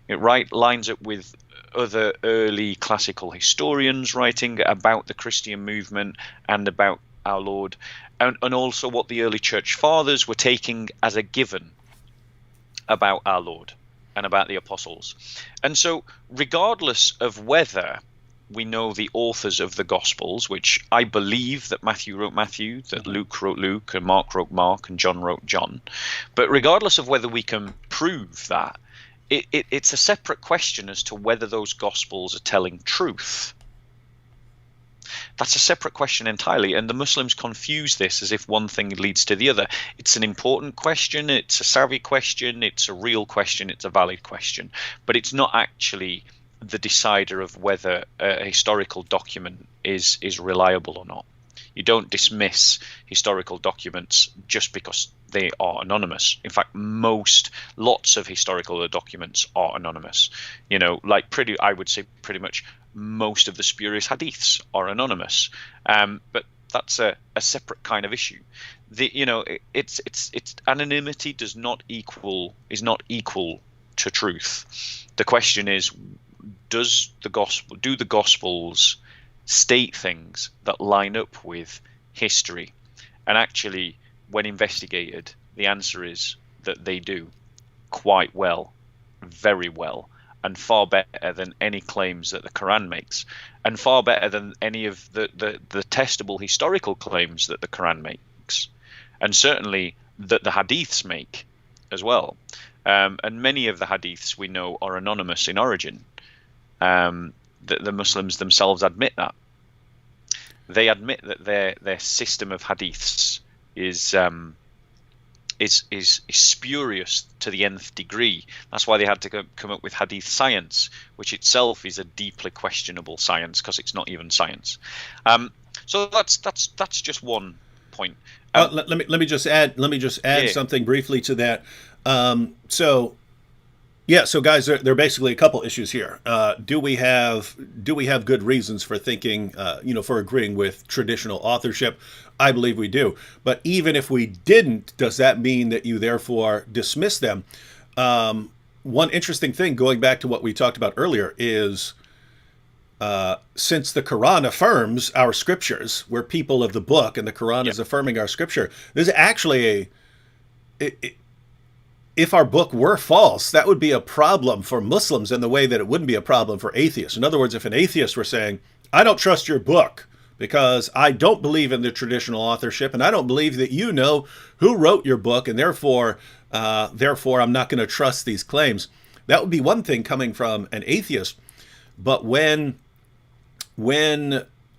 It lines up with other early classical historians writing about the Christian movement and about our Lord, and also what the early church fathers were taking as a given about our Lord and about the apostles. And so regardless of whether we know the authors of the Gospels, which I believe that Matthew wrote Matthew, that Luke wrote Luke, and Mark wrote Mark, and John wrote John, but regardless of whether we can prove that, it's a separate question as to whether those Gospels are telling truth. That's a separate question entirely, and the Muslims confuse this as if one thing leads to the other. It's an important question, it's a savvy question, it's a real question, it's a valid question, but it's not actually the decider of whether a historical document is reliable or not. You don't dismiss historical documents just because they are anonymous. In fact, lots of historical documents are anonymous. I would say pretty much most of the spurious hadiths are anonymous. But that's a separate kind of issue. It's anonymity is not equal to truth. The question is, do the Gospels state things that line up with history? And actually, when investigated, the answer is that they do quite well, very well, and far better than any claims that the Quran makes, and far better than any of the testable historical claims that the Quran makes, and certainly that the hadiths make as well. And many of the hadiths we know are anonymous in origin. The Muslims themselves admit that. They admit that their system of hadiths is spurious to the nth degree. That's why they had to come up with hadith science, which itself is a deeply questionable science because it's not even science. So that's just one point. Let me just add something briefly to that. So guys, there are basically a couple issues here. Do we have good reasons for thinking, for agreeing with traditional authorship? I believe we do. But even if we didn't, does that mean that you therefore dismiss them? One interesting thing, going back to what we talked about earlier, is since the Quran affirms our scriptures, we're people of the book, and the Quran is affirming our scripture. There's actually if our book were false, that would be a problem for Muslims in the way that it wouldn't be a problem for atheists. In other words, if an atheist were saying, I don't trust your book because I don't believe in the traditional authorship and I don't believe that you know who wrote your book, and therefore I'm not going to trust these claims. That would be one thing coming from an atheist. But when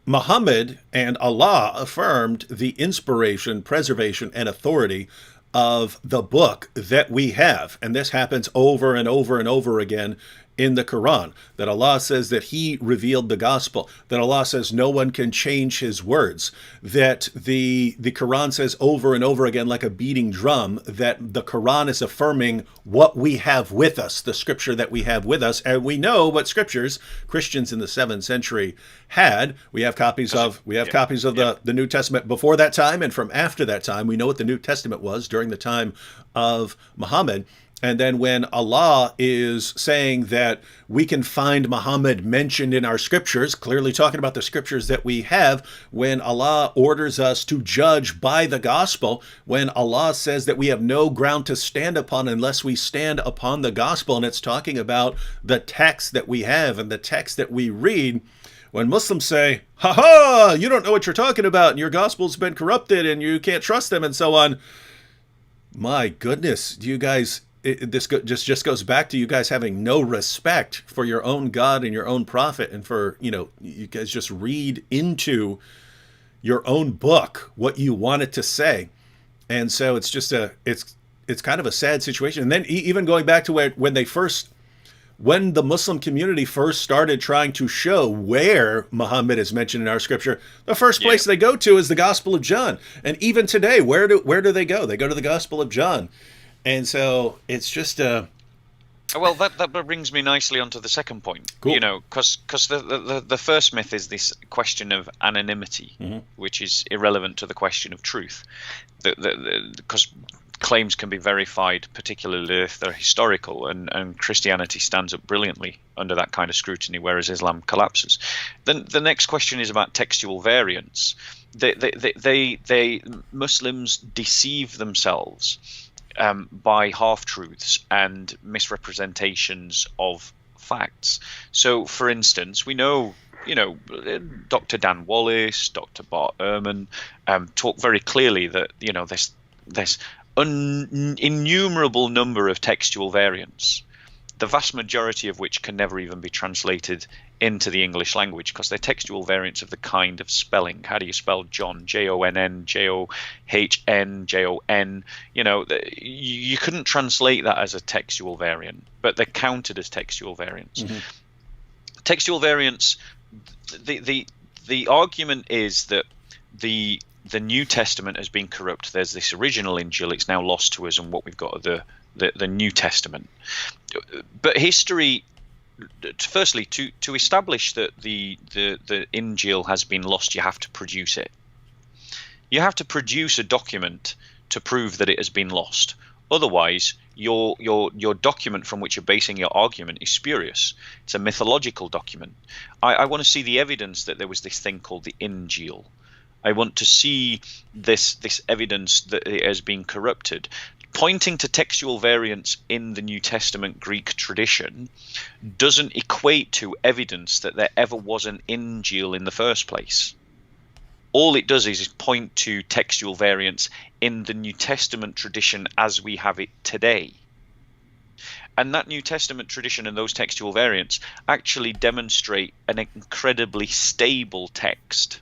Muhammad and Allah affirmed the inspiration, preservation, and authority of the book that we have, and this happens over and over and over again in the Quran, that Allah says that he revealed the gospel, that Allah says no one can change his words, that the Quran says over and over again, like a beating drum, that the Quran is affirming what we have with us, the scripture that we have with us. And we know what scriptures Christians in the 7th century had. We have copies of the New Testament before that time and from after that time. We know what the New Testament was during the time of Muhammad. And then when Allah is saying that we can find Muhammad mentioned in our scriptures, clearly talking about the scriptures that we have, when Allah orders us to judge by the gospel, when Allah says that we have no ground to stand upon unless we stand upon the gospel, and it's talking about the text that we have and the text that we read, when Muslims say, ha ha, you don't know what you're talking about, and your gospel's been corrupted, and you can't trust them, and so on. My goodness, do you guys... This just goes back to you guys having no respect for your own God and your own prophet, and for, you guys just read into your own book what you want it to say. And so it's just it's kind of a sad situation. And then even going back to when the Muslim community first started trying to show where Muhammad is mentioned in our scripture, the first place they go to is the Gospel of John. And even today, where do they go? They go to the Gospel of John. And so it's just well, that brings me nicely onto the second point. Cool. Because the first myth is this question of anonymity, which is irrelevant to the question of truth. Because claims can be verified, particularly if they're historical, and Christianity stands up brilliantly under that kind of scrutiny, whereas Islam collapses. Then the next question is about textual variance. Muslims deceive themselves by half-truths and misrepresentations of facts. So, for instance, we know, Dr. Dan Wallace, Dr. Bart Ehrman talk very clearly that, there's innumerable number of textual variants, the vast majority of which can never even be translated into the English language because they're textual variants of the kind of spelling. How do you spell John? Jonn, John, Jon. You couldn't translate that as a textual variant, but they're counted as textual variants. Textual variants, the argument is that the New Testament has been corrupt. There's this original Injil, it's now lost to us, and what we've got are the New Testament. But history, firstly, to establish that the Injil has been lost, you have to produce it. You have to produce a document to prove that it has been lost. Otherwise, your document from which you're basing your argument is spurious. It's a mythological document. I want to see the evidence that there was this thing called the Injil. I want to see this evidence that it has been corrupted. Pointing to textual variants in the New Testament Greek tradition doesn't equate to evidence that there ever was an Injil in the first place. All it does is point to textual variants in the New Testament tradition as we have it today. And that New Testament tradition and those textual variants actually demonstrate an incredibly stable text,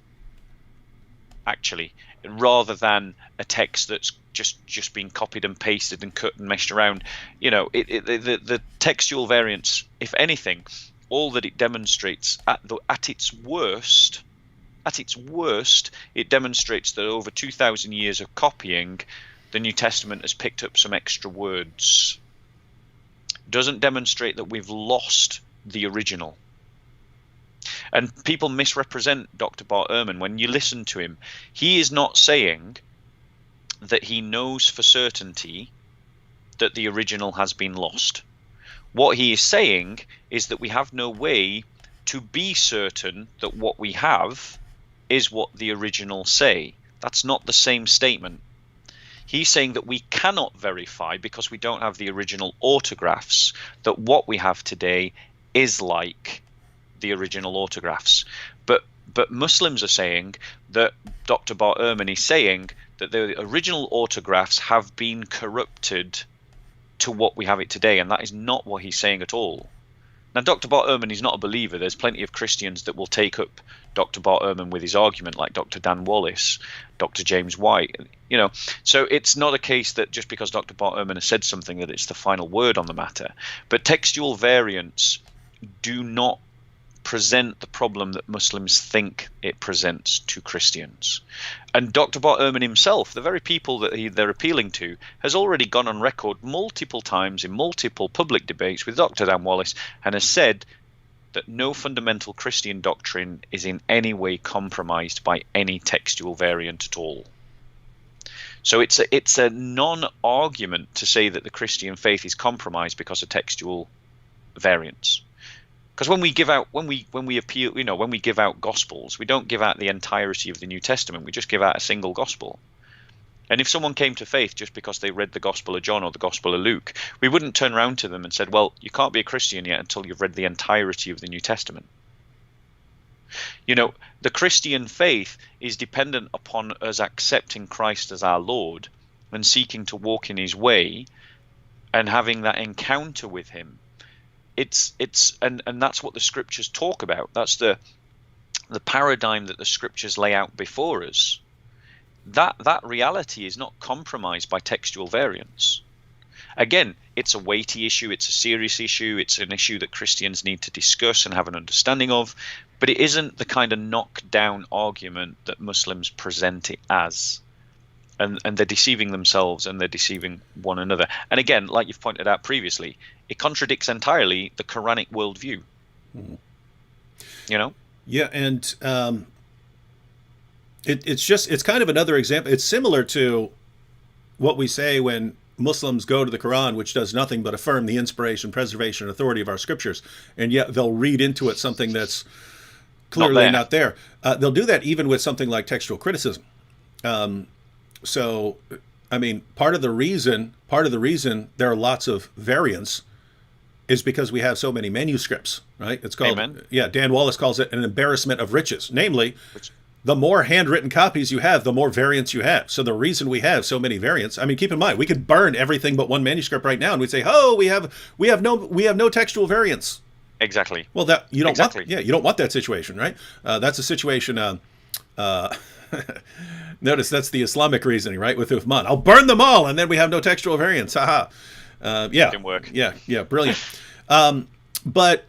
actually, rather than a text that's just been copied and pasted and cut and meshed around. The textual variants, if anything, all that it demonstrates at its worst, it demonstrates that over 2,000 years of copying, the New Testament has picked up some extra words. Doesn't demonstrate that we've lost the original. And people misrepresent Dr. Bart Ehrman. When you listen to him, he is not saying that he knows for certainty that the original has been lost. What he is saying is that we have no way to be certain that what we have is what the original say. That's not the same statement. He's saying that we cannot verify, because we don't have the original autographs, that what we have today is like the original autographs. But Muslims are saying that Dr. Bart Ehrman is saying that the original autographs have been corrupted to what we have it today, and that is not what he's saying at all. Now, Dr. Bart Ehrman is not a believer. There's plenty of Christians that will take up Dr. Bart Ehrman with his argument, like Dr. Dan Wallace, Dr. James White. So it's not a case that just because Dr. Bart Ehrman has said something that it's the final word on the matter. But textual variants do not present the problem that Muslims think it presents to Christians. And Dr. Bart Ehrman himself, the very people that they're appealing to, has already gone on record multiple times in multiple public debates with Dr. Dan Wallace and has said that no fundamental Christian doctrine is in any way compromised by any textual variant at all. So it's a non-argument to say that the Christian faith is compromised because of textual variants. Because when we give out gospels, we don't give out the entirety of the New Testament. We just give out a single gospel. And if someone came to faith just because they read the Gospel of John or the Gospel of Luke, we wouldn't turn around to them and said, well, you can't be a Christian yet until you've read the entirety of the New Testament. The Christian faith is dependent upon us accepting Christ as our Lord and seeking to walk in his way and having that encounter with him. And that's what the scriptures talk about. That's the paradigm that the scriptures lay out before us. That reality is not compromised by textual variants. Again, it's a weighty issue, it's a serious issue, it's an issue that Christians need to discuss and have an understanding of, but it isn't the kind of knockdown argument that Muslims present it as. And they're deceiving themselves and they're deceiving one another. And again, like you've pointed out previously, it contradicts entirely the Quranic worldview. Mm-hmm. Yeah, and it's kind of another example. It's similar to what we say when Muslims go to the Quran, which does nothing but affirm the inspiration, preservation, and authority of our scriptures, and yet they'll read into it something that's clearly not there. They'll do that even with something like textual criticism. So, I mean, part of the reason there are lots of variants is because we have so many manuscripts, right? It's called, Amen. Yeah, Dan Wallace calls it an embarrassment of riches. Namely, the more handwritten copies you have, the more variants you have. So the reason we have so many variants, I mean, keep in mind, we could burn everything but one manuscript right now, and we'd say, "Oh, we have no textual variants." Exactly. Well, that you don't want. Yeah, you don't want that situation, right? That's a situation. Notice that's the Islamic reasoning, right? With Uthman, I'll burn them all, and then we have no textual variants. Haha. Yeah. Didn't work. Yeah, brilliant. But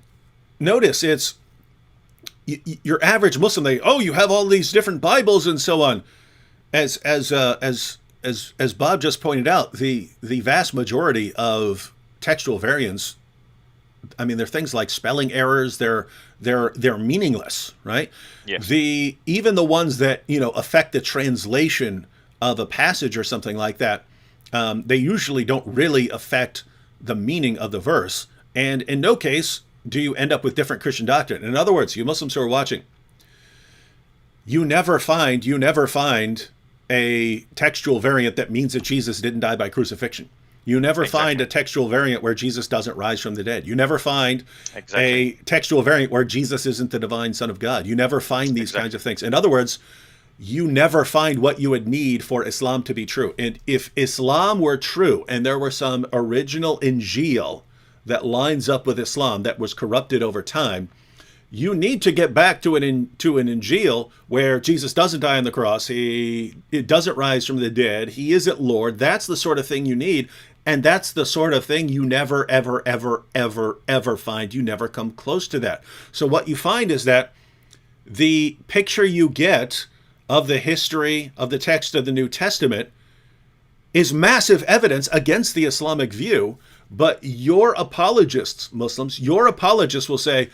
notice it's your average Muslim. You have all these different Bibles and so on. As Bob just pointed out, the vast majority of textual variants, I mean, they're things like spelling errors. They're meaningless, right? Yes. Even the ones that affect the translation of a passage or something like that, they usually don't really affect the meaning of the verse. And in no case do you end up with different Christian doctrine. In other words, you Muslims who are watching, you never find a textual variant that means that Jesus didn't die by crucifixion. You never find a textual variant where Jesus doesn't rise from the dead. You never find a textual variant where Jesus isn't the divine Son of God. You never find these kinds of things. In other words, you never find what you would need for Islam to be true. And if Islam were true and there were some original Injil that lines up with Islam that was corrupted over time, you need to get back to an Injil where Jesus doesn't die on the cross. He doesn't rise from the dead. He isn't Lord. That's the sort of thing you need. And that's the sort of thing you never, ever, ever, ever, ever find. You never come close to that. So what you find is that the picture you get of the history of the text of the New Testament is massive evidence against the Islamic view. But your apologists, Muslims, will say,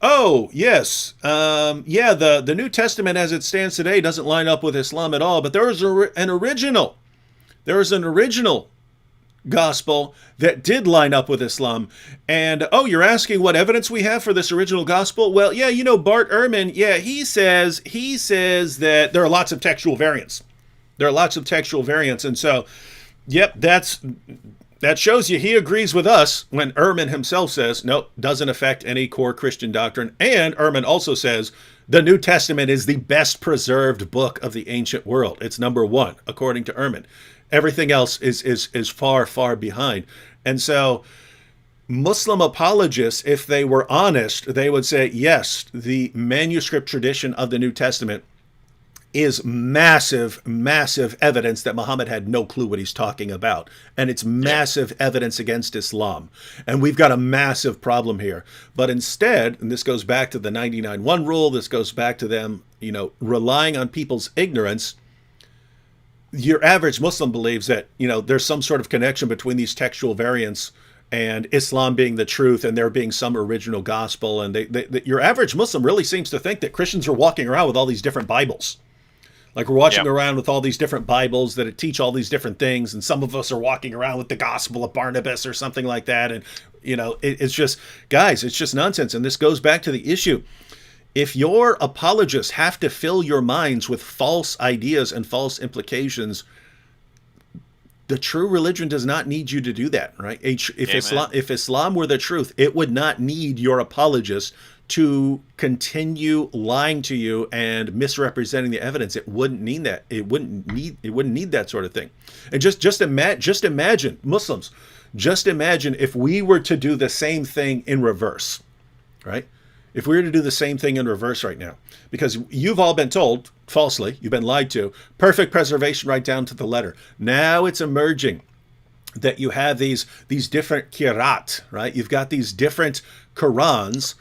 oh, yes, the New Testament as it stands today doesn't line up with Islam at all. But there is an original gospel that did line up with Islam. And, you're asking what evidence we have for this original gospel? Well, yeah, Bart Ehrman, he says that there are lots of textual variants. There are lots of textual variants. And so, yep, that shows you he agrees with us when Ehrman himself says, nope, doesn't affect any core Christian doctrine. And Ehrman also says the New Testament is the best preserved book of the ancient world. It's number one, according to Ehrman. Everything else is far, far behind. And so Muslim apologists, if they were honest, they would say, yes, the manuscript tradition of the New Testament is massive, massive evidence that Muhammad had no clue what he's talking about. And it's massive evidence against Islam. And we've got a massive problem here. But instead, and this goes back to the 99-1 rule, this goes back to them, relying on people's ignorance. Your average Muslim believes that, there's some sort of connection between these textual variants and Islam being the truth and there being some original gospel. And your average Muslim really seems to think that Christians are walking around with all these different Bibles. Like we're walking around with all these different Bibles that teach all these different things. And some of us are walking around with the Gospel of Barnabas or something like that. And, it's just, guys, it's just nonsense. And this goes back to the issue. If your apologists have to fill your minds with false ideas and false implications, the true religion does not need you to do that, right? If Islam were the truth, it would not need your apologists to continue lying to you and misrepresenting the evidence. It wouldn't need that. It wouldn't need that sort of thing. And just imagine, Muslims, just imagine if we were to do the same thing in reverse, right? If we were to do the same thing in reverse right now, because you've all been told falsely, you've been lied to, perfect preservation right down to the letter. Now it's emerging that you have these different kirat, right? You've got these different Qurans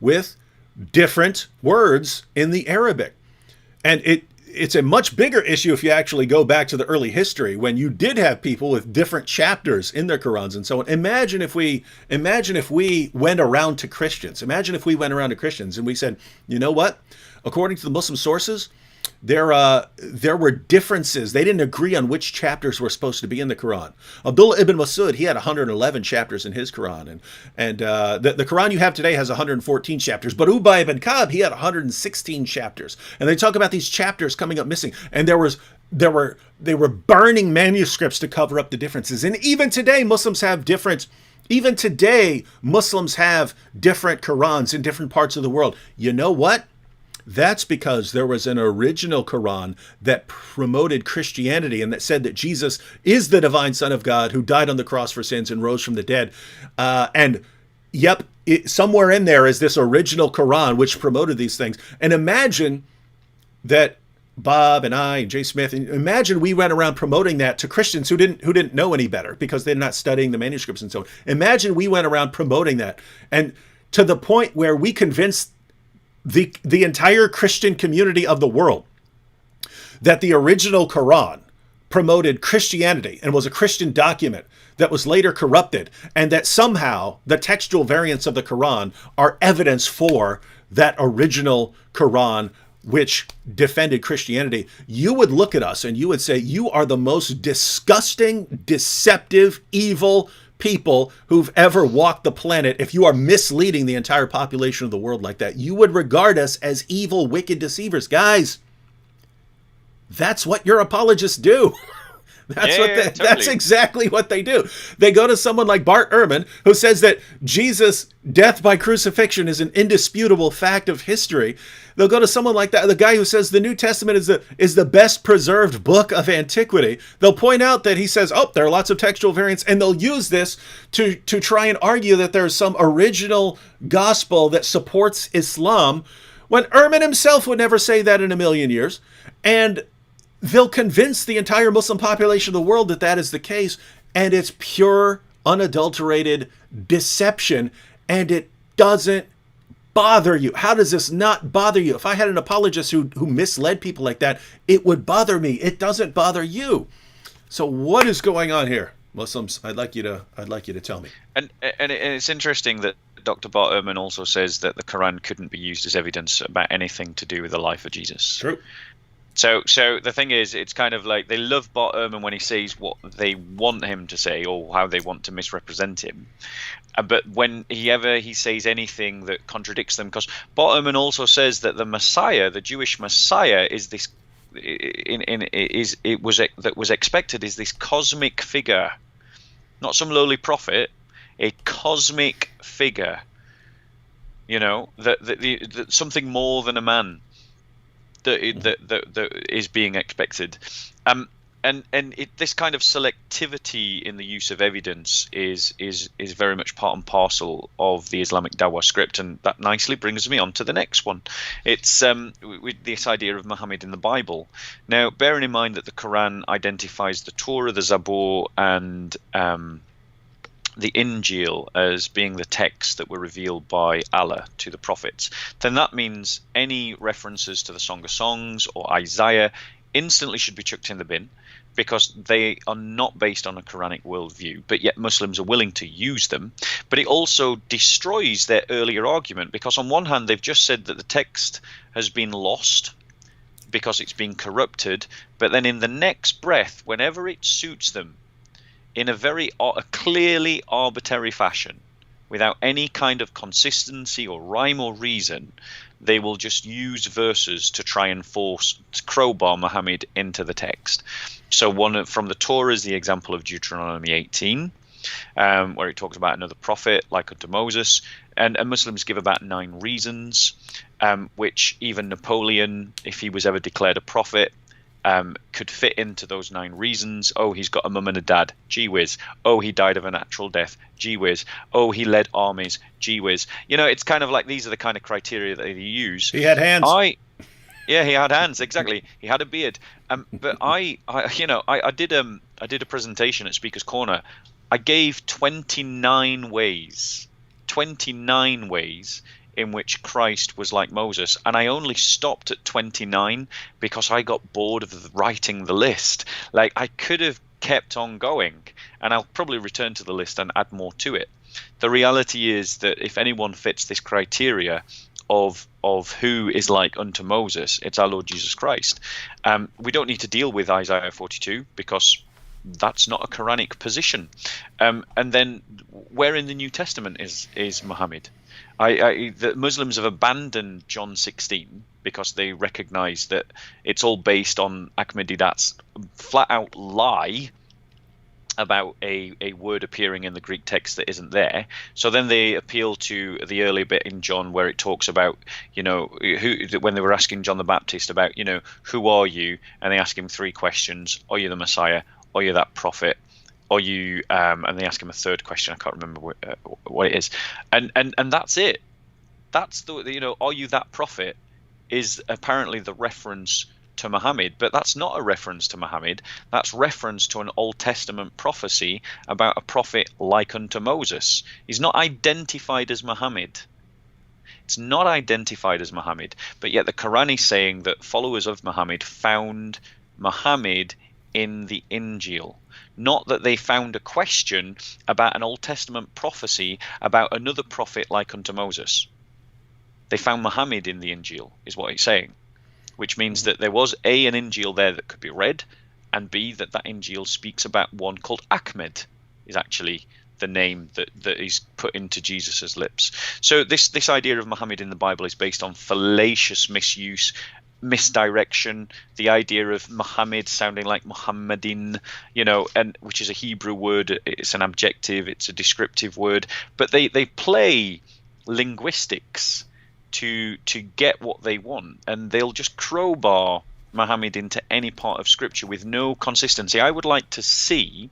with different words in the Arabic. And it's a much bigger issue if you actually go back to the early history when you did have people with different chapters in their Qurans and so on. Imagine if we went around to Christians. Imagine if we went around to Christians and we said, you know what? According to the Muslim sources, there were differences. They didn't agree on which chapters were supposed to be in the Quran. Abdullah ibn Masud, he had 111 chapters in his Quran. And the Quran you have today has 114 chapters. But Ubay ibn Ka'b, he had 116 chapters. And they talk about these chapters coming up missing. And they were burning manuscripts to cover up the differences. And even today, Muslims have different Qurans in different parts of the world. You know what? That's because there was an original Quran that promoted Christianity and that said that Jesus is the divine Son of God who died on the cross for sins and rose from the dead. Somewhere in there is this original Quran which promoted these things. And imagine that Bob and I and Jay Smith, imagine we went around promoting that to Christians who didn't know any better because they're not studying the manuscripts and so on. Imagine we went around promoting that, and to the point where we convinced the entire Christian community of the world that the original Quran promoted Christianity and was a Christian document that was later corrupted, and that somehow the textual variants of the Quran are evidence for that original Quran which defended Christianity. You would look at us and you would say, you are the most disgusting, deceptive, evil people who've ever walked the planet. If you are misleading the entire population of the world like that, you would regard us as evil, wicked deceivers. Guys, that's what your apologists do. That's exactly what they do. They go to someone like Bart Ehrman, who says that Jesus' death by crucifixion is an indisputable fact of history. They'll go to someone like that, the guy who says the New Testament is the best preserved book of antiquity. They'll point out that he says, there are lots of textual variants, and they'll use this to try and argue that there's some original gospel that supports Islam, when Ehrman himself would never say that in a million years. And they'll convince the entire Muslim population of the world that that is the case, and it's pure, unadulterated deception, and it doesn't bother you. How does this not bother you? If I had an apologist who misled people like that, it would bother me. It doesn't bother you. So what is going on here, Muslims? I'd like you to tell me. And it's interesting that Dr. Bart Ehrman also says that the Quran couldn't be used as evidence about anything to do with the life of Jesus. True. So the thing is, it's kind of like they love Bart Ehrman when he says what they want him to say or how they want to misrepresent him. But when he says anything that contradicts them, because Bart Ehrman also says that the Messiah, the Jewish Messiah, is that was expected is this cosmic figure, not some lowly prophet, a cosmic figure. That something more than a man that is being expected. This kind of selectivity in the use of evidence is very much part and parcel of the Islamic Dawah script, and that nicely brings me on to the next one. It's with this idea of Muhammad in the Bible. Now, bearing in mind that the Quran identifies the Torah, the Zabur, and the Injil as being the texts that were revealed by Allah to the prophets, then that means any references to the Song of Songs or Isaiah instantly should be chucked in the bin, because they are not based on a Quranic worldview, but yet Muslims are willing to use them. But it also destroys their earlier argument, because on one hand they've just said that the text has been lost because it's been corrupted, but then in the next breath, whenever it suits them, in a very clearly arbitrary fashion, without any kind of consistency or rhyme or reason, they will just use verses to try and crowbar Muhammad into the text. So one from the Torah is the example of Deuteronomy 18, where it talks about another prophet like unto Moses, and Muslims give about 9 reasons, which even Napoleon, if he was ever declared a prophet, could fit into those 9 reasons. Oh, he's got a mum and a dad. Gee whiz. Oh, he died of a natural death. Gee whiz. Oh, he led armies. Gee whiz. It's kind of like these are the kind of criteria that they use. He had hands. Yeah, he had hands. Exactly. He had a beard. But I did a presentation at Speaker's Corner. I gave 29 ways in which Christ was like Moses, and I only stopped at 29 because I got bored of writing the list. Like, I could have kept on going, and I'll probably return to the list and add more to it. The reality is that if anyone fits this criteria of who is like unto Moses, it's our Lord Jesus Christ. We don't need to deal with Isaiah 42 because that's not a Quranic position. And then where in the New Testament is Muhammad? The Muslims have abandoned John 16 because they recognize that it's all based on Ahmadidat's flat out lie about a word appearing in the Greek text that isn't there. So then they appeal to the early bit in John where it talks about, when they were asking John the Baptist about, who are you? And they ask him 3 questions. Are you the Messiah? Are you that prophet? Are you and they ask him a third question. I can't remember what it is. And that's it. That's are you that prophet is apparently the reference to Muhammad, but that's not a reference to Muhammad. That's reference to an Old Testament prophecy about a prophet like unto Moses. He's not identified as Muhammad. It's not identified as Muhammad, but yet the Quran is saying that followers of Muhammad found Muhammad in the Injil. Not that they found a question about an Old Testament prophecy about another prophet like unto Moses. They found Muhammad in the Injil, is what it's saying, which means that there was an Injil there that could be read, and B, that Injil speaks about one called Ahmed, is actually the name that is put into Jesus's lips. So this idea of Muhammad in the Bible is based on fallacious misuse, misdirection, the idea of Muhammad sounding like Muhammadin, and which is a Hebrew word. It's an adjective, it's a descriptive word, but they play linguistics to get what they want, and they'll just crowbar Muhammad into any part of scripture with no consistency. I would like to see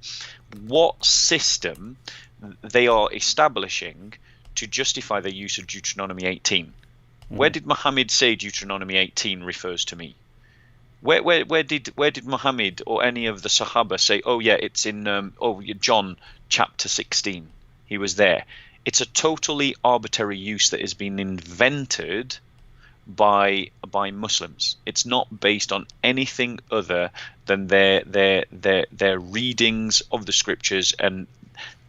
what system they are establishing to justify their use of Deuteronomy 18. Where did Muhammad say Deuteronomy 18 refers to me? Where did Muhammad or any of the Sahaba say, oh yeah, it's in John chapter 16? He was there. It's a totally arbitrary use that has been invented by Muslims. It's not based on anything other than their readings of the scriptures and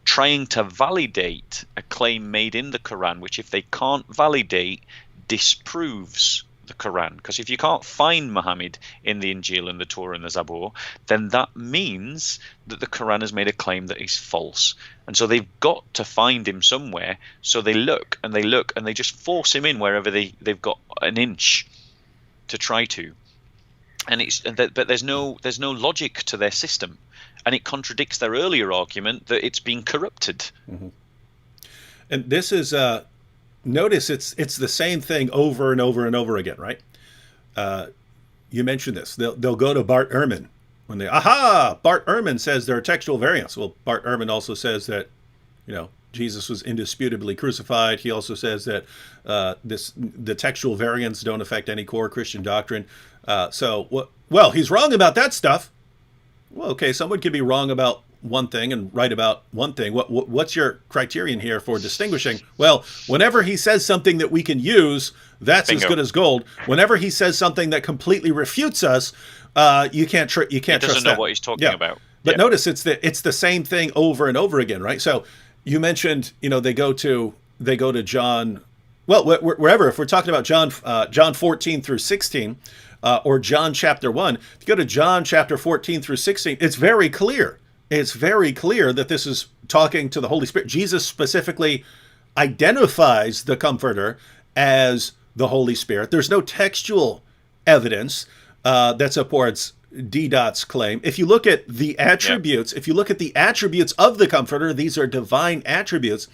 trying to validate a claim made in the Quran, which if they can't validate, disproves the Quran. Because if you can't find Muhammad in the Injil and the Torah and the Zabur, then that means that the Quran has made a claim that is false. And so they've got to find him somewhere. So they look and they just force him in wherever they've got an inch to try to. but there's no logic to their system, and it contradicts their earlier argument that it's been corrupted. Mm-hmm. And this is notice it's the same thing over and over and over again, right? You mentioned this. They'll go to Bart Ehrman when Bart Ehrman says there are textual variants. Well, Bart Ehrman also says that, Jesus was indisputably crucified. He also says that the textual variants don't affect any core Christian doctrine. Well, he's wrong about that stuff. Well, okay, someone can be wrong about one thing and right about one thing. What's your criterion here for distinguishing? Well, whenever he says something that we can use, that's Bingo. As good as gold. Whenever he says something that completely refutes us, you can't trust that. He doesn't know what he's talking about. But notice it's the same thing over and over again, right? So you mentioned, they go to John. Well, wherever, if we're talking about John 14 through 16, or John chapter 1, if you go to John chapter 14 through 16, it's very clear. It's very clear that this is talking to the Holy Spirit. Jesus specifically identifies the Comforter as the Holy Spirit. There's no textual evidence that supports D.'s claim. If you look at the attributes, if you look at the attributes of the Comforter, these are divine attributes.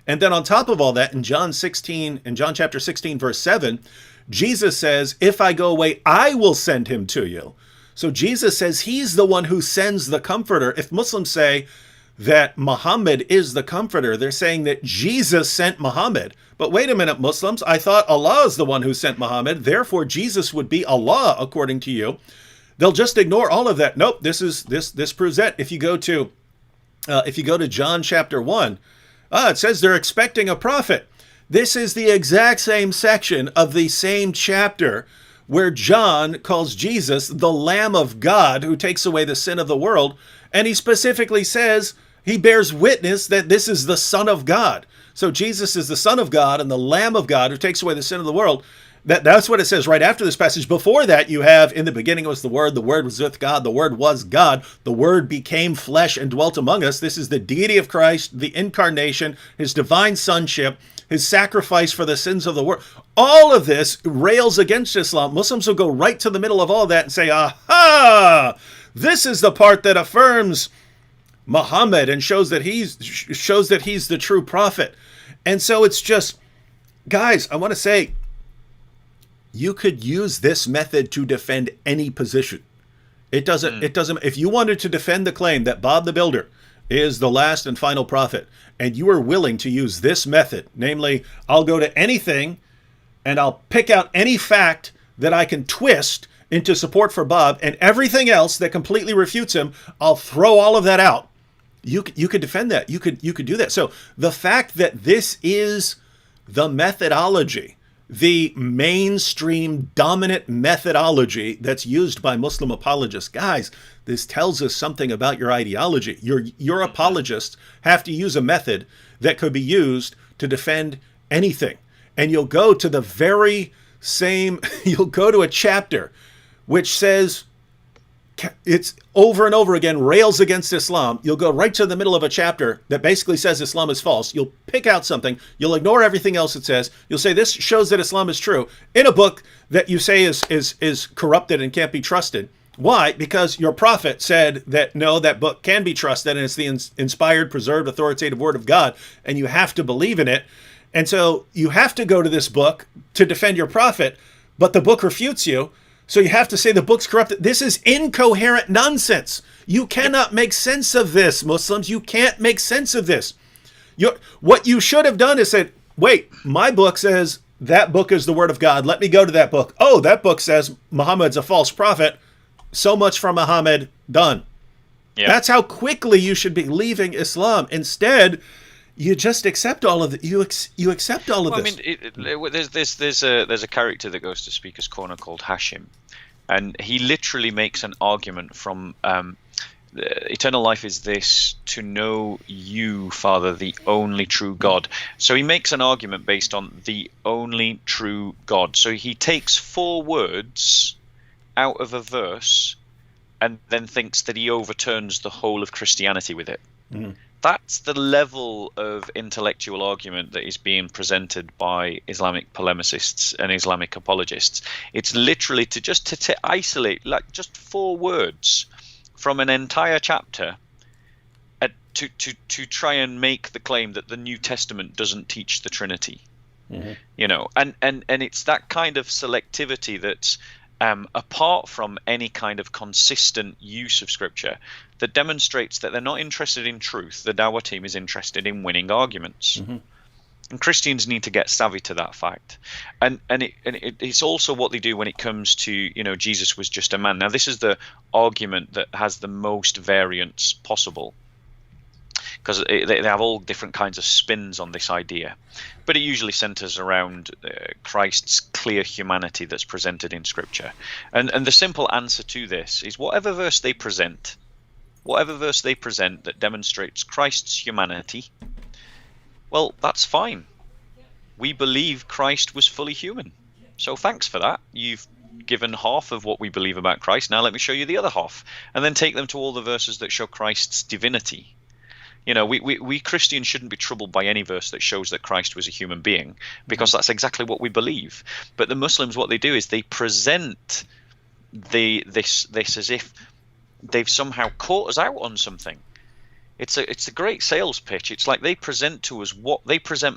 And then on top of all that, in John chapter 16, verse 7, Jesus says, if I go away, I will send him to you. So Jesus says he's the one who sends the Comforter. If Muslims say that Muhammad is the Comforter, they're saying that Jesus sent Muhammad. But wait a minute, Muslims, I thought Allah is the one who sent Muhammad. Therefore, Jesus would be Allah, according to you. They'll just ignore all of that. Nope, this proves that. If you go to John chapter 1, it says they're expecting a prophet. This is the exact same section of the same chapter where John calls Jesus the Lamb of God who takes away the sin of the world. And he specifically says, he bears witness that this is the Son of God. So Jesus is the Son of God and the Lamb of God who takes away the sin of the world. That's what it says right after this passage. Before that, you have, in the beginning was the Word was with God, the Word was God, the Word became flesh and dwelt among us. This is the deity of Christ, the incarnation, his divine sonship, his sacrifice for the sins of the world. All of this rails against Islam. Muslims will go right to the middle of all that and say, aha, this is the part that affirms Muhammad and shows that he's the true prophet. And so it's just, guys, I want to say, you could use this method to defend any position. It doesn't, if you wanted to defend the claim that Bob the Builder is the last and final prophet, and you are willing to use this method, namely, I'll go to anything and I'll pick out any fact that I can twist into support for Bob, and everything else that completely refutes him, I'll throw all of that out. You could defend that. You could do that. So the fact that this is the methodology, the mainstream dominant methodology that's used by Muslim apologists, guys, this tells us something about your ideology. Your apologists have to use a method that could be used to defend anything. And you'll go to the very same, you'll go to a chapter which says, it's over and over again, rails against Islam. You'll go right to the middle of a chapter that basically says Islam is false. You'll pick out something. You'll ignore everything else it says. You'll say this shows that Islam is true in a book that you say is corrupted and can't be trusted. Why? Because your prophet said that, no, that book can be trusted and it's the inspired, preserved, authoritative word of God, and you have to believe in it. And so you have to go to this book to defend your prophet, but the book refutes you. So you have to say the book's corrupted. This is incoherent nonsense. You cannot make sense of this, Muslims. You can't make sense of this. What you should have done is said, wait, my book says that book is the word of God. Let me go to that book. Oh, that book says Muhammad's a false prophet. So much for Muhammad. Done. Yeah. That's how quickly you should be leaving Islam. Instead, you just accept all of it. You accept all of this. I mean, there's a character that goes to Speaker's Corner called Hashim, and he literally makes an argument from eternal life is this, to know you, Father, the only true God. So he makes an argument based on the only true God. So he takes 4 words out of a verse and then thinks that he overturns the whole of Christianity with it. Mm-hmm. that's the level of intellectual argument that is being presented by Islamic polemicists and Islamic apologists. It's literally to isolate like just 4 words from an entire chapter to try and make the claim that the New Testament doesn't teach the Trinity. Mm-hmm. You know, and it's that kind of selectivity that's apart from any kind of consistent use of scripture that demonstrates that they're not interested in truth. The Dawah team is interested in winning arguments. Mm-hmm. And Christians need to get savvy to that fact. And it's also what they do when it comes to, you know, Jesus was just a man. Now, this is the argument that has the most variance possible, because they have all different kinds of spins on this idea. But it usually centers around Christ's clear humanity that's presented in Scripture. And the simple answer to this is whatever verse they present that demonstrates Christ's humanity, well, that's fine. We believe Christ was fully human. So thanks for that. You've given half of what we believe about Christ. Now let me show you the other half. And then take them to all the verses that show Christ's divinity. You know, we Christians shouldn't be troubled by any verse that shows that Christ was a human being, because that's exactly what we believe. But the Muslims, what they do is they present this as if they've somehow caught us out on something. It's a great sales pitch. It's like they present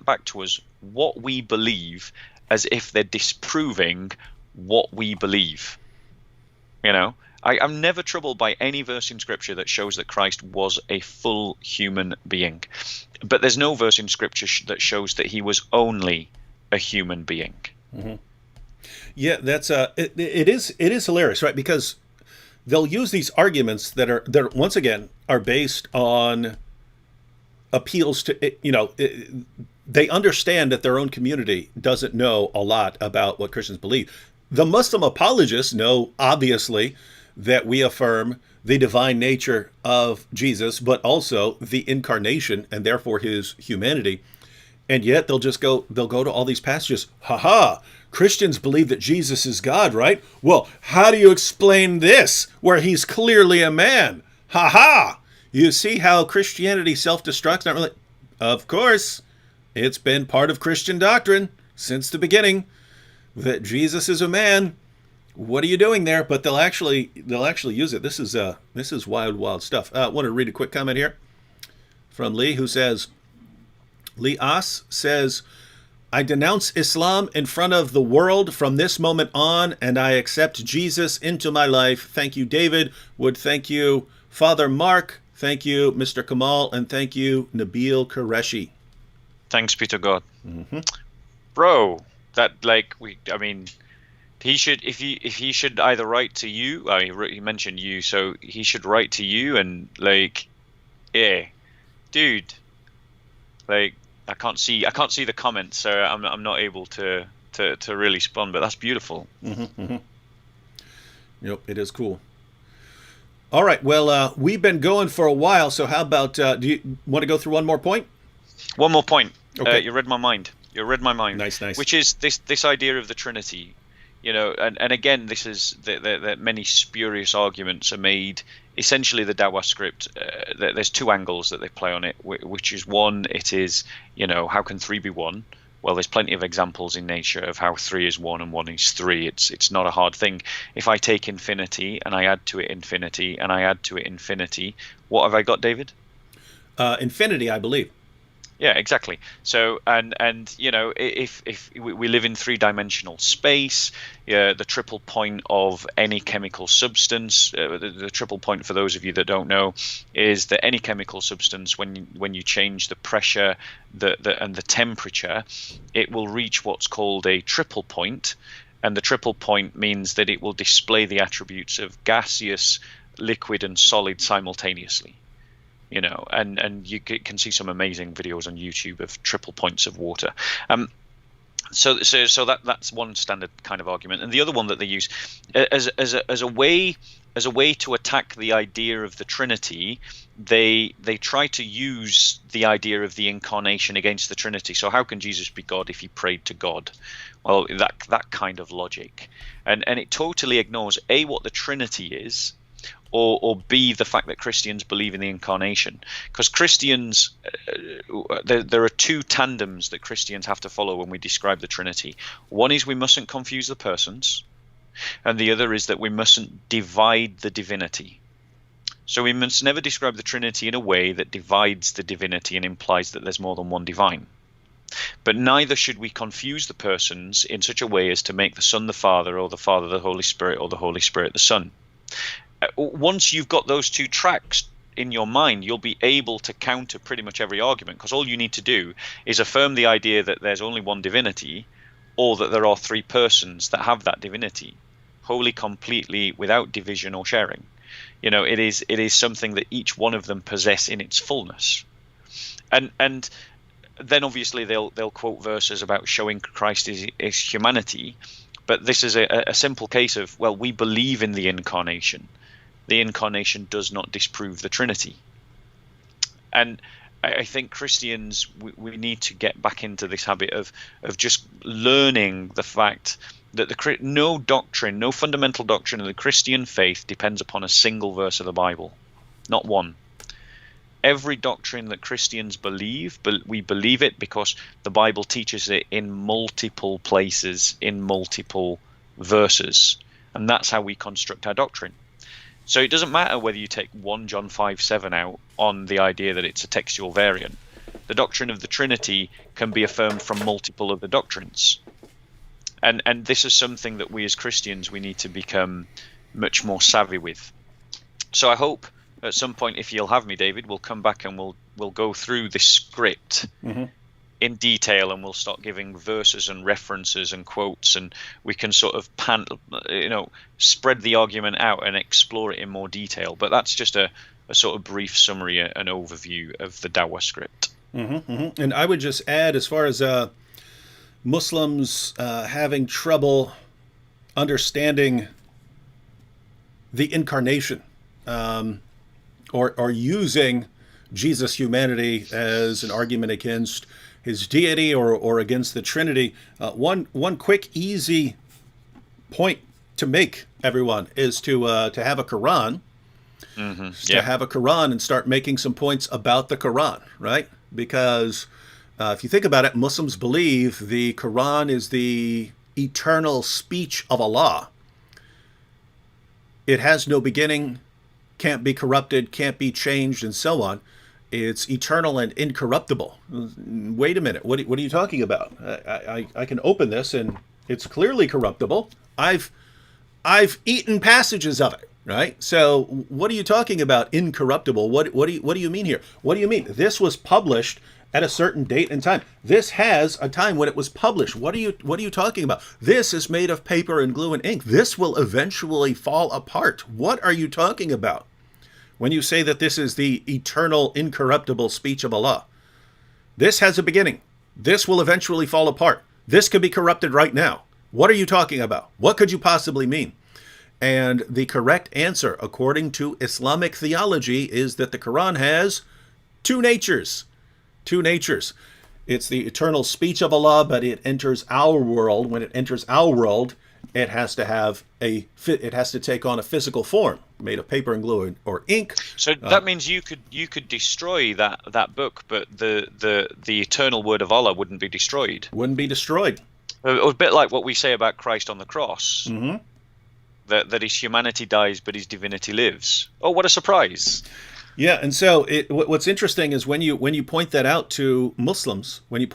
back to us what we believe, as if they're disproving what we believe. You know, I'm never troubled by any verse in Scripture that shows that Christ was a full human being. But there's no verse in Scripture that shows that he was only a human being. Mm-hmm. Yeah, that's it is hilarious, right? Because they'll use these arguments that are once again are based on appeals to, you know, they understand that their own community doesn't know a lot about what Christians believe. The Muslim apologists know, obviously, that we affirm the divine nature of Jesus, but also the incarnation and therefore his humanity. And yet they'll go to all these passages. Christians believe that Jesus is God, right? Well, how do you explain this where he's clearly a man? You see how Christianity self-destructs? Not really. Of course, it's been part of Christian doctrine since the beginning that Jesus is a man. What are you doing there? But they'll actually use it. This is wild stuff. I want to read a quick comment here from Lee, who says, Lee As says, I denounce Islam in front of the world from this moment on, and I accept Jesus into my life. Thank you, David. Would thank you, Father Mark. Thank you, Mr. Kamal, and thank you, Nabil Qureshi. Thanks be to God. Mm-hmm. Bro, he should, if he should either write to you. He mentioned you, so he should write to you and dude, I can't see the comments, so I'm not able to really respond. But that's beautiful. Mm-hmm, mm-hmm. Yep, it is cool. All right, well, we've been going for a while, so how about do you want to go through one more point? One more point. Okay. You read my mind. Nice. Which is this idea of the Trinity. You know, and again, this is that many spurious arguments are made. Essentially, the Dawah script, there's 2 angles that they play on it, which is one, it is, you know, how can 3 be 1? Well, there's plenty of examples in nature of how 3 is 1 and 1 is 3. It's not a hard thing. If I take infinity and I add to it infinity and I add to it infinity, what have I got, David? Infinity, I believe. Yeah, exactly. So, and you know, if we live in 3-dimensional space, the triple point of any chemical substance, the triple point, for those of you that don't know, is that any chemical substance, when you change the pressure and the temperature, it will reach what's called a triple point, and the triple point means that it will display the attributes of gaseous, liquid, and solid simultaneously. You know, and you can see some amazing videos on YouTube of triple points of water. So that's one standard kind of argument, and the other one that they use as a way to attack the idea of the Trinity, they try to use the idea of the incarnation against the Trinity. So how can Jesus be God if he prayed to God? Well, that kind of logic, and it totally ignores what the Trinity is, or B, the fact that Christians believe in the incarnation. Because Christians, there are two tandems that Christians have to follow when we describe the Trinity. One is we mustn't confuse the persons, and the other is that we mustn't divide the divinity. So we must never describe the Trinity in a way that divides the divinity and implies that there's more than one divine. But neither should we confuse the persons in such a way as to make the Son the Father, or the Father the Holy Spirit, or the Holy Spirit the Son. Once you've got those two tracks in your mind, you'll be able to counter pretty much every argument, because all you need to do is affirm the idea that there's only one divinity, or that there are three persons that have that divinity, wholly, completely, without division or sharing. It is something that each one of them possess in its fullness. And then obviously they'll quote verses about showing Christ is humanity, but this is a simple case of, well, we believe in the incarnation. The incarnation does not disprove the Trinity. And I think Christians, we need to get back into this habit of just learning the fact that no fundamental doctrine of the Christian faith depends upon a single verse of the Bible. Not one. Every doctrine that Christians believe, but we believe it because the Bible teaches it in multiple places, in multiple verses. And that's how we construct our doctrine. So it doesn't matter whether you take 1 John 5:7 out on the idea that it's a textual variant. The doctrine of the Trinity can be affirmed from multiple other doctrines. And this is something that we as Christians, we need to become much more savvy with. So I hope at some point, if you'll have me, David, we'll come back and we'll go through this script in detail, and we'll start giving verses and references and quotes, and we can sort of spread the argument out and explore it in more detail. But that's just a sort of brief summary, an overview of the Dawah script. And I would just add, as far as Muslims having trouble understanding the incarnation, or using Jesus' humanity as an argument against his deity or against the Trinity, one quick, easy point to make, everyone, is to have a Quran. To have a Quran and start making some points about the Quran, right? Because if you think about it, Muslims believe the Quran is the eternal speech of Allah. It has no beginning, can't be corrupted, can't be changed, and so on. It's eternal and incorruptible. Wait a minute, what are you talking about? I can open this and it's clearly corruptible. I've eaten passages of it, right? So what are you talking about, incorruptible? What do you mean here? What do you mean? This was published at a certain date and time. This has a time when it was published. What are you talking about? This is made of paper and glue and ink. This will eventually fall apart. What are you talking about when you say that this is the eternal, incorruptible speech of Allah? This has a beginning. This will eventually fall apart. This could be corrupted right now. What are you talking about? What could you possibly mean? And the correct answer, according to Islamic theology, is that the Quran has two natures. Two natures. It's the eternal speech of Allah, but it enters our world. When it enters our world, it has to take on a physical form, made of paper and glue or ink. So that means you could destroy that book, but the eternal word of Allah wouldn't be destroyed. Wouldn't be destroyed. A bit like what we say about Christ on the cross. That his humanity dies, but his divinity lives. Oh, what a surprise! Yeah, and so what's interesting is when you point that out to Muslims, you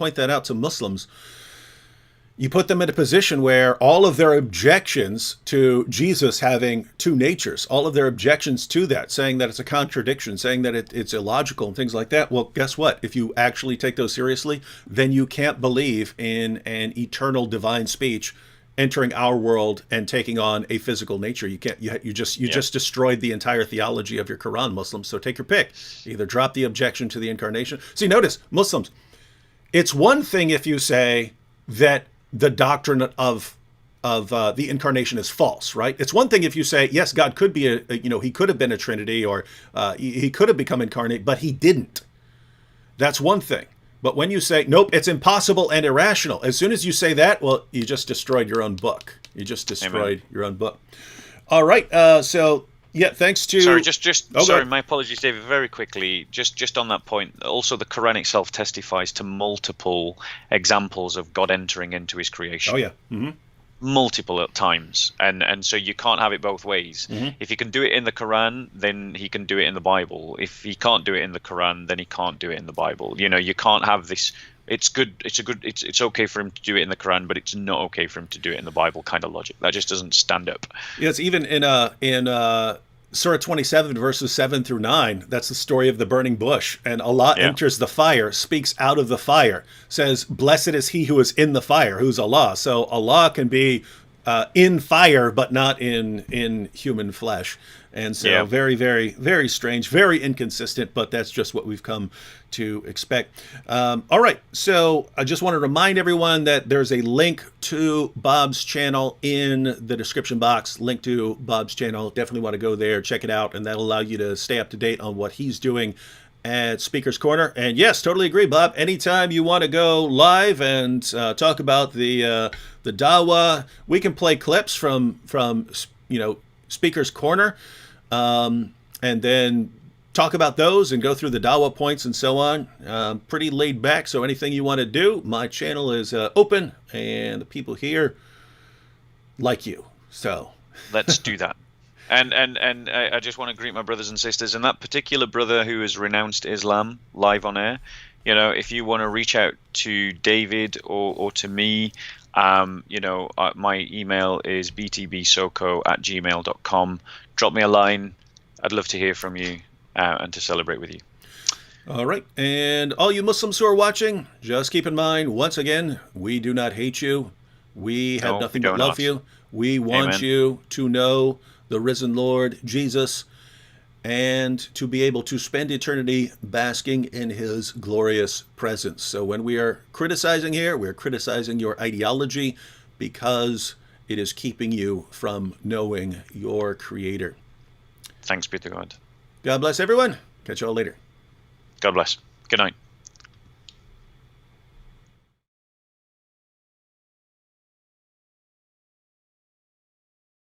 put them in a position where all of their objections to Jesus having two natures, all of their objections to that, saying that it's a contradiction, saying that it's illogical and things like that, well, guess what? If you actually take those seriously, then you can't believe in an eternal divine speech entering our world and taking on a physical nature. You can't. You just destroyed the entire theology of your Quran, Muslims. So take your pick. Either drop the objection to the incarnation. See, notice, Muslims. It's one thing if you say that the doctrine of the incarnation is false, right? It's one thing if you say, yes, God could be he could have been a Trinity, or he could have become incarnate, but he didn't. That's one thing. But when you say, nope, it's impossible and irrational, as soon as you say that, well, you just destroyed your own book. You just destroyed your own book. All right. So Yeah, thanks Sorry, to. Oh, go sorry, ahead. my apologies, David. Very quickly, just on that point. Also, the Quran itself testifies to multiple examples of God entering into His Oh, creation, yeah. Hmm. multiple times, and so you can't have it both ways. Hmm. If He can do it in the Quran, then He can do it in the Bible. If He can't do it in the Quran, then He can't do it in the Bible. You can't have this. It's good. It's okay for Him to do it in the Quran, but it's not okay for Him to do it in the Bible. Kind of logic that just doesn't stand up. Yeah, it's even in Surah 27, verses 7 through 9. That's the story of the burning bush. And Allah Yeah, enters the fire, speaks out of the fire, says, "Blessed is he who is in the fire," who's Allah. So Allah can be in fire, but not in human flesh. And so yeah. very, very, very strange, very inconsistent, but that's just what we've come to expect. All right. So I just want to remind everyone that there's a link to Bob's channel in the description box. Link to Bob's channel. Definitely want to go there, check it out, and that'll allow you to stay up to date on what he's doing at Speaker's Corner. And yes, totally agree, Bob. Anytime you want to go live and talk about the Dawah, we can play clips from Speaker's Corner, and then talk about those and go through the Dawah points and so on. Pretty laid back, so anything you want to do, my channel is open, and the people here like you. So Let's do that. And I just want to greet my brothers and sisters, and that particular brother who has renounced Islam live on air. If you want to reach out to David or to me, my email is btbsoko@gmail.com. Drop me a line. I'd love to hear from you and to celebrate with you. all right, and all you Muslims who are watching, just keep in mind, once again, we do not hate you. We have No, nothing we but do love not. for you. We want Amen. you to know the risen Lord Jesus and to be able to spend eternity basking in his glorious presence. So when we are criticizing here, we're criticizing your ideology because it is keeping you from knowing your Creator. Thanks be to God. God bless everyone. Catch you all later. God bless. Good night.